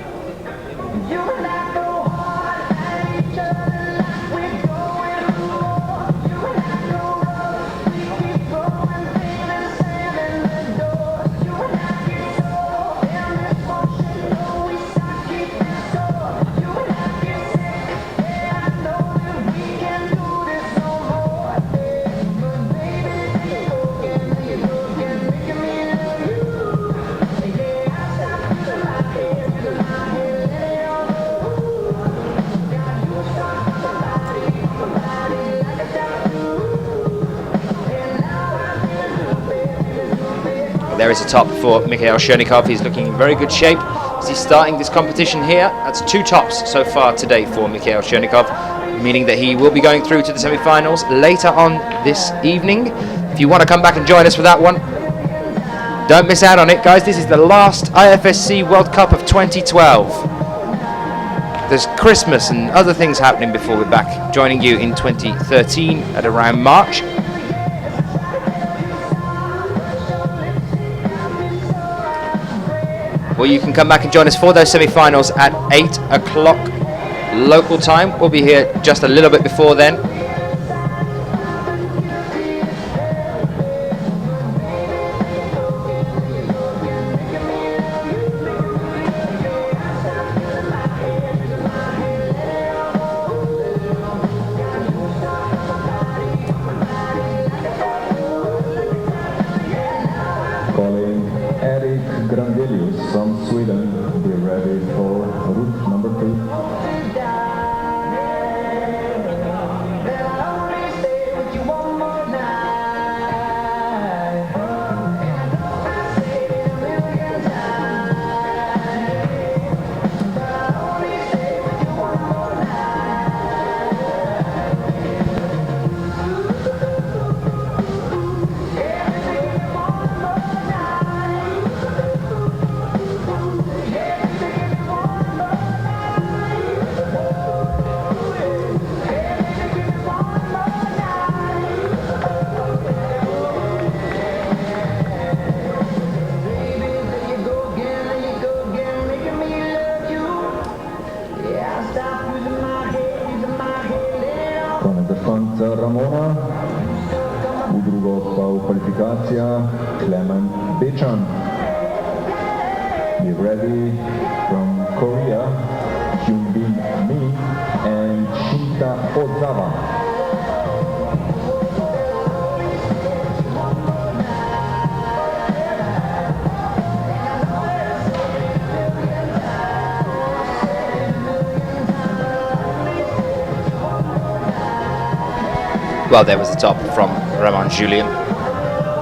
There is a top for Mikhail Chernikov. He's looking in very good shape as he's starting this competition here. That's 2 tops so far today for Mikhail Chernikov, meaning that he will be going through to the semi-finals later on this evening. If you want to come back and join us for that one, don't miss out on it, guys. This is the last IFSC World Cup of 2012. There's Christmas and other things happening before we're back joining you in 2013 at around March. Well, you can come back and join us for those semi-finals at 8 o'clock local time. We'll be here just a little bit before then. From Sweden, be ready for route number 2. Ramona, v drugo pa v kvalifikacijah Klemen Bečan. Be ready from Korea, Hyunbin Mi and Shinta Ozawa. Well, there was the top from Ramon Julien.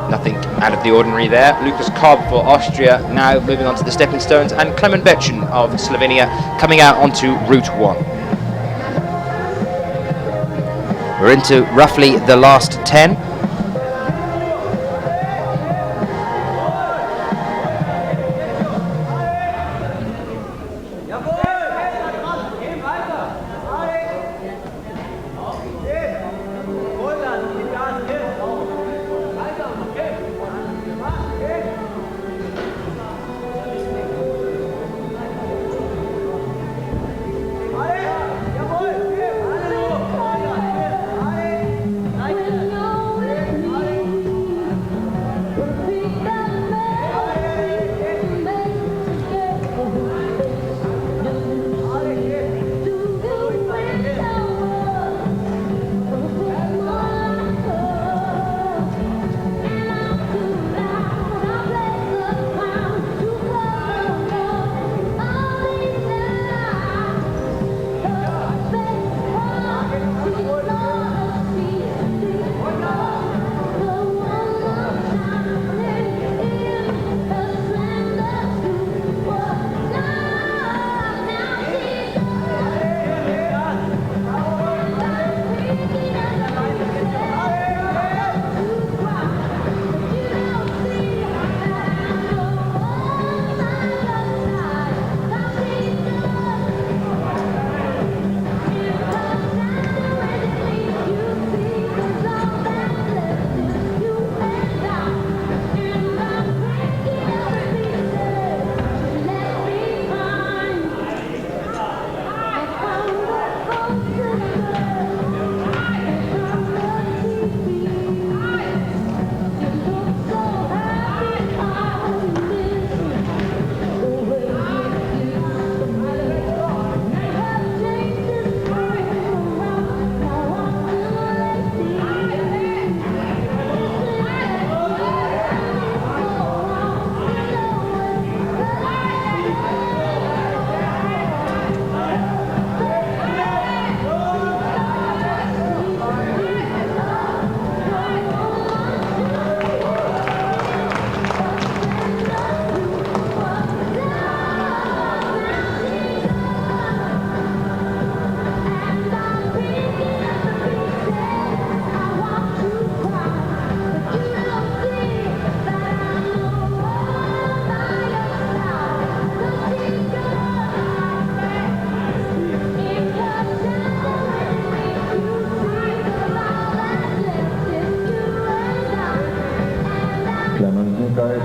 Nothing out of the ordinary there. Lucas Cobb for Austria now moving on to the stepping stones, and Klemen Bechin of Slovenia coming out onto Route 1. We're into roughly the last 10.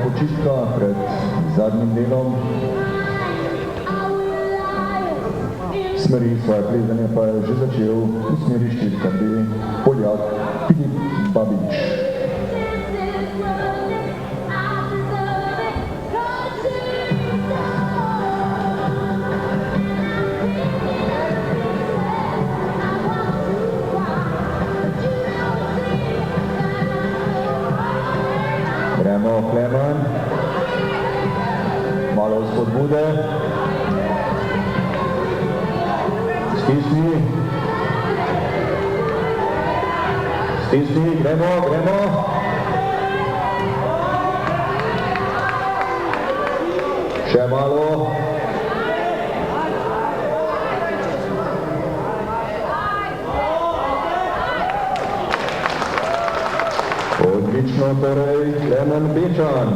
Počistka pred zadnjim delom. Smeri svoje plezanje pa je že začel v smeri številka 2 Poljak Filip Babič. Gremo Klemen, malo spodbude, stisni, gremo, še malo. Odlično torej, Klemen Bečan.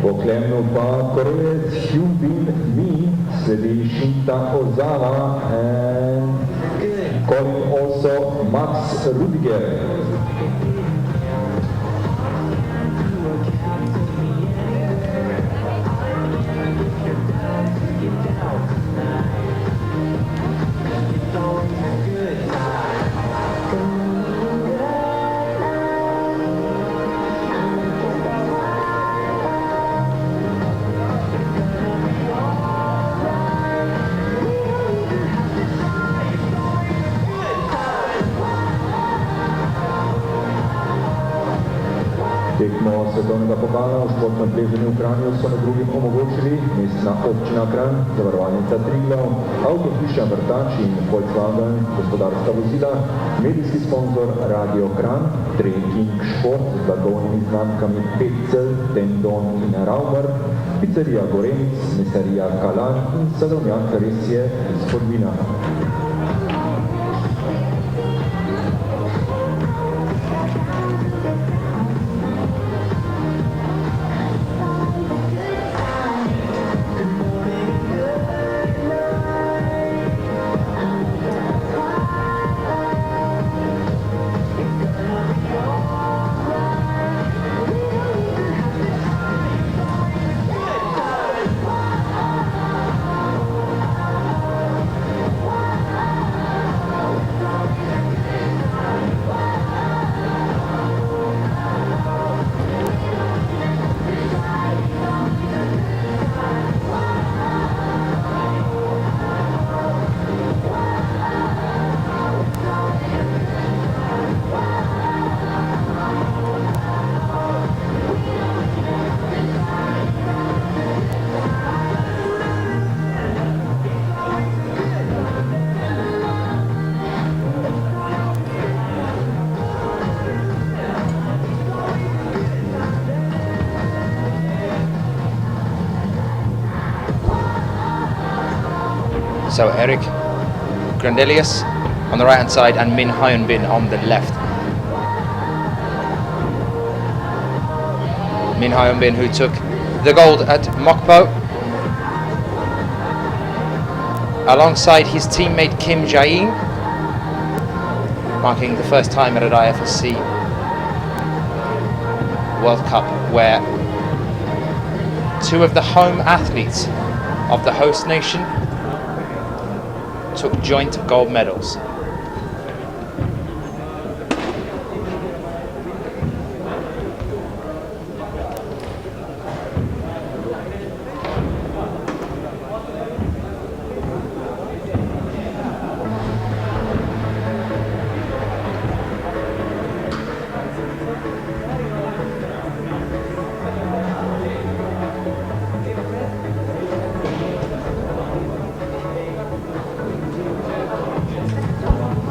Po Klemnu pa korejec Hyun-bin Mi, sledi Shinta Ozawa and calling also Max Rudiger. svetovnega pokala v športnem pleženju v Kranju so med drugim omogočili mestna občina Kranj, zavarovalnica Triglav, avtohiša Vrtač in Volkswagen gospodarska vozila, medijski sponzor Radio Kranj, Trekking Šport z blagovnimi znamkami Pecel, Tendon in Raumer, pizzerija Gorenc, mesarija Kalan in sadovnjak Resje iz Podvina. So Erik Grandelius on the right hand side and Min Hyunbin on the left. Min Hyunbin, who took the gold at Mokpo alongside his teammate Kim Jae-in, marking the first time at an IFSC World Cup where two of the home athletes of the host nation took joint gold medals.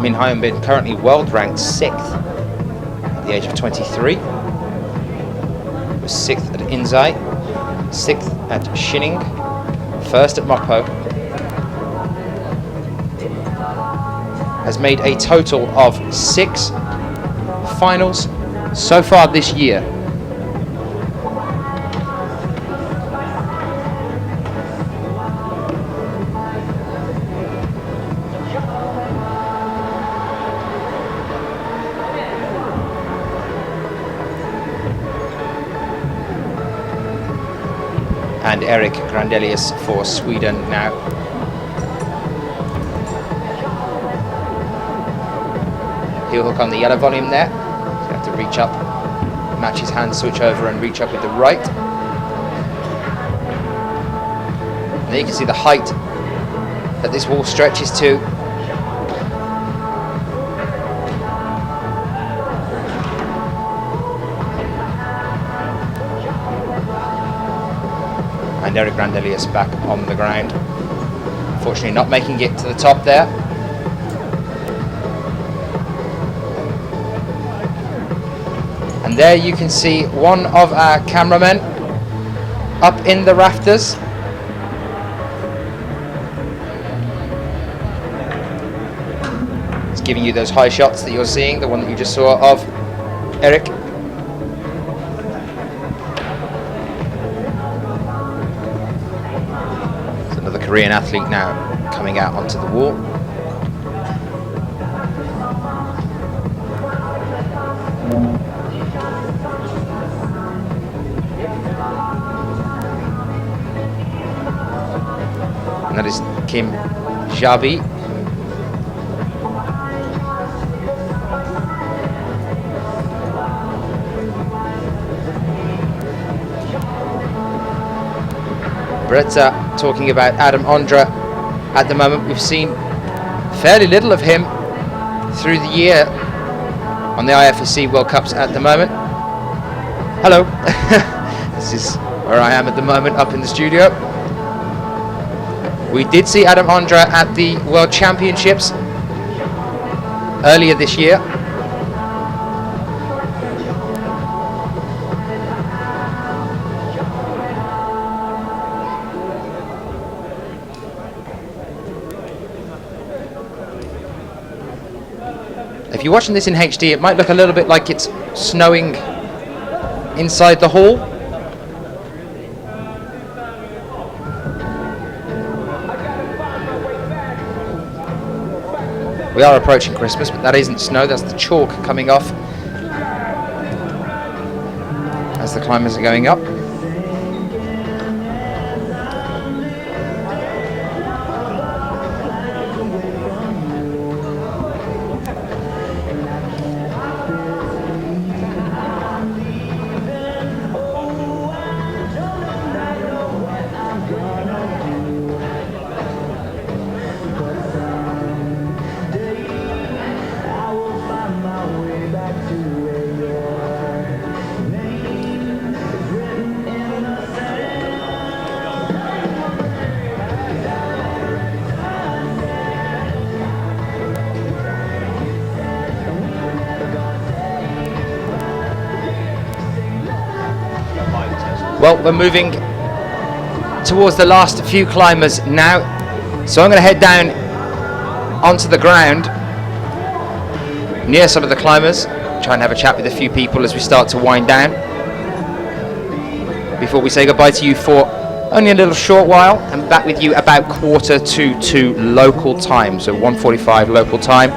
Min Hyunbin currently world ranked 6th at the age of 23. Was 6th at Inzai, 6th at Shining, 1st at Mokpo. Has made a total of 6 finals so far this year. And Erik Grandelius for Sweden now. Heel hook on the yellow volume there. So you have to reach up, match his hand, switch over and reach up with the right. And there you can see the height that this wall stretches to. And Erik Grandelius back on the ground. Unfortunately not making it to the top there. And there you can see one of our cameramen up in the rafters. It's giving you those high shots that you're seeing, the one that you just saw of Erik. Korean athlete now coming out onto the wall. And that is Kim Jae-in. Bretta talking about Adam Ondra at the moment. We've seen fairly little of him through the year on the IFSC World Cups at the moment. Hello. This is where I am at the moment, up in the studio. We did see Adam Ondra at the World Championships earlier this year. If you're watching this in HD, it might look a little bit like it's snowing inside the hall. We are approaching Christmas, but that isn't snow, that's the chalk coming off as the climbers are going up. Well, we're moving towards the last few climbers now, so I'm going to head down onto the ground near some of the climbers, try and have a chat with a few people as we start to wind down before we say goodbye to you for only a little short while, and back with you about 1:45 local time, so 1:45 local time.